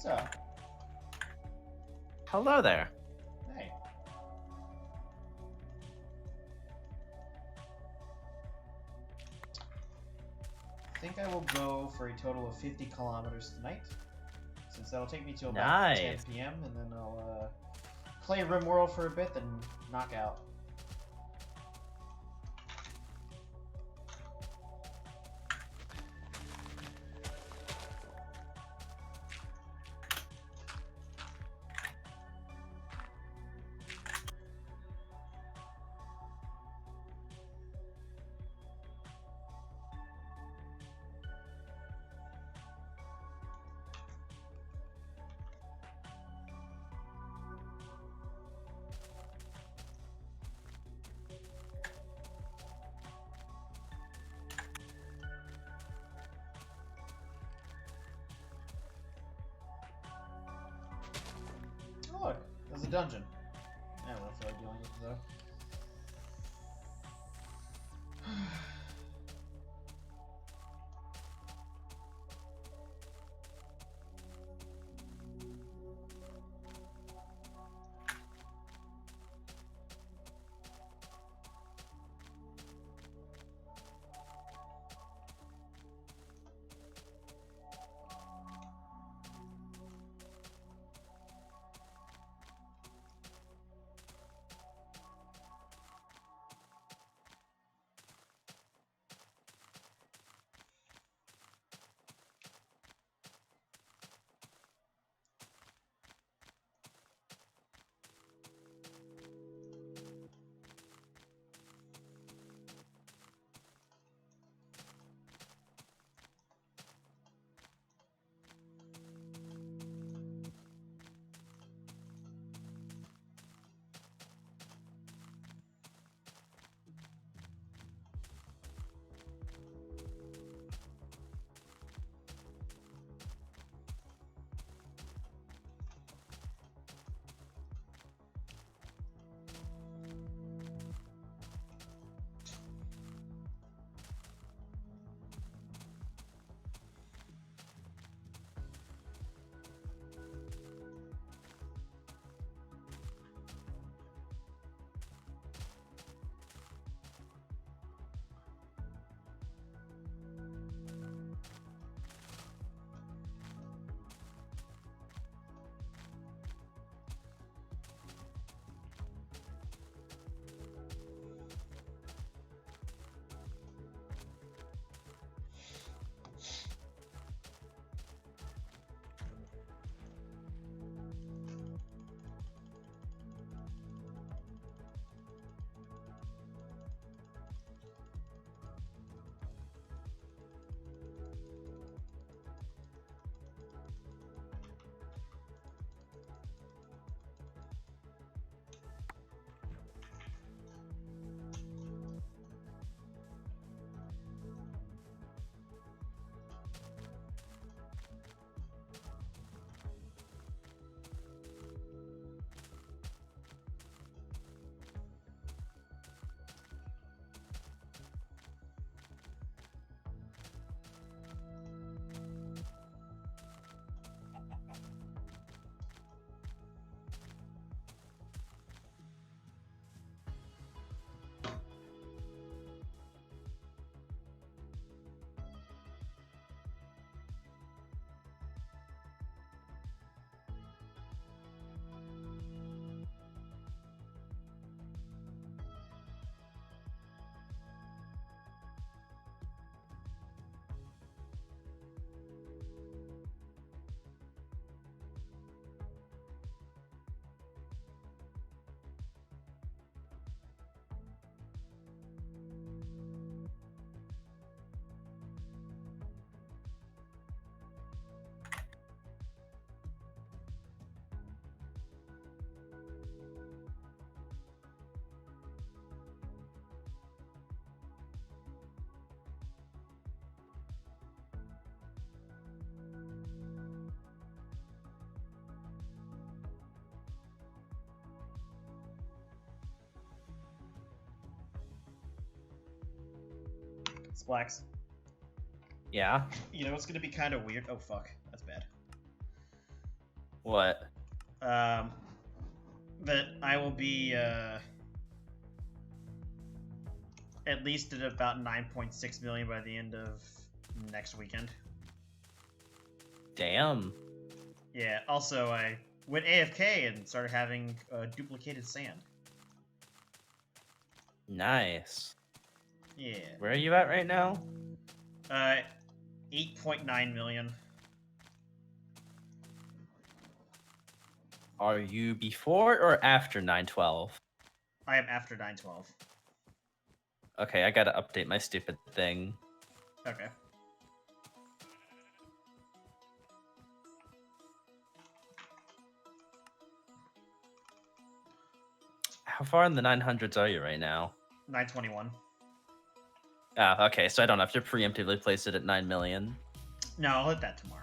So, Hello there. hey. I think I will go for a total of 50 kilometers tonight, since that'll take me till about 10 Nice. p.m. and then I'll play RimWorld for a bit, then knock out. Oh, look, there's a dungeon. I don't feel like dealing with it though. Splax. Yeah. You know it's gonna be kind of weird. Oh fuck, that's bad. What? That I will be at least at about 9.6 million by the end of next weekend. Damn. Yeah. Also, I went AFK and started having duplicated sand. Nice. Yeah. Where are you at right now? 8.9 million. Are you before or after 912? I am after 912. Okay, I gotta update my stupid thing. Okay. How far in the 900s are you right now? 921. Ah, okay, so I don't have to preemptively place it at 9 million. No, I'll hit that tomorrow.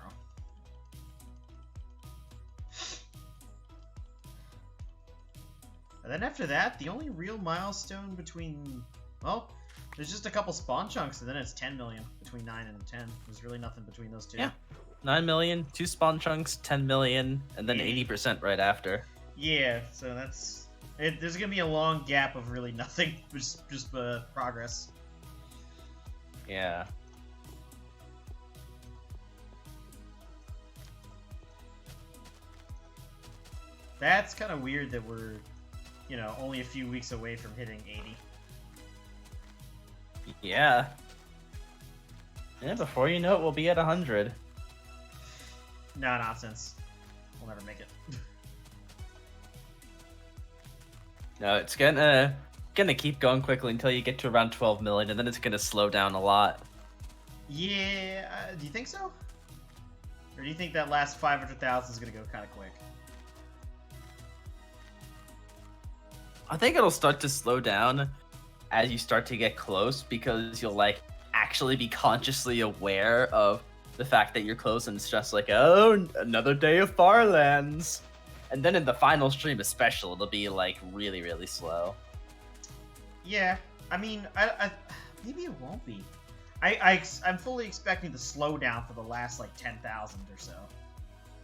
And then after that, the only real milestone between... Well, there's just a couple spawn chunks, and then it's 10 million between 9 and 10. There's really nothing between those two. Yeah. 9 million, 2 spawn chunks, 10 million, and then 80% right after. Yeah, so that's... there's gonna be a long gap of really nothing, just progress. Yeah. That's kind of weird that we're, you know, only a few weeks away from hitting 80. Yeah. Yeah, before you know it, we'll be at 100. No, nonsense. We'll never make it. No, it's gonna keep going quickly until you get to around 12 million, and then it's gonna slow down a lot. Yeah, do you think so? Or do you think that last 500,000 is gonna go kind of quick? I think it'll start to slow down as you start to get close, because you'll like actually be consciously aware of the fact that you're close, and it's just like, oh, another day of Farlands. And then in the final stream especially, it'll be like really, really slow. Yeah, I mean, I maybe it won't be. I'm fully expecting the slowdown for the last like 10,000 or so.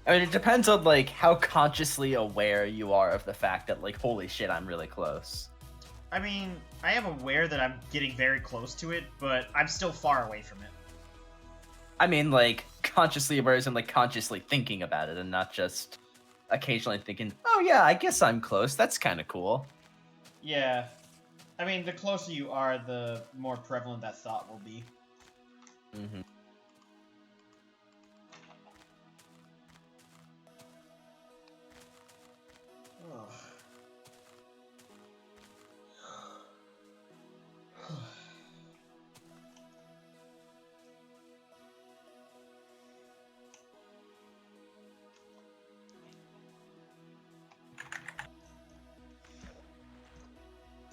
I mean, it depends on like how consciously aware you are of the fact that like, holy shit, I'm really close. I mean, I am aware that I'm getting very close to it, but I'm still far away from it. I mean, like, consciously aware as in like consciously thinking about it, and not just occasionally thinking, oh yeah, I guess I'm close. That's kind of cool. Yeah. I mean, the closer you are, the more prevalent that thought will be. Mm-hmm.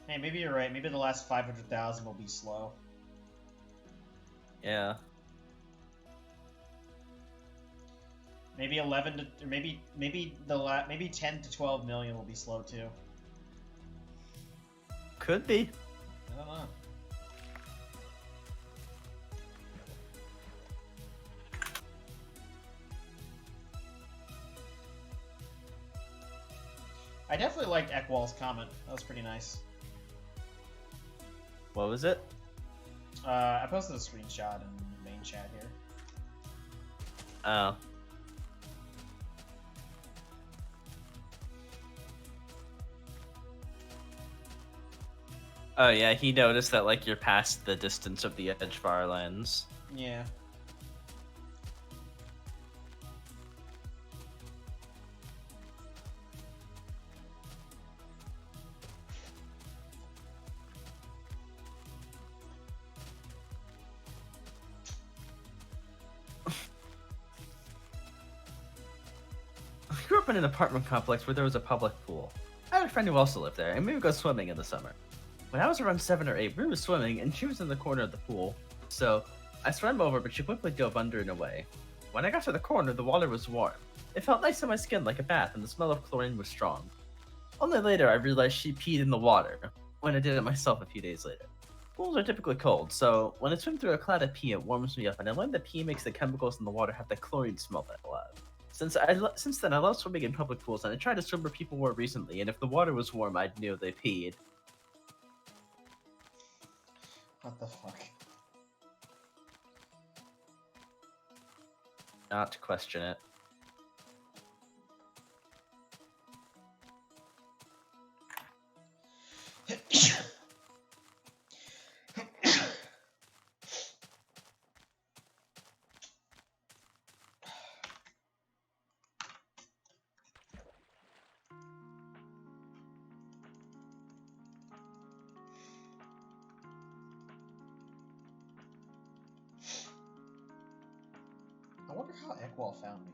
Hey, maybe you're right. Maybe the last 500,000 will be slow. Yeah. Maybe 11 to, or maybe 10 to 12 million will be slow too. Could be. I don't know. I definitely liked Ekwall's comment. That was pretty nice. What was it? I posted a screenshot in the main chat here. Oh. Oh yeah, he noticed that like you're past the distance of the edge Farlands. Yeah. I grew up in an apartment complex where there was a public pool. I had a friend who also lived there, and we would go swimming in the summer. When I was around 7 or 8, we were swimming, and she was in the corner of the pool. So I swam over, but she quickly dove under and away. When I got to the corner, the water was warm. It felt nice on my skin like a bath, and the smell of chlorine was strong. Only later I realized she peed in the water, when I did it myself a few days later. Pools are typically cold, so when I swim through a cloud of pee, it warms me up, and I learned that pee makes the chemicals in the water have the chlorine smell that I love. Since then, I love swimming in public pools, and I tried to swim where people were recently, and if the water was warm, I'd know they peed. What the fuck? Not to question it. I wonder how Ekwall found me.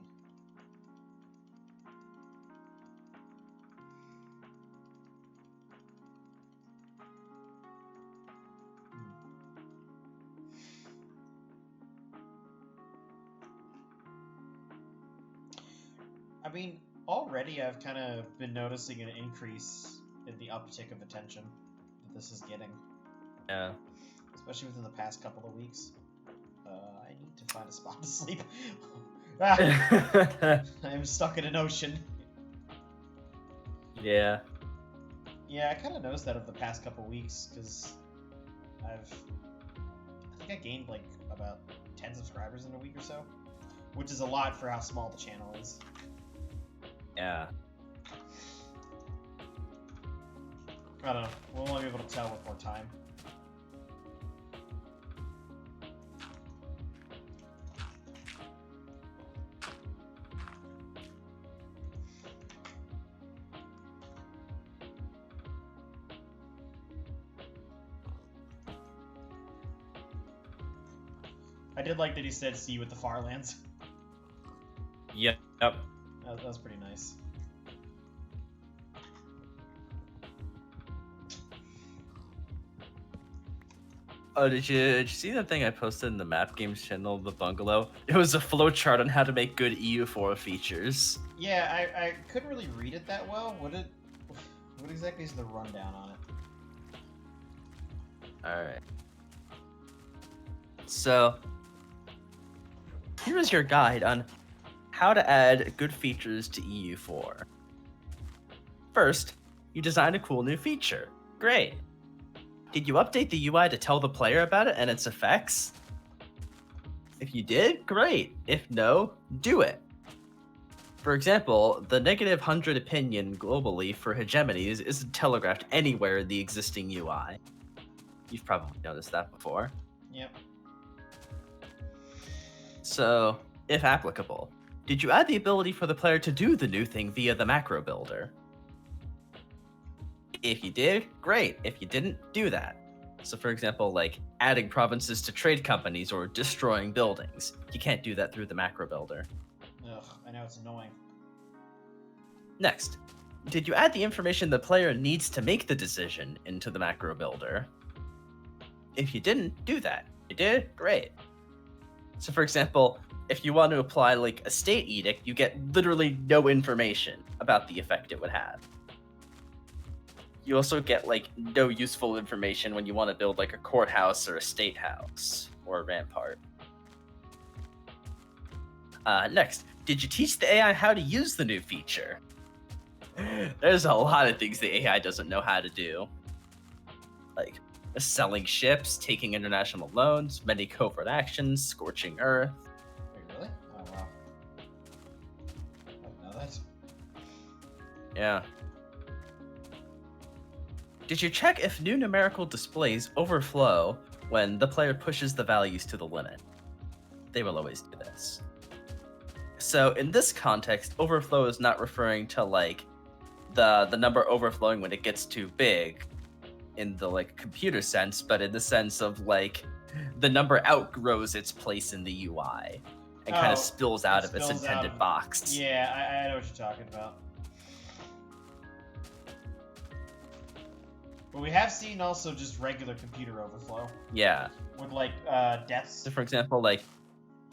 I mean, already I've kind of been noticing an increase in the uptick of attention that this is getting. Yeah. Especially within the past couple of weeks. I need to find a spot to sleep. Ah! I'm stuck in an ocean. Yeah. Yeah, I kind of noticed that over the past couple weeks, because I think I gained like about 10 subscribers in a week or so, which is a lot for how small the channel is. Yeah. I don't know. We'll only be able to tell with more time. I did like that he said, "See you at the Farlands." Yep. That was pretty nice. Oh, did you see that thing I posted in the Map Games channel, the bungalow? It was a flowchart on how to make good EU4 features. Yeah, I couldn't really read it that well. What exactly is the rundown on it? Alright. So, here's your guide on how to add good features to EU4. First, you design a cool new feature. Great. Did you update the UI to tell the player about it and its effects? If you did, great. If no, do it. For example, the -100 opinion globally for hegemonies isn't telegraphed anywhere in the existing UI. You've probably noticed that before. Yep. So, if applicable, did you add the ability for the player to do the new thing via the macro builder? If you did, great. If you didn't, do that. So for example, like adding provinces to trade companies or destroying buildings. You can't do that through the macro builder. Ugh, I know it's annoying. Next, did you add the information the player needs to make the decision into the macro builder? If you didn't, do that. You did, great. So for example, if you want to apply like a state edict, you get literally no information about the effect it would have. You also get like no useful information when you want to build like a courthouse or a state house or a rampart. Next, did you teach the AI how to use the new feature? There's a lot of things the AI doesn't know how to do. Like selling ships, taking international loans, many covert actions, scorching earth. Wait, really? Oh, wow. I didn't know that. Yeah. Did you check if new numerical displays overflow when the player pushes the values to the limit? They will always do this. So in this context, overflow is not referring to like the number overflowing when it gets too big in the like computer sense, but in the sense of like the number outgrows its place in the UI and kind of spills out of its intended box. Yeah, I know what you're talking about. But we have seen also just regular computer overflow. Yeah. With like deaths. So for example, like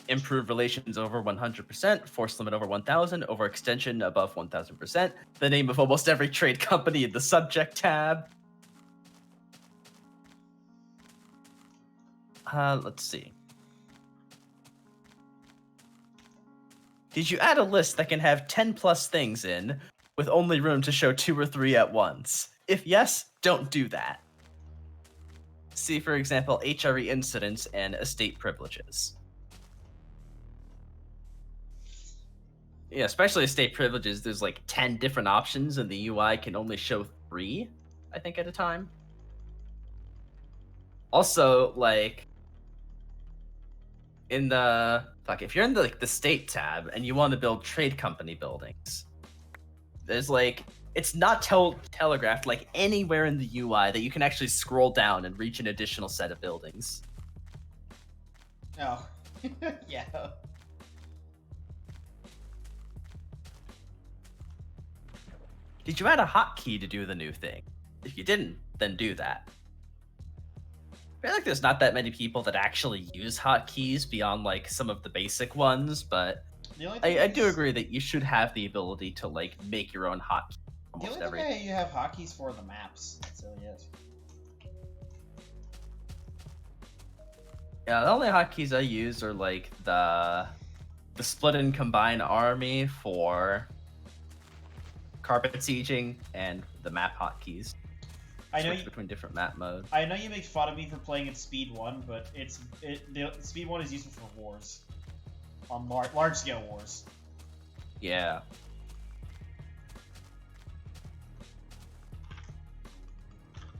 improve relations over 100%, force limit over 1000, overextension above 1000%, the name of almost every trade company in the subject tab. Let's see. Did you add a list that can have 10 plus things in, with only room to show 2 or 3 at once? If yes, don't do that. See, for example, HRE incidents and estate privileges. Yeah, especially estate privileges, there's like 10 different options, and the UI can only show 3, I think, at a time. Also, like, in the if you're in the state tab and you want to build trade company buildings, there's like it's not telegraphed like anywhere in the UI that you can actually scroll down and reach an additional set of buildings. Oh, yeah. Did you add a hotkey to do the new thing? If you didn't, then do that. I feel like there's not that many people that actually use hotkeys beyond like some of the basic ones, but I do agree that you should have the ability to like make your own hotkey. The only thing you have hotkeys for the maps. That's really it. Yeah, the only hotkeys I use are like the split and combine army for carpet sieging and the map hotkeys. I know Switch between different map modes. I know you make fun of me for playing at speed 1, but the speed 1 is useful for wars, on large scale wars. Yeah.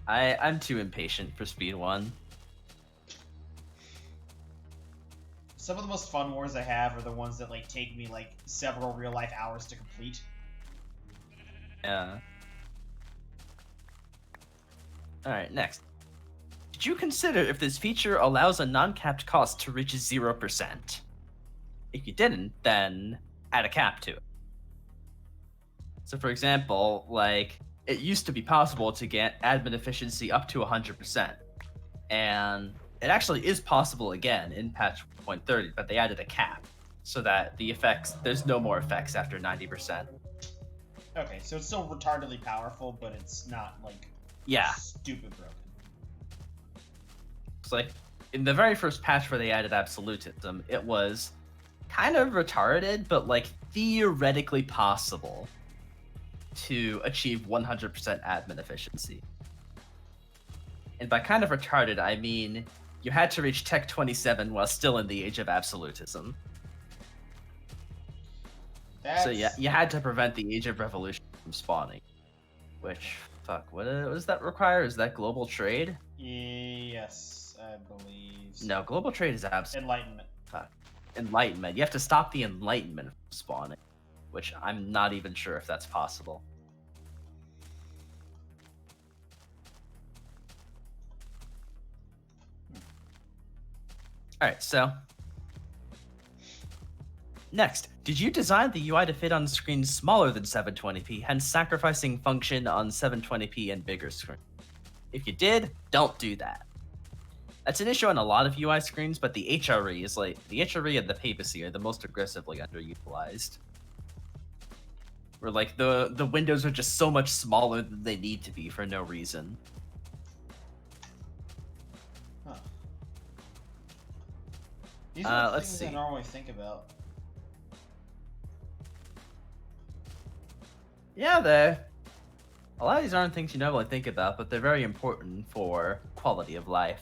I'm too impatient for speed 1. Some of the most fun wars I have are the ones that like take me like several real life hours to complete. Yeah. Alright, next. Did you consider if this feature allows a non-capped cost to reach 0%? If you didn't, then add a cap to it. So for example, like, it used to be possible to get admin efficiency up to 100%. And it actually is possible again in patch 1.30, but they added a cap. So that the effects, there's no more effects after 90%. Okay, so it's still retardedly powerful, but it's not like stupid broken. It's like in the very first patch where they added absolutism, it was kind of retarded, but like theoretically possible to achieve 100% admin efficiency. And by kind of retarded, I mean you had to reach Tech 27 while still in the age of absolutism. So yeah, you had to prevent the Age of Revolution from spawning. Which, fuck, what does that require? Is that global trade? Yes, I believe so. No, global trade is absolute. Enlightenment. Fuck. Enlightenment. You have to stop the Enlightenment from spawning. Which I'm not even sure if that's possible. Alright, so next, did you design the UI to fit on screens smaller than 720p, hence sacrificing function on 720p and bigger screen? If you did, don't do that. That's an issue on a lot of UI screens, but the HRE is like, the HRE and the papacy are the most aggressively underutilized. Where like the windows are just so much smaller than they need to be for no reason. Huh. These are let's things see. I normally think about. Yeah, a lot of these aren't things you normally think about, but they're very important for quality of life.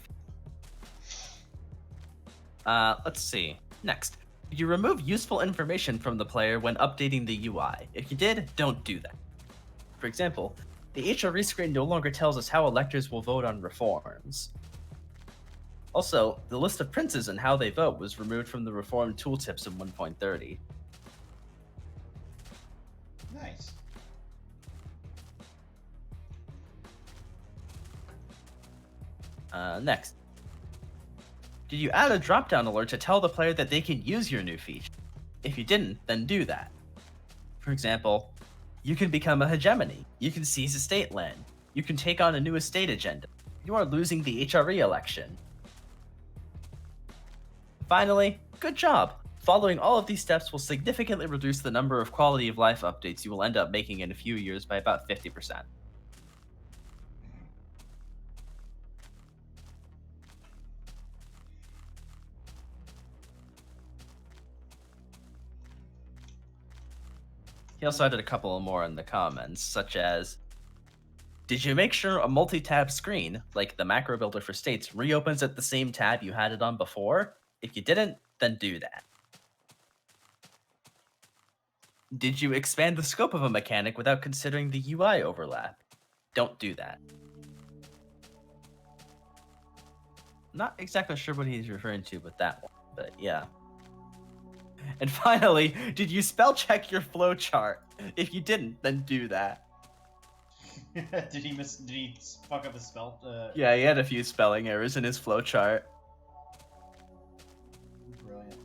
Let's see. Next, did you remove useful information from the player when updating the UI? If you did, don't do that. For example, the HRE screen no longer tells us how electors will vote on reforms. Also, the list of princes and how they vote was removed from the reform tooltips in 1.30. Nice. Next. Did you add a drop-down alert to tell the player that they can use your new feature? If you didn't, then do that. For example, you can become a hegemony, you can seize estate land, you can take on a new estate agenda, you are losing the HRE election. Finally, good job! Following all of these steps will significantly reduce the number of quality of life updates you will end up making in a few years by about 50%. He also added a couple more in the comments, such as, did you make sure a multi-tab screen, like the macro builder for states, reopens at the same tab you had it on before? If you didn't, then do that. Did you expand the scope of a mechanic without considering the UI overlap? Don't do that. Not exactly sure what he's referring to with that one, but yeah. And finally, did you spell check your flowchart? If you didn't, then do that. Did he fuck up his spell? Yeah, he had a few spelling errors in his flowchart. Brilliant.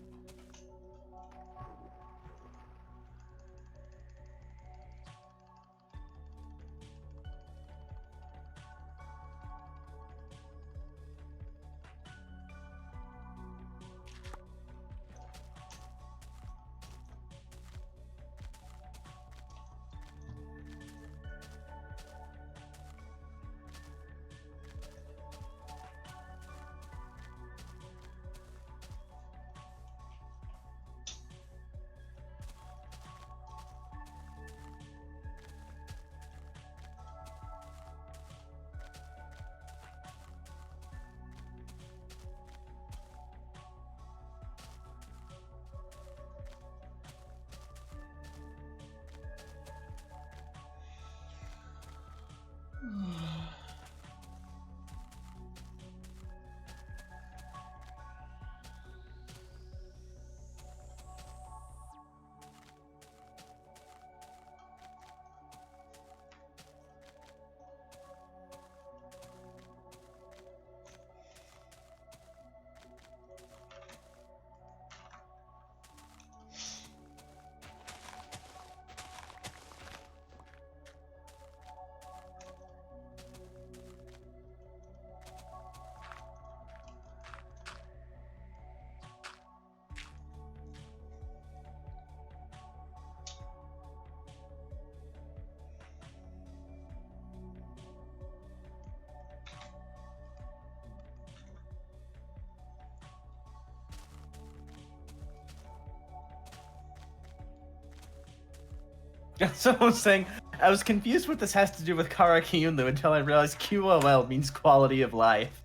Someone's saying, I was confused what this has to do with Karakiyunlu until I realized QOL means quality of life.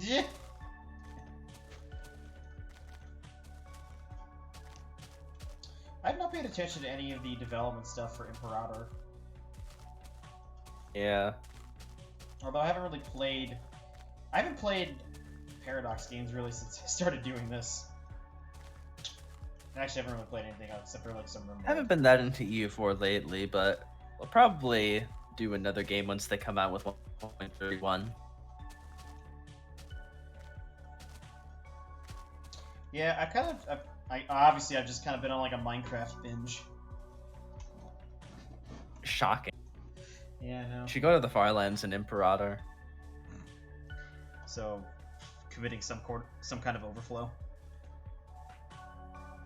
Yeah. I've not paid attention to any of the development stuff for Imperator. Yeah. Although I haven't played Paradox games really since I started doing this. Actually, I haven't really played anything else except for like some I haven't been that into EU4 lately, but we'll probably do another game once they come out with 1.31. Yeah, obviously I've just kind of been on like a Minecraft binge. Shocking. Yeah, I know. You should go to the Farlands and Imperator. So, committing some kind of overflow.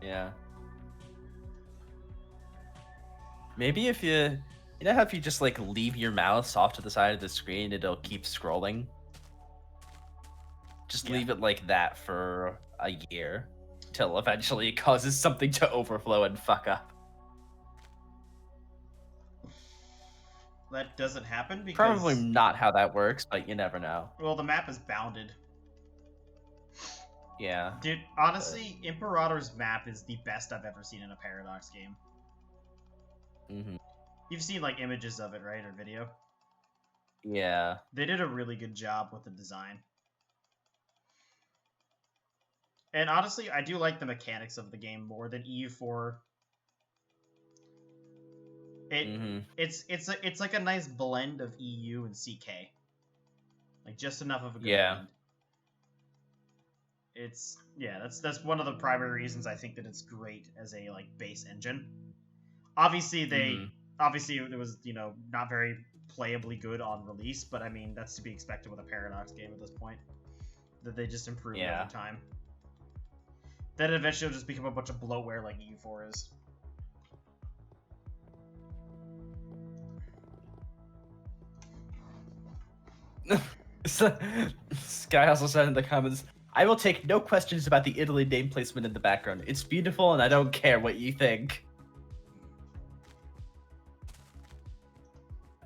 Yeah. Maybe if you know how if you just like leave your mouse off to the side of the screen, it'll keep scrolling. Just leave it like that for a year, till eventually it causes something to overflow and fuck up. That doesn't happen because... Probably not how that works, but you never know. Well, the map is bounded. Yeah. Dude, honestly, Imperator's map is the best I've ever seen in a Paradox game. Mm-hmm. You've seen, like, images of it, right? Or video? Yeah. They did a really good job with the design. And honestly, I do like the mechanics of the game more than EU4. It's like a nice blend of EU and CK. Like, just enough of a good blend. That's one of the primary reasons I think that it's great as a like base engine. Obviously it was, you know, not very playably good on release, but I mean that's to be expected with a Paradox game at this point. That they just improve over time. Then eventually it'll just become a bunch of bloatware like EU4 is. Sky also said in the comments, I will take no questions about the Italy name placement in the background. It's beautiful and I don't care what you think.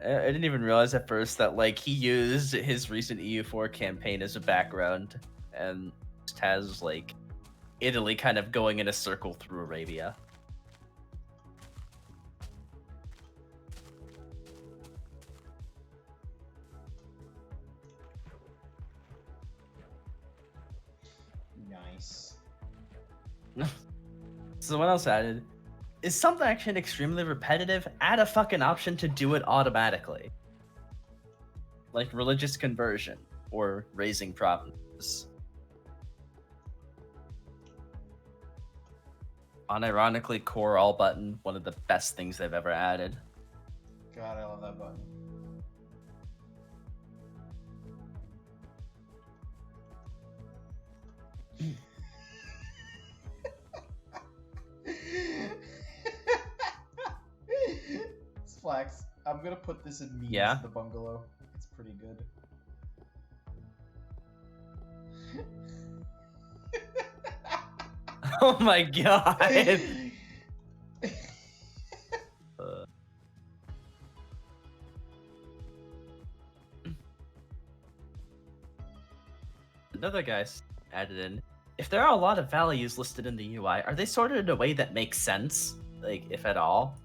I didn't even realize at first that like he used his recent EU4 campaign as a background and just has like Italy kind of going in a circle through Arabia. Nice. Someone else added, is some action extremely repetitive? Add a fucking option to do it automatically. Like religious conversion or raising provinces. Unironically, core all button, one of the best things they've ever added. God, I love that button. Flax, I'm gonna put this in memes Yeah? in the bungalow. It's pretty good. Oh my god! Another guy added in, if there are a lot of values listed in the UI, are they sorted in a way that makes sense? Like, if at all?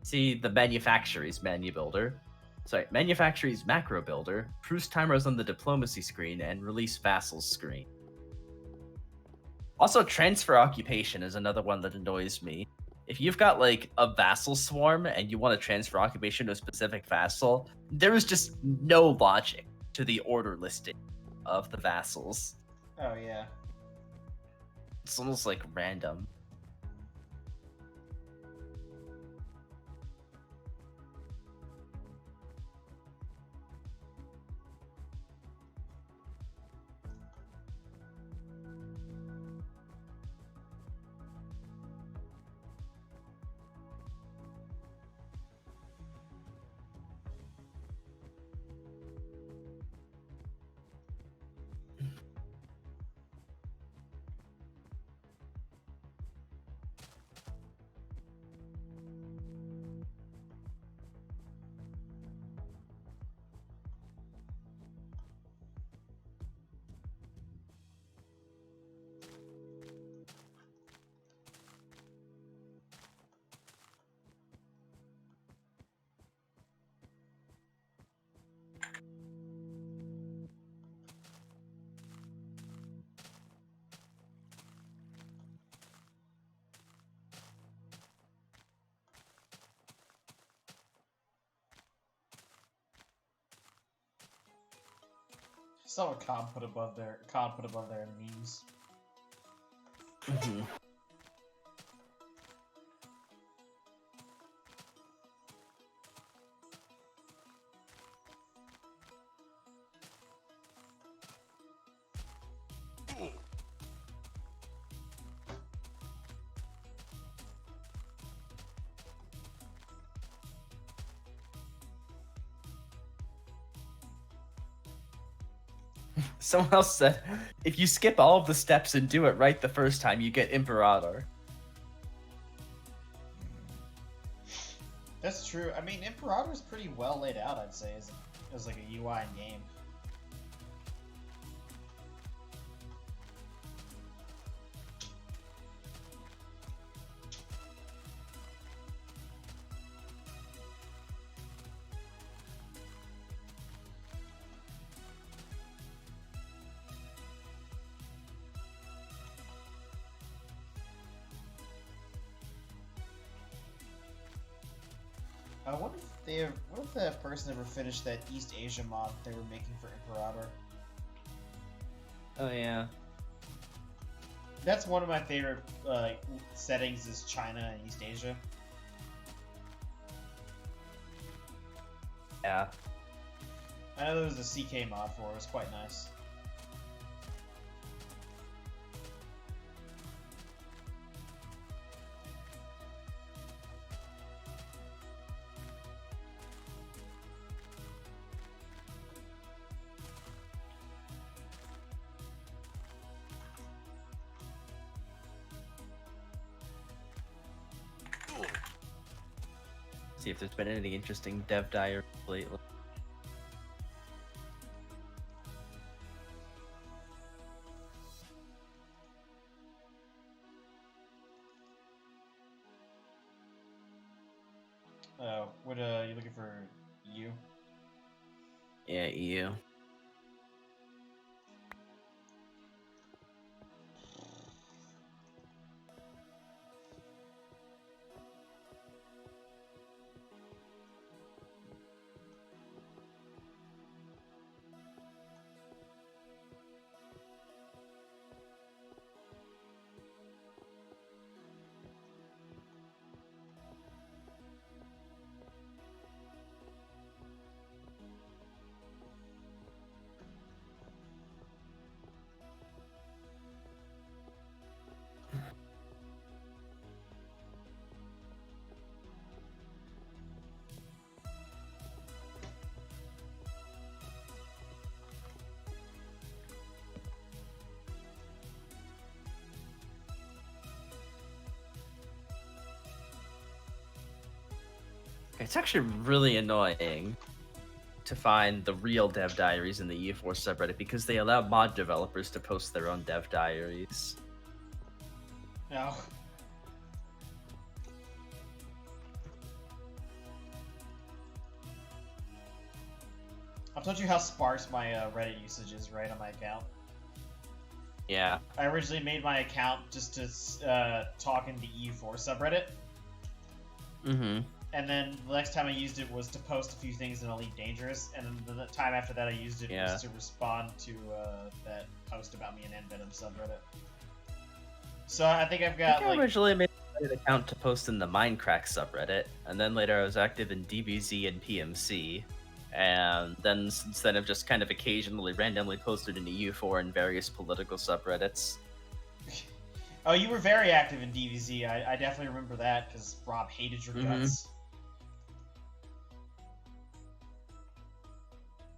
See, the manufacturer's menu builder. Sorry, manufacturer's macro builder, Proust timers on the diplomacy screen, and release vassals screen. Also, transfer occupation is another one that annoys me. If you've got like a vassal swarm and you want to transfer occupation to a specific vassal, there is just no logic to the order listing of the vassals. Oh yeah. It's almost like random. Saw what Con put above there. Con put above there in memes. Someone else said, if you skip all of the steps and do it right the first time, you get Imperator. That's true. I mean, Imperator's pretty well laid out, I'd say, as like a UI in game. I wonder if what if that person ever finished that East Asia mod they were making for Imperator? Oh yeah. That's one of my favorite settings is China and East Asia. Yeah. I know there was a CK mod for it. It was quite nice. See if there's been any interesting dev diary lately. What you looking for? You? Yeah, EU. It's actually really annoying to find the real dev diaries in the EU4 subreddit because they allow mod developers to post their own dev diaries. No. I've told you how sparse my Reddit usage is, right, on my account? Yeah. I originally made my account just to talk in the EU4 subreddit. Mm-hmm. And then the next time I used it was to post a few things in Elite Dangerous, and then the time after that I used it was to respond to that post about me in Venom subreddit. So I think I've got I originally made an account to post in the Minecraft subreddit, and then later I was active in DBZ and PMC, and then since then I've just kind of occasionally randomly posted in EU4 and various political subreddits. Oh, you were very active in DBZ. I definitely remember that because Rob hated your guts.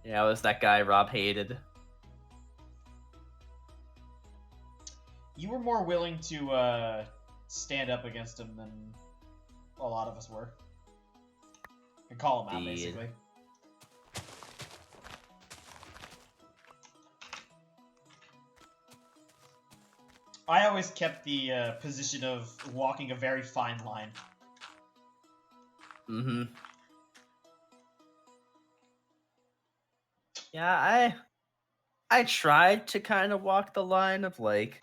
Yeah, I was that guy Rob hated. You were more willing to stand up against him than a lot of us were. And call him out, basically. I always kept the position of walking a very fine line. Mm-hmm. Yeah, I tried to kind of walk the line of, like,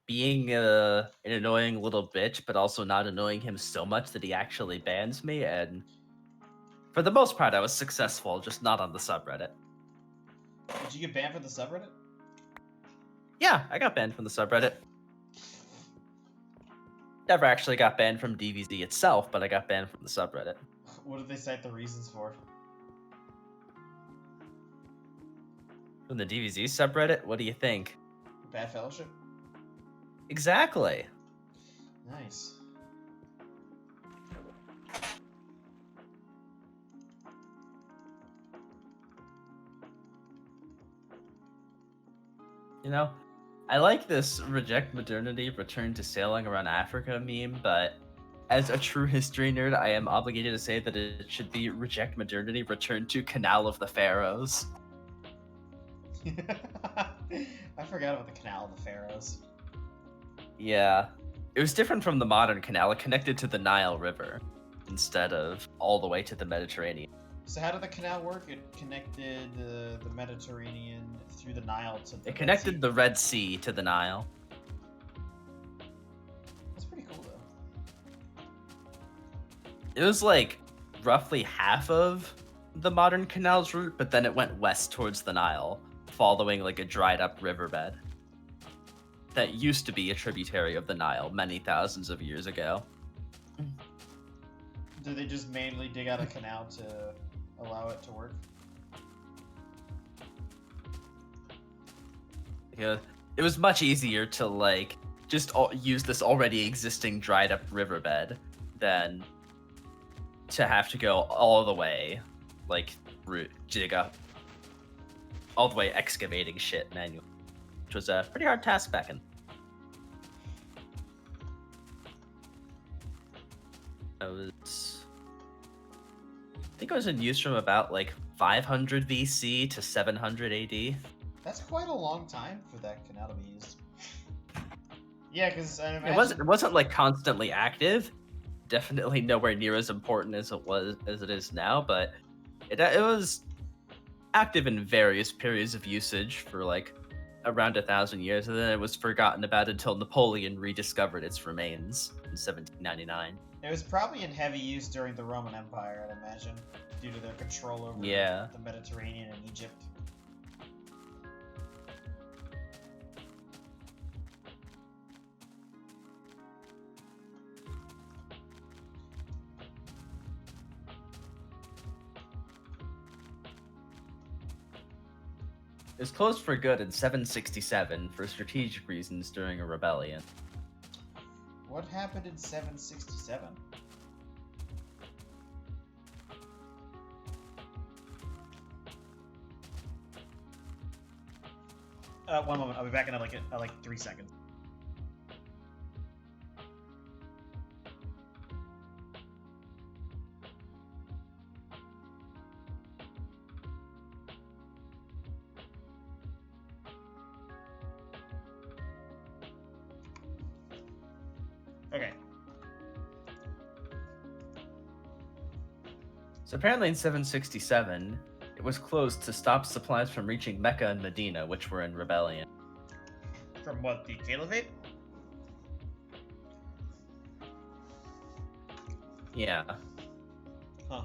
being an annoying little bitch, but also not annoying him so much that he actually bans me, and for the most part, I was successful, just not on the subreddit. Did you get banned from the subreddit? Yeah, I got banned from the subreddit. Never actually got banned from DBZ itself, but I got banned from the subreddit. What did they cite the reasons for? From the DBZ subreddit? What do you think? Bad fellowship? Exactly. Nice. You know, I like this reject modernity, return to sailing around Africa meme, but as a true history nerd, I am obligated to say that it should be reject modernity, return to Canal of the Pharaohs. I forgot about the Canal of the Pharaohs. Yeah. It was different from the modern canal. It connected to the Nile River instead of all the way to the Mediterranean. So how did the canal work? It connected the Mediterranean through the Nile to the It connected the Red Sea to the Nile. That's pretty cool, though. It was like roughly half of the modern canal's route, but then it went west towards the Nile, following like a dried up riverbed that used to be a tributary of the Nile many thousands of years ago. Did they just mainly dig out a canal to allow it to work? Yeah, it was much easier to like just use this already existing dried up riverbed than to have to go all the way, like dig up, all the way excavating shit manually, which was a pretty hard task back in. think it was in use from about like 500 BC to 700 AD. That's quite a long time for that canal to be used. Yeah, because I imagine... It wasn't like constantly active. Definitely nowhere near as important as it is now, but it was active in various periods of usage for like around 1,000 years, and then it was forgotten about until Napoleon rediscovered its remains in 1799. It was probably in heavy use during the Roman Empire, I'd imagine, due to their control over the Mediterranean and Egypt. It was closed for good in 767 for strategic reasons during a rebellion. What happened in 767? One moment. I'll be back in like 3 seconds. Okay. So apparently in 767, it was closed to stop supplies from reaching Mecca and Medina, which were in rebellion. From what, the Caliphate? Yeah. Huh.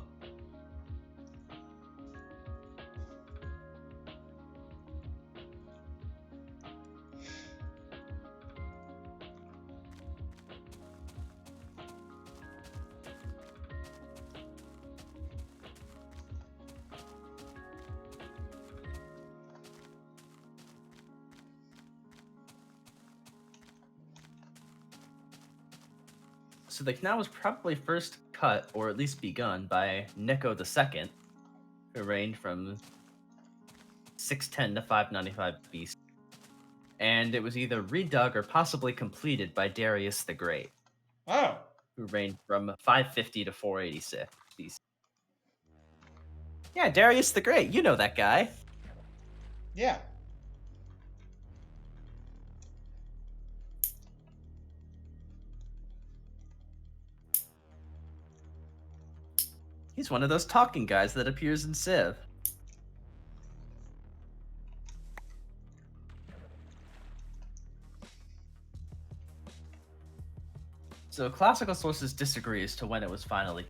So the canal was probably first cut, or at least begun, by Necho II, who reigned from 610 to 595 BC. And it was either redug or possibly completed by Darius the Great, Oh. who reigned from 550 to 486 BC. Yeah, Darius the Great, you know that guy. Yeah. He's one of those talking guys that appears in Civ. So classical sources disagree as to when it was finally.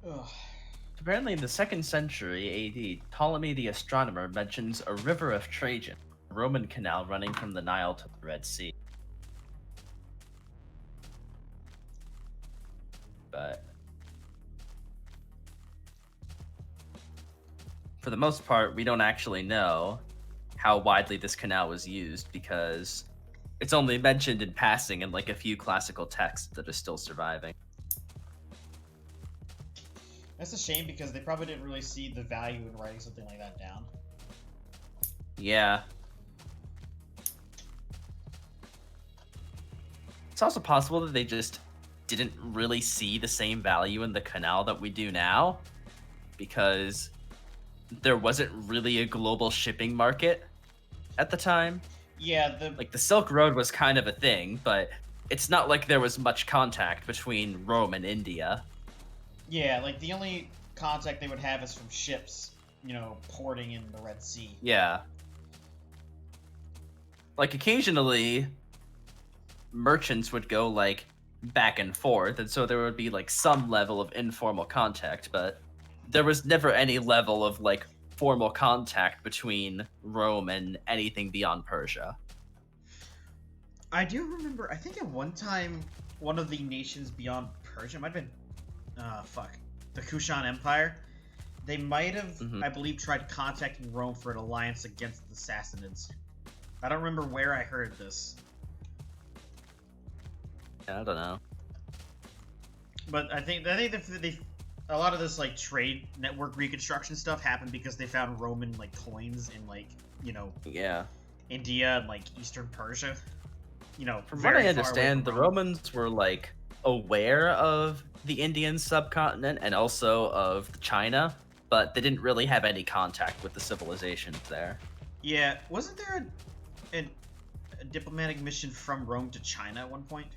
Ugh. Apparently in the 2nd century AD, Ptolemy the astronomer mentions a river of Trajan, a Roman canal running from the Nile to the Red Sea. But for the most part, we don't actually know how widely this canal was used because it's only mentioned in passing in like a few classical texts that are still surviving. That's a shame because they probably didn't really see the value in writing something like that down. Yeah. It's also possible that they just didn't really see the same value in the canal that we do now, because there wasn't really a global shipping market at the time. Yeah, Like, the Silk Road was kind of a thing, but it's not like there was much contact between Rome and India. Yeah, like, the only contact they would have is from ships, you know, porting in the Red Sea. Yeah. Like, occasionally, merchants would go, like, back and forth, and so there would be, like, some level of informal contact, but there was never any level of, like, formal contact between Rome and anything beyond Persia. I do remember, I think at one time, one of the nations beyond Persia, might have been, the Kushan Empire, they might have, I believe, tried contacting Rome for an alliance against the Sassanids. I don't remember where I heard this. Yeah, I don't know. But I think a lot of this, like, trade network reconstruction stuff happened because they found Roman, like, coins in, like, you know, Yeah. India and, like, Eastern Persia. You know, From what very I far away understand, the from Rome. Romans were, like, aware of the Indian subcontinent and also of China, but they didn't really have any contact with the civilizations there. Yeah, wasn't there a diplomatic mission from Rome to China at one point?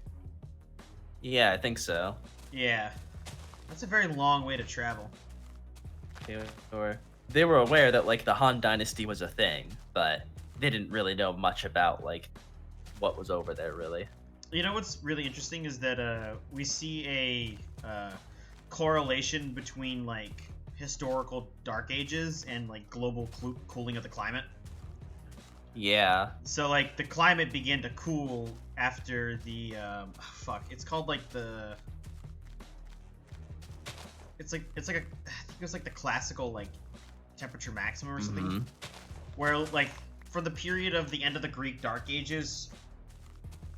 Yeah, I think so. Yeah. That's a very long way to travel. They were aware that, like, the Han Dynasty was a thing, but they didn't really know much about, like, what was over there, really. You know what's really interesting is that we see a correlation between, like, historical dark ages and, like, global cooling of the climate. Yeah. So, like, the climate began to cool after the it's called, like, the it's like I think it was like the classical, like, temperature maximum or something, where, like, for the period of the end of the Greek Dark Ages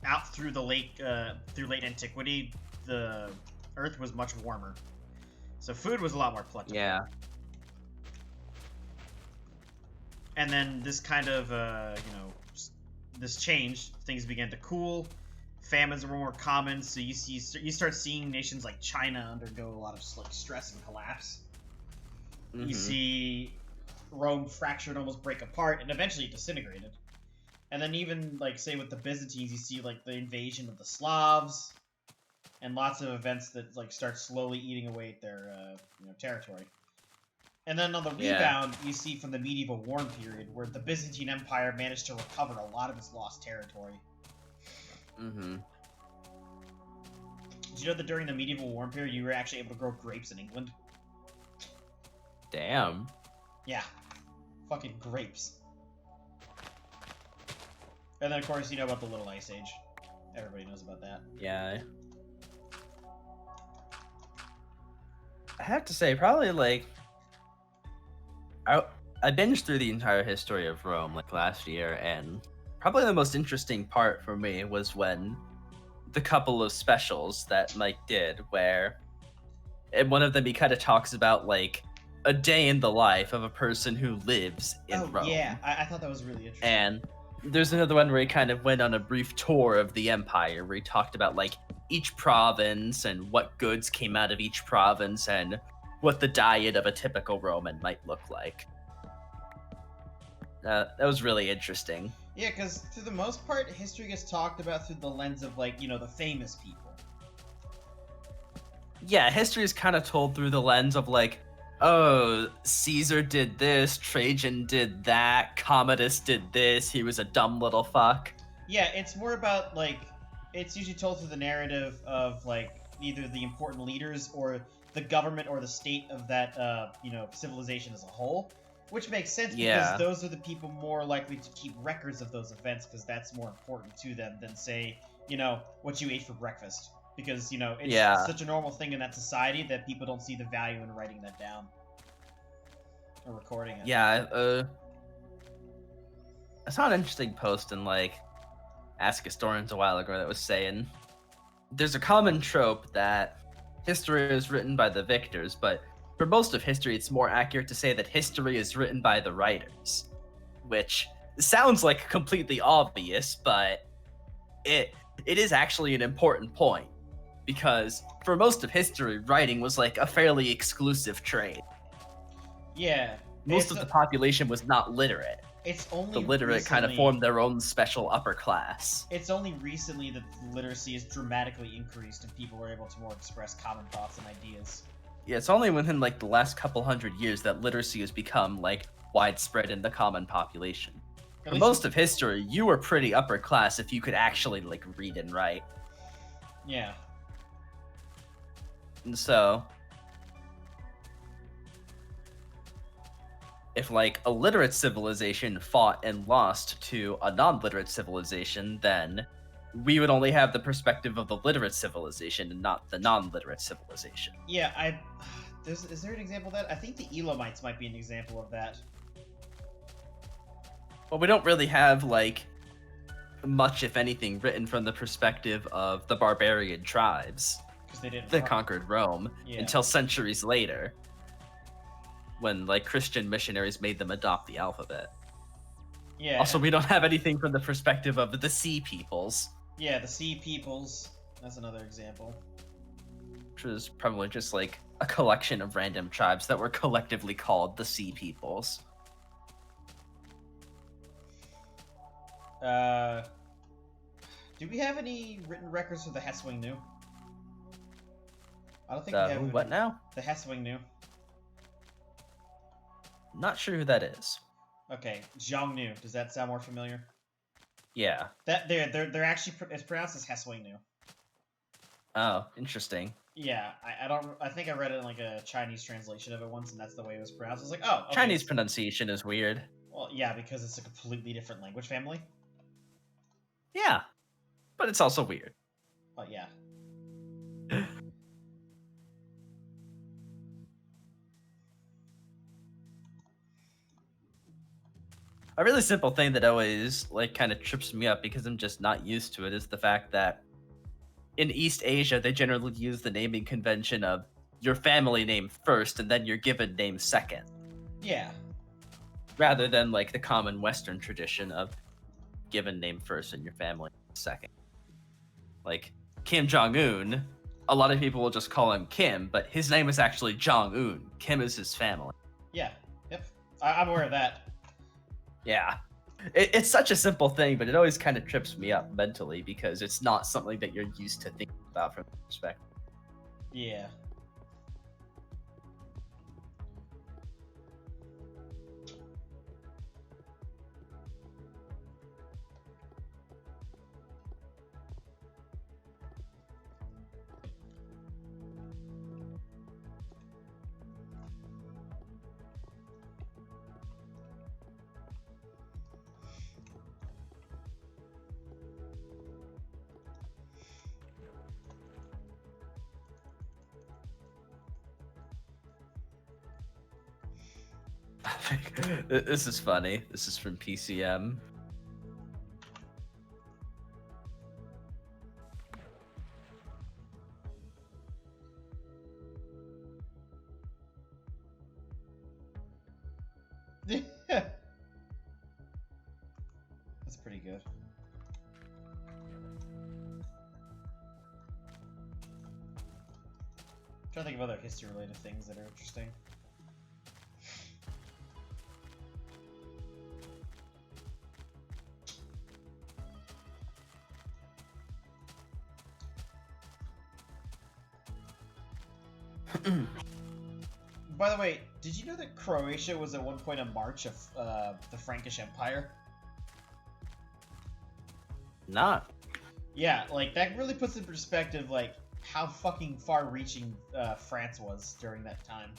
out through the late antiquity, the Earth was much warmer, so food was a lot more plentiful. Yeah. And then this kind of this changed. Things began to cool. Famines were more common, so you start seeing nations like China undergo a lot of, like, stress and collapse. You see Rome fracture and almost break apart, and eventually it disintegrated. And then even, like, say with the Byzantines, you see, like, the invasion of the Slavs, and lots of events that, like, start slowly eating away at their territory. And then on the rebound, you see from the medieval warm period, where the Byzantine Empire managed to recover a lot of its lost territory. Did you know that during the medieval warm period, you were actually able to grow grapes in England? Damn. Yeah. Fucking grapes. And then, of course, you know about the Little Ice Age. Everybody knows about that. Yeah. I have to say, probably, like, I binged through the entire history of Rome, like, last year, and probably the most interesting part for me was when the couple of specials that Mike did, where in one of them he kind of talks about, like, a day in the life of a person who lives in Rome. Yeah, I thought that was really interesting. And there's another one where he kind of went on a brief tour of the empire, where he talked about, like, each province and what goods came out of each province and what the diet of a typical Roman might look like. That was really interesting. Yeah, because for the most part, history gets talked about through the lens of, like, you know, the famous people. Yeah, history is kind of told through the lens of, like, oh, Caesar did this, Trajan did that, Commodus did this, he was a dumb little fuck. Yeah, it's more about, like, it's usually told through the narrative of, like, either the important leaders or the government or the state of that, civilization as a whole. Which makes sense because those are the people more likely to keep records of those events because that's more important to them than, say, you know, what you ate for breakfast. Because, you know, it's such a normal thing in that society that people don't see the value in writing that down. Or recording it. Yeah, I saw an interesting post in, like, Ask Historians a while ago that was saying there's a common trope that history is written by the victors, but for most of history, it's more accurate to say that history is written by the writers, which sounds like completely obvious, but it is actually an important point, because for most of history, writing was like a fairly exclusive trade. Yeah. Most of the population was not literate. It's only The literate kind of recently- formed their own special upper class. It's only recently that literacy has dramatically increased and people were able to more express common thoughts and ideas. Yeah, it's only within like the last couple hundred years that literacy has become like widespread in the common population. At For least- most of history, you were pretty upper class if you could actually like read and write. Yeah. And so, if like a literate civilization fought and lost to a non-literate civilization, then we would only have the perspective of the literate civilization and not the non-literate civilization. Yeah, is there an example of that? I think the Elamites might be an example of that. Well, we don't really have like much, if anything, written from the perspective of the barbarian tribes Because they didn't. that conquered Rome Yeah. until centuries later, when like Christian missionaries made them adopt the alphabet. Yeah. Also, we don't have anything from the perspective of the Sea Peoples, Yeah, the Sea Peoples. That's another example. which was probably just like a collection of random tribes that were collectively called the Sea Peoples. Do we have any written records for the Hesswing Nu? I don't think The we have. what now? The Hesswing Nu. Not sure who that is. Okay, Zhang Nu. Does that sound more familiar? Yeah. That they're actually it's pronounced as Hesswing Nu. Oh, interesting. Yeah, I think I read it in like a Chinese translation of it once, and that's the way it was pronounced. I was like, oh, okay. Chinese pronunciation is weird. Well, yeah, because it's a completely different language family. Yeah, but it's also weird. But yeah. A really simple thing that always like kind of trips me up because I'm just not used to it is the fact that in East Asia they generally use the naming convention of your family name first and then your given name second, Yeah. rather than like the common Western tradition of given name first and your family second. Like Kim Jong-un, a lot of people will just call him Kim, but his name is actually Jong-un. Kim is his family. Yeah. Yep. I'm aware of that. Yeah. It's such a simple thing, but it always kind of trips me up mentally because it's not something that you're used to thinking about from that perspective. Yeah. This is funny. This is from PCM. That's pretty good. I'm trying to think of other history-related things that are interesting. By the way, did you know that Croatia was at one point a march of the Frankish Empire? Not. Yeah, like that really puts in perspective like how fucking far-reaching France was during that time.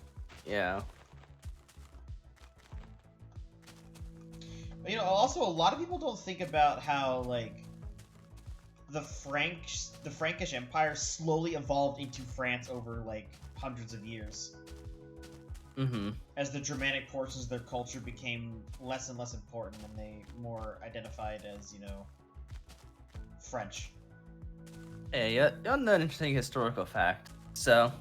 Yeah. You know, also a lot of people don't think about how like the Frankish Empire slowly evolved into France over like hundreds of years. Mm-hmm. As the Germanic portions of their culture became less and less important and they more identified as, you know, French. Hey, an interesting historical fact. So,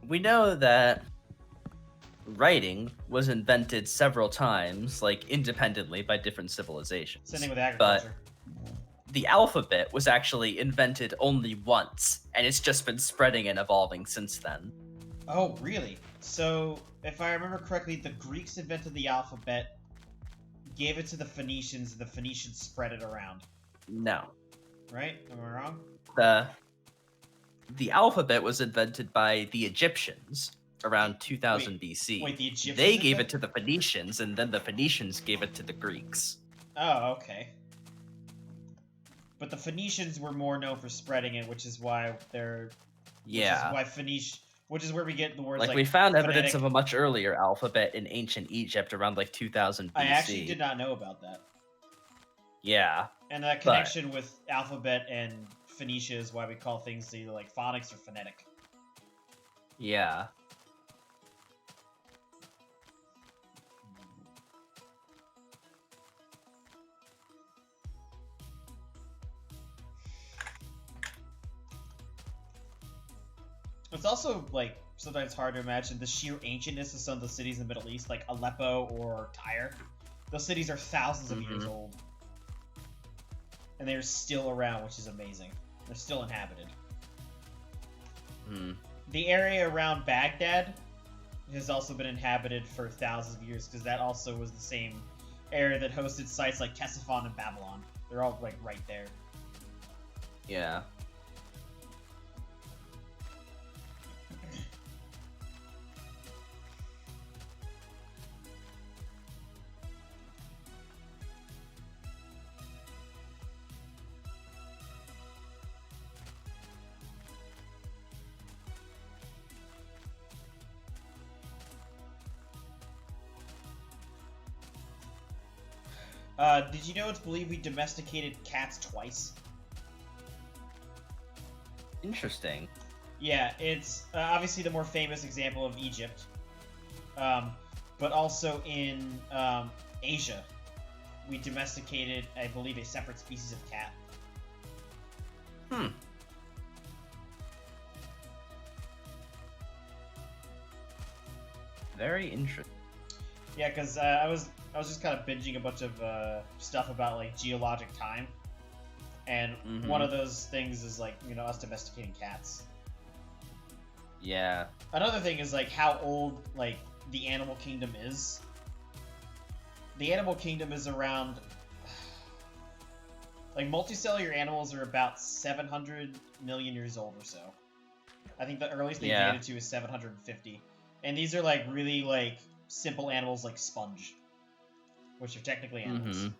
we know that writing was invented several times, like independently by different civilizations. Same thing with agriculture. The alphabet was actually invented only once, and it's just been spreading and evolving since then. Oh, really? So, if I remember correctly, the Greeks invented the alphabet, gave it to the Phoenicians, and the Phoenicians spread it around. No. Right? Am I wrong? The alphabet was invented by the Egyptians around 2000 BC. Wait, the Egyptians They gave it to the Phoenicians, and then the Phoenicians gave it to the Greeks. Oh, okay. But the Phoenicians were more known for spreading it, which is why they're... Yeah. Which is where we get the words like we found phonetic. evidence of a much earlier alphabet in ancient Egypt around like 2000 BC. I actually did not know about that. Yeah. And that connection with alphabet and Phoenicia is why we call things either like phonics or phonetic. Yeah. It's also, like, sometimes hard to imagine the sheer ancientness of some of the cities in the Middle East, like Aleppo or Tyre. Those cities are thousands of years old. And they're still around, which is amazing. They're still inhabited. The area around Baghdad has also been inhabited for thousands of years, because that also was the same area that hosted sites like Ctesiphon and Babylon. They're all, like, right there. Yeah. Did you know it's believed we domesticated cats twice? Interesting. Yeah, it's obviously the more famous example of Egypt, but also in Asia, we domesticated, I believe, a separate species of cat. Very interesting. Yeah, because I was just kind of binging a bunch of stuff about like geologic time, and one of those things is like, you know, us domesticating cats. Yeah. Another thing is like how old like the animal kingdom is. The animal kingdom is around, like, multicellular animals are about 700 million years old or so. I think the earliest they dated to is 750, and these are like really like simple animals like sponge, which are technically animals.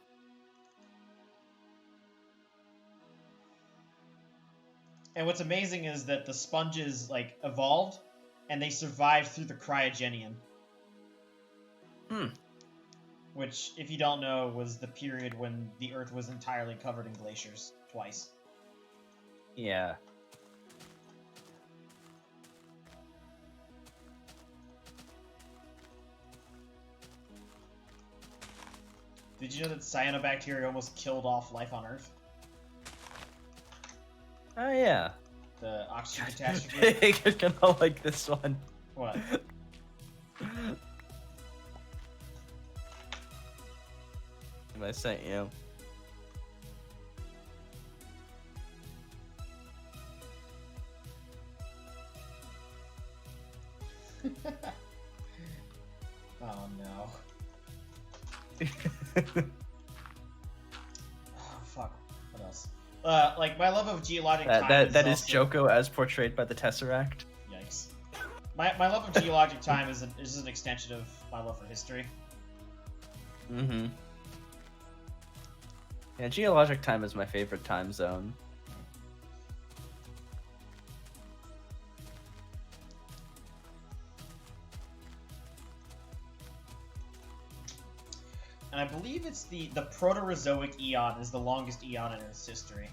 And what's amazing is that the sponges like evolved, and they survived through the Cryogenian. Which, if you don't know, was the period when the Earth was entirely covered in glaciers twice. Yeah. Did you know that cyanobacteria almost killed off life on Earth? Oh, yeah. The oxygen catastrophe? You're gonna like this one. What? I sent you. Oh no. Oh fuck. What else? Like my love of geologic time. That is also... Joko as portrayed by the Tesseract. Yikes. My love of geologic time is an extension of my love for history. Yeah, geologic time is my favorite time zone. And I believe it's the Proterozoic Eon is the longest eon in Earth's history.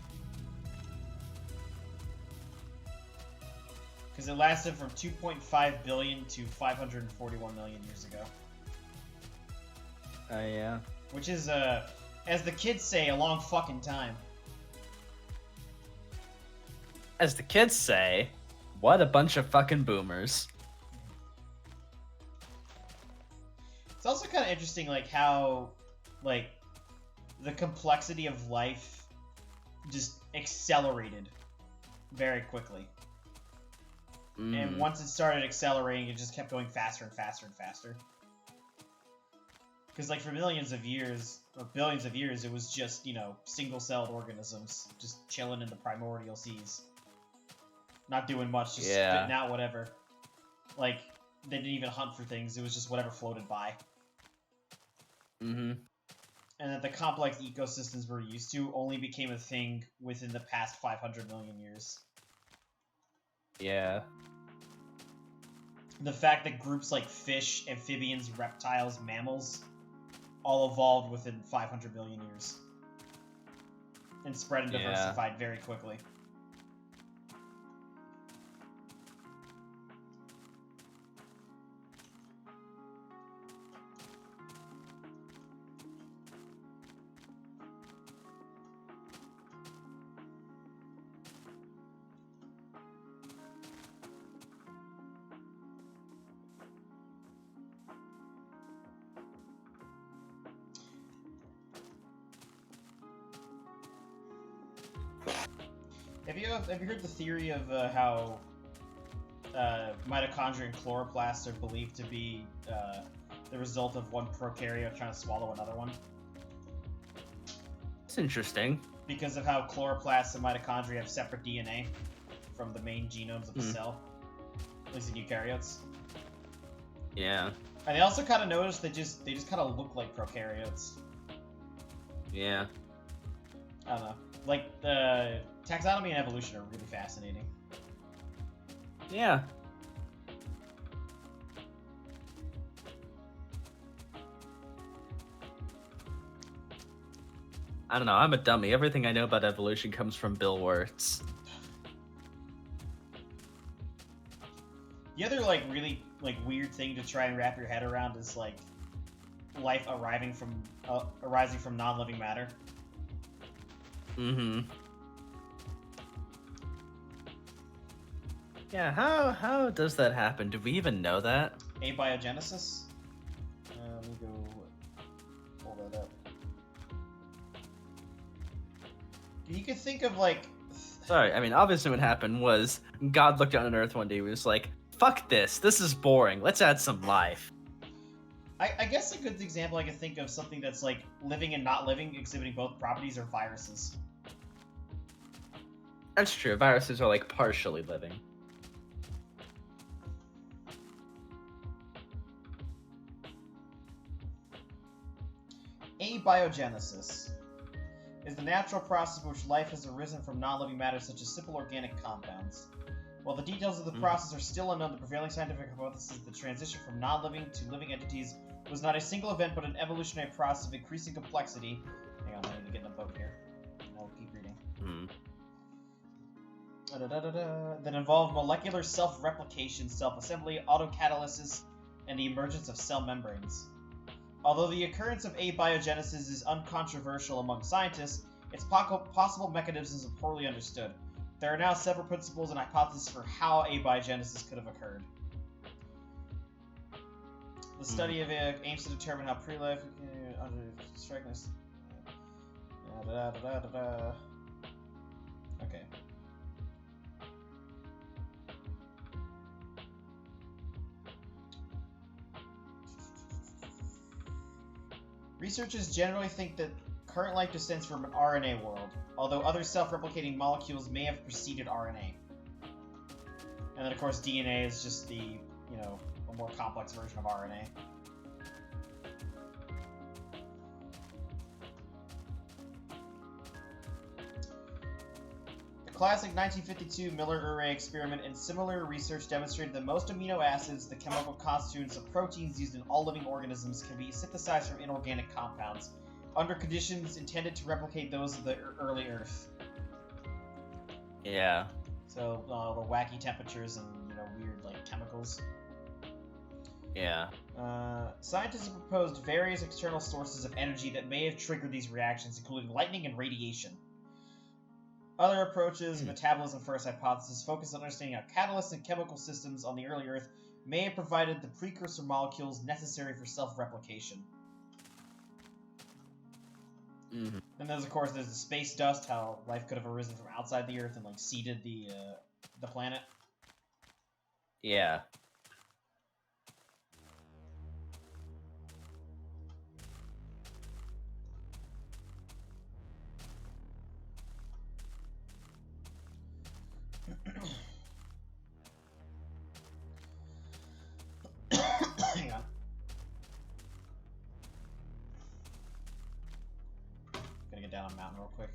Because it lasted from 2.5 billion to 541 million years ago. Yeah. Which is, as the kids say, a long fucking time. As the kids say, what a bunch of fucking boomers. It's also kind of interesting, like, how, like, the complexity of life just accelerated very quickly. And once it started accelerating, it just kept going faster and faster and faster. Because, like, for millions of years, or billions of years, it was just, you know, single-celled organisms just chilling in the primordial seas. Not doing much, just spitting out whatever. Like, they didn't even hunt for things, it was just whatever floated by. And that the complex ecosystems we're used to only became a thing within the past 500 million years. Yeah. The fact that groups like fish, amphibians, reptiles, mammals all evolved within 500 million years. And spread and diversified very quickly. Have you heard the theory of how mitochondria and chloroplasts are believed to be the result of one prokaryote trying to swallow another one? It's interesting. Because of how chloroplasts and mitochondria have separate DNA from the main genomes of the cell, at least in eukaryotes. Yeah. And they also kind of noticed they just kind of look like prokaryotes. Yeah. I don't know. Like, taxonomy and evolution are really fascinating. Yeah. I don't know, I'm a dummy. Everything I know about evolution comes from Bill Wirtz. The other, like, really, like, weird thing to try and wrap your head around is, like, life arising from non-living matter. Yeah, how does that happen? Do we even know that? Abiogenesis? Let me go pull that up. You could think of, like... Sorry, I mean, obviously what happened was God looked down on Earth one day and was like, fuck this is boring, let's add some life. I guess a good example I could think of something that's, like, living and not living, exhibiting both properties, are viruses. That's true, viruses are, like, partially living. Abiogenesis is the natural process in which life has arisen from non-living matter such as simple organic compounds. While the details of the process are still unknown, the prevailing scientific hypothesis is the transition from non-living to living entities was not a single event but an evolutionary process of increasing complexity. Hang on, I need to get in a boat here. I'll keep reading. That involved molecular self-replication, self-assembly, autocatalysis, and the emergence of cell membranes. Although the occurrence of abiogenesis is uncontroversial among scientists, its possible mechanisms are poorly understood. There are now several principles and hypotheses for how abiogenesis could have occurred. The study of it aims to determine how pre-life under strictness. Okay. Researchers generally think that current life descends from an RNA world, although other self-replicating molecules may have preceded RNA. And then, of course, DNA is just the, you know, a more complex version of RNA. The classic 1952 Miller-Urey experiment and similar research demonstrated that most amino acids, the chemical constituents of proteins used in all living organisms, can be synthesized from inorganic compounds, under conditions intended to replicate those of the early Earth. Yeah. So, the wacky temperatures and, you know, weird, like, chemicals. Yeah. Scientists have proposed various external sources of energy that may have triggered these reactions, including lightning and radiation. Other approaches, metabolism first hypothesis, focus on understanding how catalysts and chemical systems on the early Earth may have provided the precursor molecules necessary for self-replication. And there's, of course, there's the space dust, how life could have arisen from outside the Earth and, like, seeded the planet. Yeah. Hang on. Gotta get down a mountain real quick.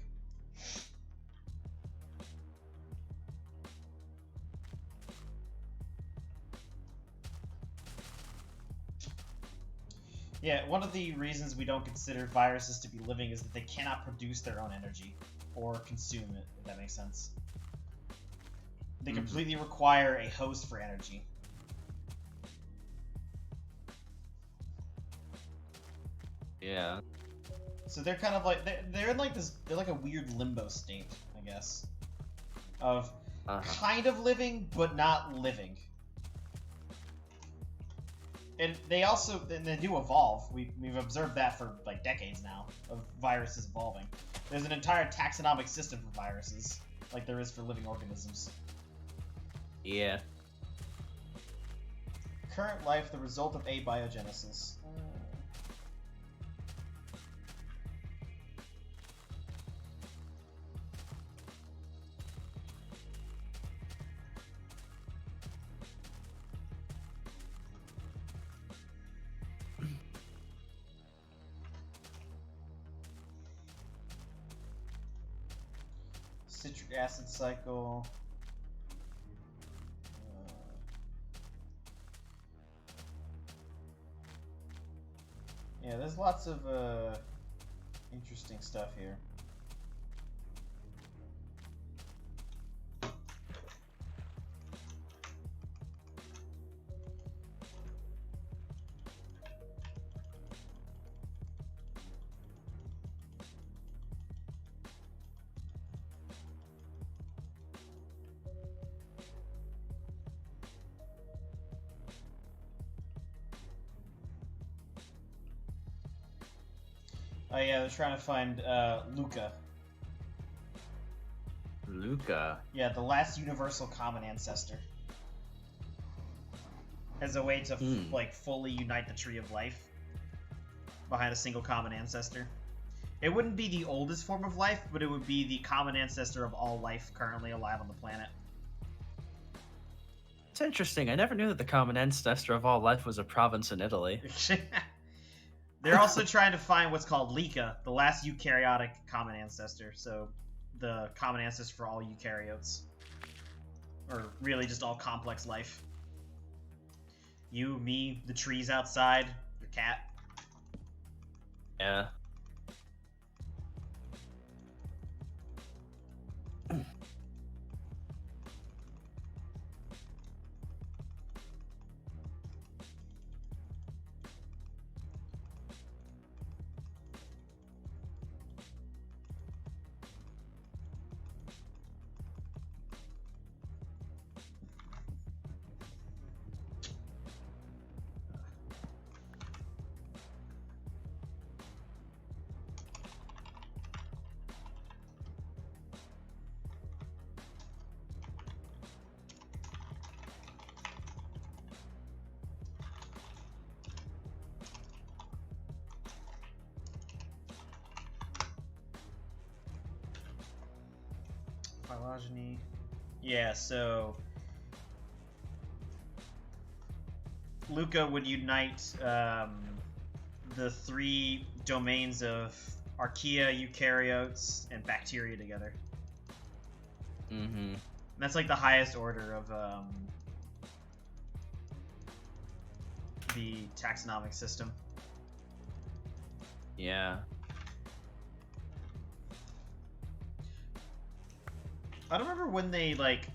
Yeah, one of the reasons we don't consider viruses to be living is that they cannot produce their own energy or consume it, if that makes sense. They completely require a host for energy. Yeah. So they're kind of like they're in like this, they're like a weird limbo state, I guess, of kind of living but not living. And they also they do evolve. We've observed that for like decades now of viruses evolving. There's an entire taxonomic system for viruses, like there is for living organisms. Yeah. Current life, the result of abiogenesis. Citric acid cycle. Yeah, there's lots of interesting stuff here. Oh yeah, they're trying to find Luca. Luca. Yeah, the last universal common ancestor. As a way to like fully unite the tree of life behind a single common ancestor. It wouldn't be the oldest form of life, but it would be the common ancestor of all life currently alive on the planet. It's interesting. I never knew that the common ancestor of all life was a province in Italy. They're also trying to find what's called Lika, the last eukaryotic common ancestor. So, the common ancestor for all eukaryotes. Or really just all complex life. You, me, the trees outside, your cat. Yeah. Phylogeny. Yeah, so Luca would unite the three domains of archaea, eukaryotes, and bacteria together. Mm-hmm. That's like the highest order of the taxonomic system. Yeah. I don't remember when they like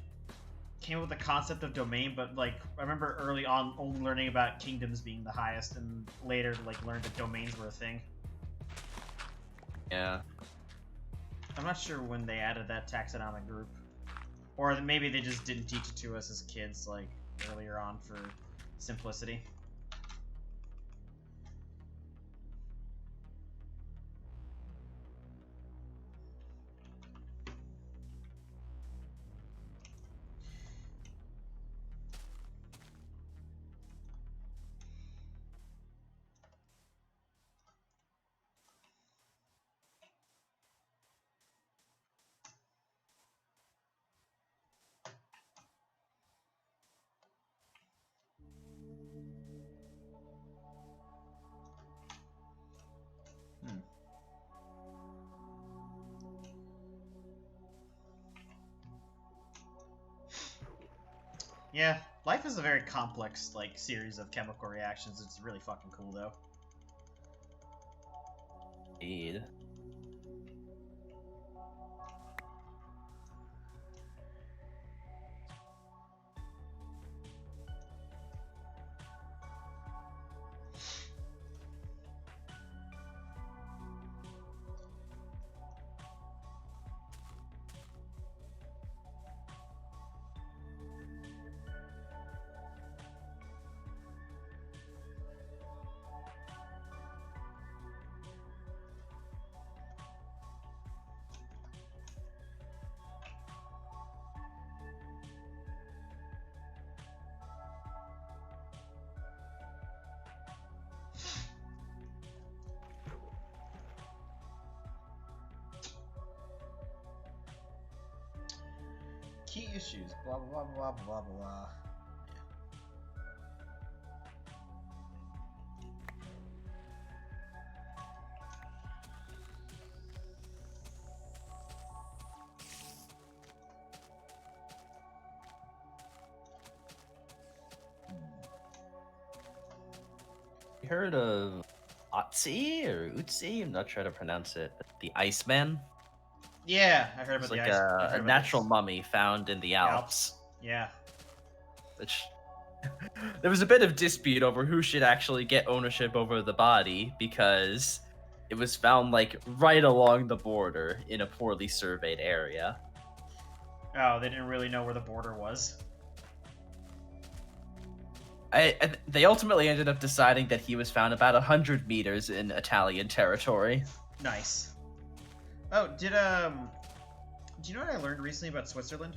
came up with the concept of domain, but like I remember early on only learning about kingdoms being the highest, and later like learned that domains were a thing. Yeah. I'm not sure when they added that taxonomic group, or maybe they just didn't teach it to us as kids like earlier on for simplicity. Yeah, life is a very complex, like, series of chemical reactions. It's really fucking cool, though. Indeed. Key issues, blah blah blah blah blah blah. You heard of Otzi or Utsi? I'm not sure how to pronounce it. The Iceman? Yeah, I heard It's about like the ice. I heard a about natural this. mummy found in the Alps. Yeah. Which there was a bit of dispute over who should actually get ownership over the body because it was found like right along the border in a poorly surveyed area. Oh, they didn't really know where the border was. They ultimately ended up deciding that he was found about 100 meters in Italian territory. Nice. Oh, do you know what I learned recently about Switzerland?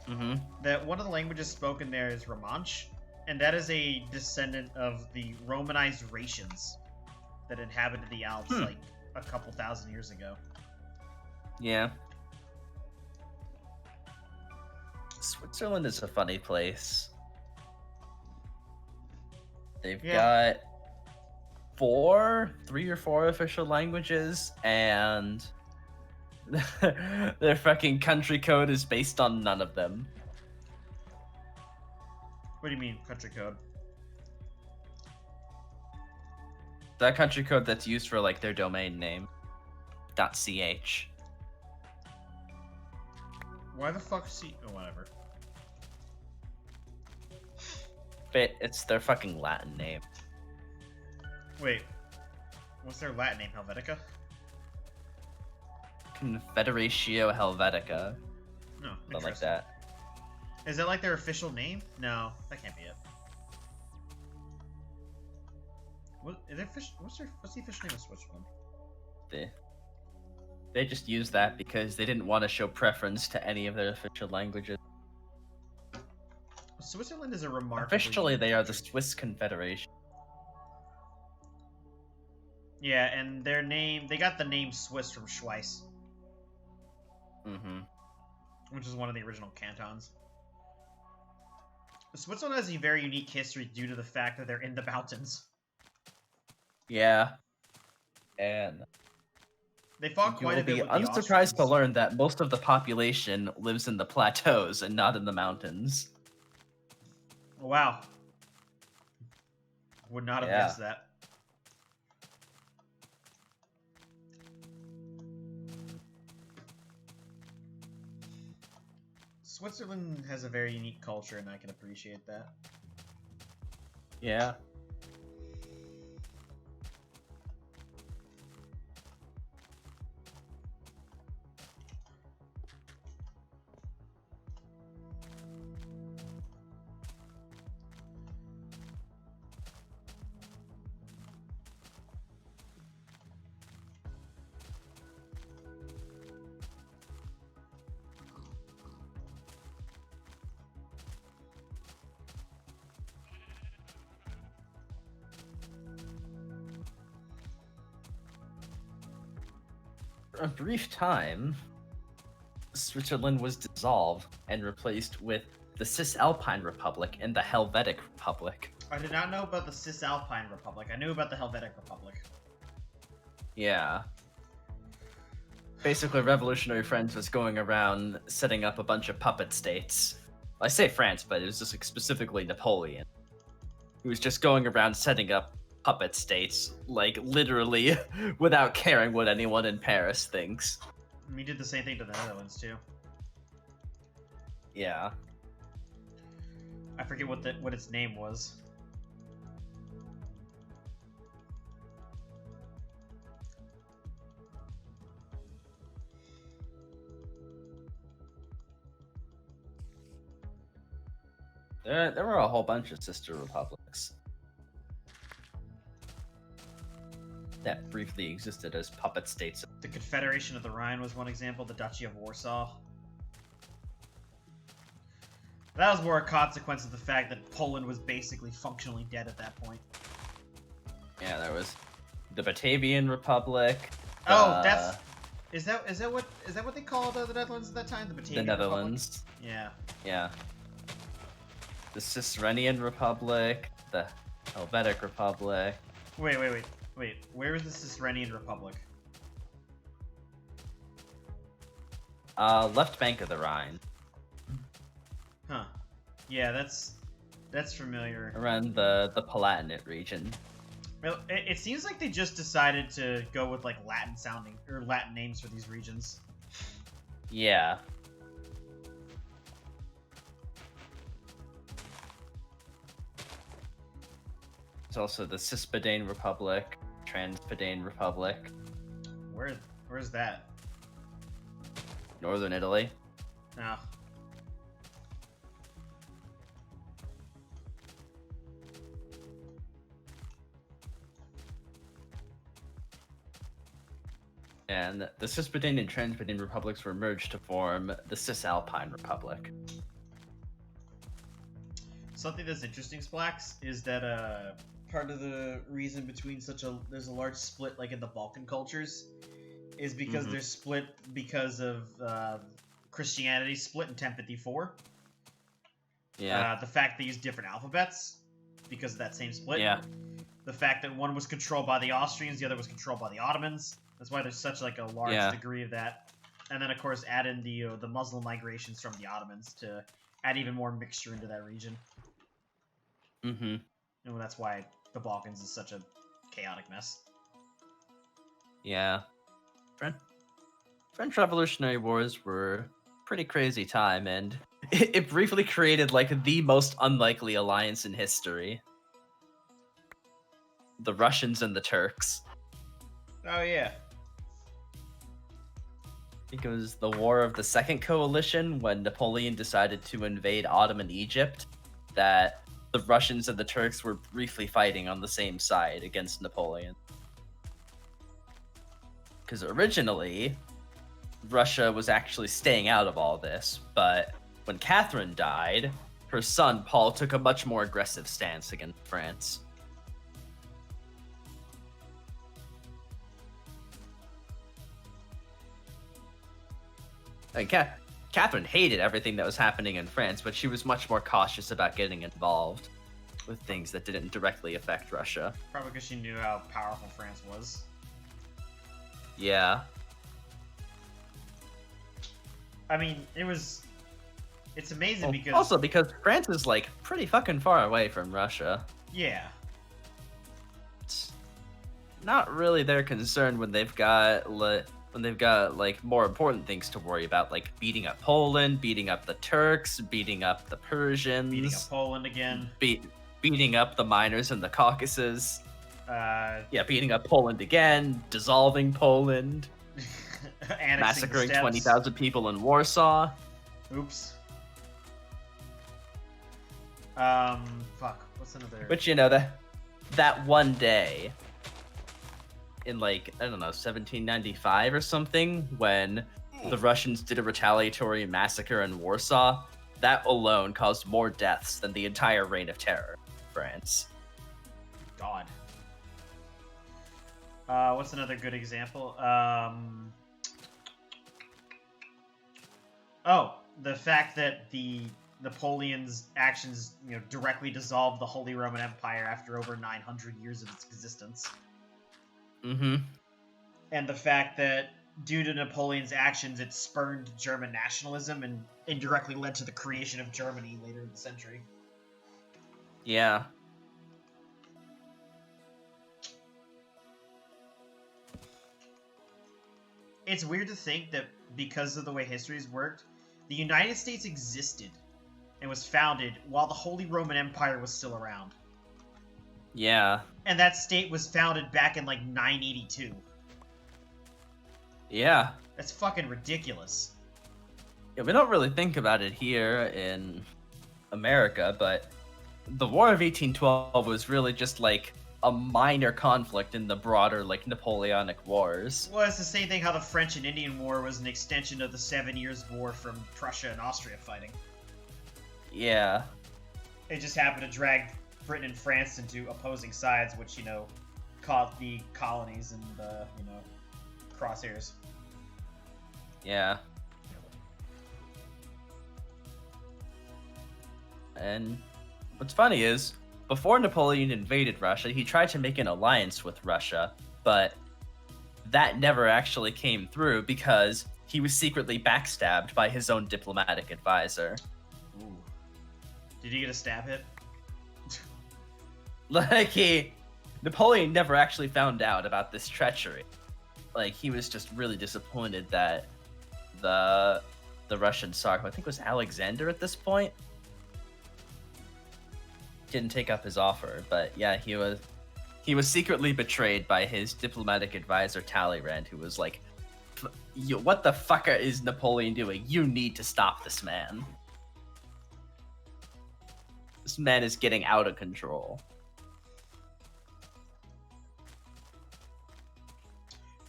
Mm-hmm. That one of the languages spoken there is Romansh, and that is a descendant of the Romanized Raetians that inhabited the Alps like a couple thousand years ago. Yeah. Switzerland is a funny place. They've got 3 or 4 official languages, and their fucking country code is based on none of them. What do you mean, country code? That country code that's used for like their domain name. .ch. Why the fuck C? Oh, whatever. But it's their fucking Latin name. Wait, what's their Latin name? Helvetica? Confederatio Helvetica. No, Something like that. Is that like their official name? No, that can't be it. What's the official name of Switzerland? They just used that because they didn't want to show preference to any of their official languages. Switzerland is a remarkable. Officially, they are the Swiss Confederation. Yeah, and their name, they got the name Swiss from Schweiss. Mm-hmm. Which is one of the original cantons. Switzerland has a very unique history due to the fact that they're in the mountains. Yeah. And they fought quite a bit with the Austrians. You'll be unsurprised to learn that most of the population lives in the plateaus and not in the mountains. Wow. Would not have guessed that. Switzerland has a very unique culture, and I can appreciate that. Yeah. For a brief time, Switzerland was dissolved and replaced with the Cisalpine Republic and the Helvetic Republic. I did not know about the Cisalpine Republic. I knew about the Helvetic Republic. Yeah. Basically, Revolutionary Friends was going around setting up a bunch of puppet states I say France, but it was just like specifically Napoleon. He was just going around setting up puppet states, like literally without caring what anyone in Paris thinks. We did the same thing to the Netherlands too. Yeah. I forget what its name was. There were a whole bunch of sister republics that briefly existed as puppet states. The Confederation of the Rhine was one example, the Duchy of Warsaw. That was more a consequence of the fact that Poland was basically functionally dead at that point. Yeah, there was the Batavian Republic. Oh, that's... Is that what they called the Netherlands at that time? The Batavian the Netherlands. Republic? Yeah. Yeah. The Cisrhenian Republic, the Helvetic Republic. Wait. Where is the Cisrhenian Republic? Left bank of the Rhine. Huh. Yeah, that's familiar. Around the Palatinate region. Well, it seems like they just decided to go with like Latin sounding or Latin names for these regions. Yeah. There's also the Cispadane Republic, Transpadane Republic. Where's that? Northern Italy. No. And the Cispadane and Transpadane republics were merged to form the Cisalpine Republic. Something that's interesting, Splax, is that part of the reason between there's a large split like in the Balkan cultures is because they're split because of Christianity split in 1054. Yeah. The fact they use different alphabets because of that same split. Yeah. The fact that one was controlled by the Austrians, the other was controlled by the Ottomans. That's why there's such like a large degree of that. And then of course add in the Muslim migrations from the Ottomans to add even more mixture into that region. Mm-hmm. And that's why the Balkans is such a chaotic mess. Yeah. French Revolutionary Wars were a pretty crazy time, and it briefly created like the most unlikely alliance in history. The Russians and the Turks. Oh yeah. I think it was the War of the Second Coalition when Napoleon decided to invade Ottoman Egypt, that the Russians and the Turks were briefly fighting on the same side against Napoleon. Because originally, Russia was actually staying out of all this, but when Catherine died, her son Paul took a much more aggressive stance against France. And Catherine hated everything that was happening in France, but she was much more cautious about getting involved with things that didn't directly affect Russia. Probably because she knew how powerful France was. Yeah. I mean, it's amazing because... Also because France is, like, pretty fucking far away from Russia. Yeah. It's not really their concern when they've got, like, more important things to worry about, like beating up Poland, beating up the Turks, beating up the Persians. Beating up Poland again. Beating up the miners in the Caucasus. Beating up Poland again, dissolving Poland. Massacring 20,000 people in Warsaw. Oops. Fuck. What's another? Which, you know, that one day in, like, I don't know, 1795 or something, when the Russians did a retaliatory massacre in Warsaw, that alone caused more deaths than the entire Reign of Terror in France. God. What's another good example? The fact that the Napoleon's actions, directly dissolved the Holy Roman Empire after over 900 years of its existence. Mm-hmm. And the fact that due to Napoleon's actions, it spurned German nationalism and indirectly led to the creation of Germany later in the century. Yeah. It's weird to think that because of the way history's worked, the United States existed and was founded while the Holy Roman Empire was still around. Yeah. And that state was founded back in like 982. Yeah. That's fucking ridiculous. Yeah, we don't really think about it here in America, but the War of 1812 was really just like a minor conflict in the broader like Napoleonic Wars. Well, it's the same thing how the French and Indian War was an extension of the 7 Years' War from Prussia and Austria fighting. Yeah. It just happened to drag Britain and France into opposing sides, which, you know, caught the colonies in the, you know, crosshairs. Yeah. And what's funny is, before Napoleon invaded Russia, he tried to make an alliance with Russia, but that never actually came through because he was secretly backstabbed by his own diplomatic advisor. Ooh. Did he get a stab hit? Napoleon never actually found out about this treachery. Like, he was just really disappointed that the Russian Tsar, who I think was Alexander at this point, didn't take up his offer. But yeah, he was secretly betrayed by his diplomatic advisor Talleyrand, who was like, what the fuck is Napoleon doing? You need to stop this man. This man is getting out of control.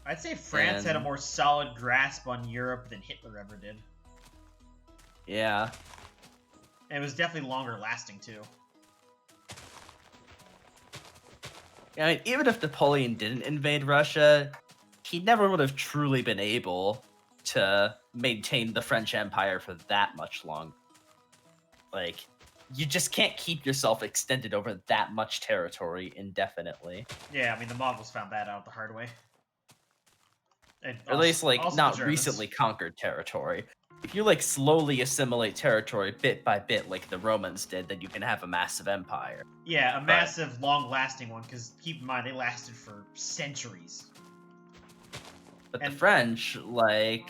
I'd say France had a more solid grasp on Europe than Hitler ever did. Yeah. And it was definitely longer lasting, too. I mean, even if Napoleon didn't invade Russia, he never would have truly been able to maintain the French Empire for that much longer. Like, you just can't keep yourself extended over that much territory indefinitely. Yeah, I mean, the Mongols found that out the hard way. And Or at least, like, also not the Germans. recently conquered territory. If you, like, slowly assimilate territory bit by bit like the Romans did, then you can have a massive empire. Yeah, a massive, long-lasting one, because keep in mind, they lasted for centuries. But the French, like...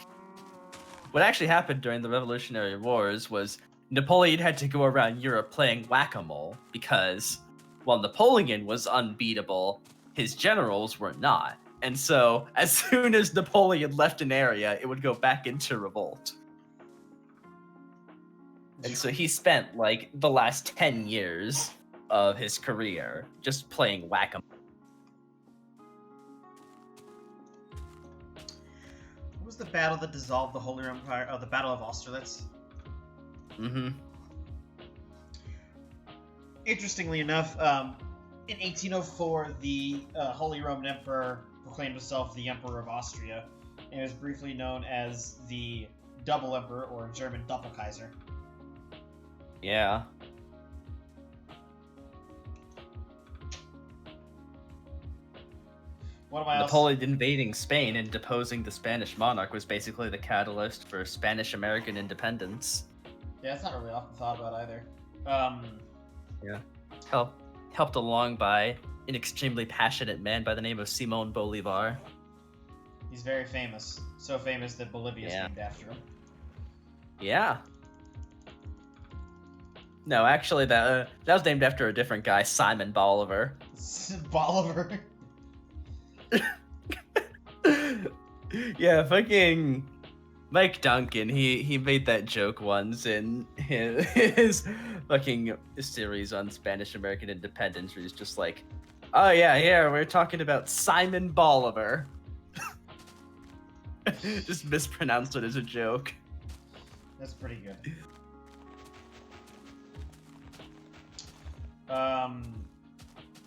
What actually happened during the Revolutionary Wars was Napoleon had to go around Europe playing whack-a-mole, because while Napoleon was unbeatable, his generals were not. And so, as soon as Napoleon left an area, it would go back into revolt. And so he spent, like, the last 10 years of his career just playing whack-a-mole. What was the battle that dissolved the Holy Roman Empire? Oh, the Battle of Austerlitz. Mm-hmm. Interestingly enough, in 1804, the Holy Roman Emperor proclaimed himself the Emperor of Austria, and was briefly known as the Double Emperor, or in German, Doppelkaiser. Yeah. What am I Napoleon invading Spain and deposing the Spanish monarch was basically the catalyst for Spanish-American independence. Yeah, that's not really often thought about either. Yeah. Helped along by an extremely passionate man by the name of Simón Bolívar. He's very famous. So famous that Bolivia is named after him. Yeah. No, actually, that was named after a different guy, Simon Bolivar. Bolivar? Yeah, fucking Mike Duncan, he made that joke once in his fucking series on Spanish-American independence, where he's just like, oh yeah, we're talking about Simon Bolivar. Just mispronounced it as a joke. That's pretty good.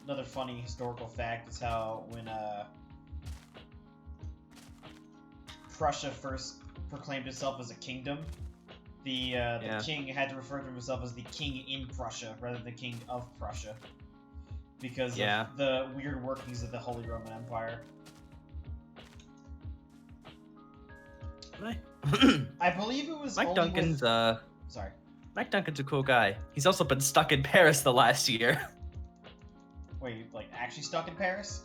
Another funny historical fact is how when Prussia first proclaimed itself as a kingdom, the king had to refer to himself as the king in Prussia rather than the king of Prussia, because of the weird workings of the Holy Roman Empire. I believe it was Mike only Duncan's with... Sorry. Mike Duncan's a cool guy. He's also been stuck in Paris the last year. Wait, like actually stuck in Paris?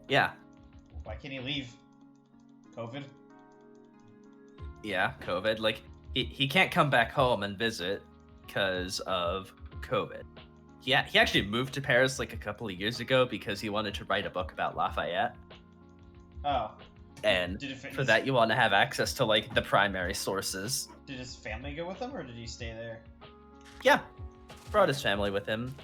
Yeah. Why can't he leave? COVID? Yeah, COVID. Like, he can't come back home and visit because of COVID. Yeah, he actually moved to Paris like a couple of years ago because he wanted to write a book about Lafayette. Oh. And Did it fit for his- that, you want to have access to like the primary sources. Did his family go with him, or did he stay there? Yeah, brought his family with him,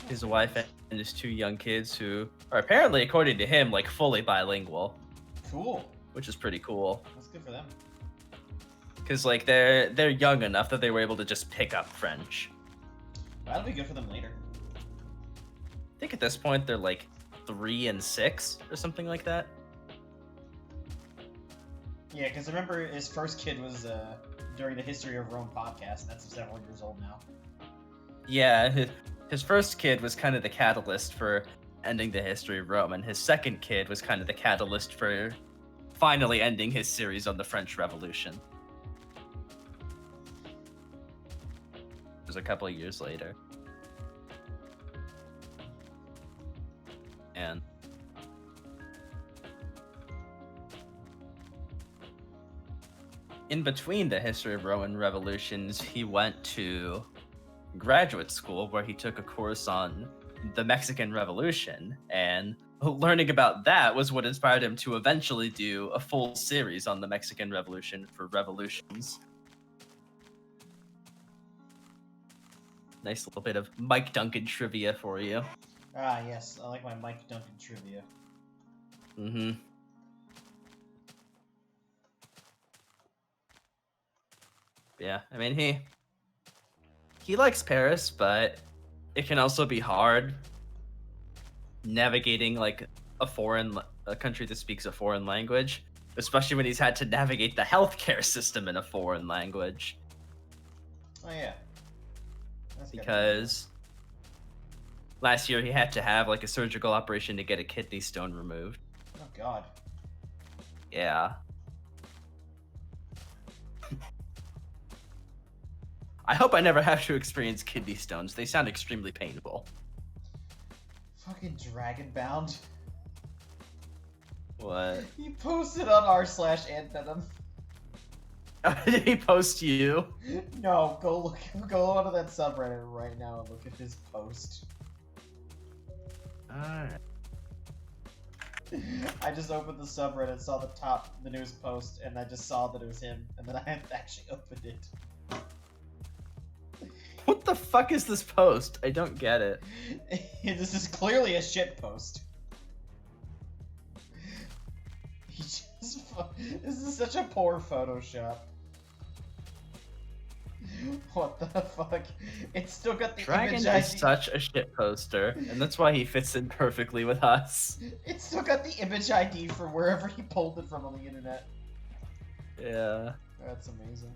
his wife and his 2 young kids who are apparently, according to him, like fully bilingual. Cool. Which is pretty cool. That's good for them. Because like they're young enough that they were able to just pick up French. That'll be good for them later. I think at this point they're like 3 and 6 or something like that. Yeah, because I remember his first kid was during the History of Rome podcast, and that's several years old now. Yeah, his first kid was kind of the catalyst for ending the history of Rome, and his second kid was kind of the catalyst for finally ending his series on the French Revolution. It was a couple of years later. And in between the history of Roman revolutions, he went to graduate school where he took a course on the Mexican Revolution, and learning about that was what inspired him to eventually do a full series on the Mexican Revolution for Revolutions. Nice little bit of Mike Duncan trivia for you. Ah, yes. I like my Mike Duncan trivia. Mm-hmm. Yeah, I mean, he likes Paris, but it can also be hard navigating like a country that speaks a foreign language, especially when he's had to navigate the healthcare system in a foreign language. Oh yeah. That's good. Because last year he had to have like a surgical operation to get a kidney stone removed. Oh god. Yeah. I hope I never have to experience kidney stones. They sound extremely painful. Fucking Dragon Bound. What? He posted on r/AntVenom. Did he post you? No, go onto that subreddit right now and look at his post. Alright. I just opened the subreddit, saw the newest post, and I just saw that it was him, and then I actually opened it. What the fuck is this post? I don't get it. This is clearly a shit post. This is such a poor Photoshop. What the fuck? It's still got the Dragon image is ID. such a shit poster, and that's why he fits in perfectly with us. It's still got the image ID for wherever he pulled it from on the internet. Yeah. That's amazing.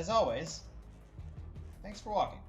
as always, thanks for walking.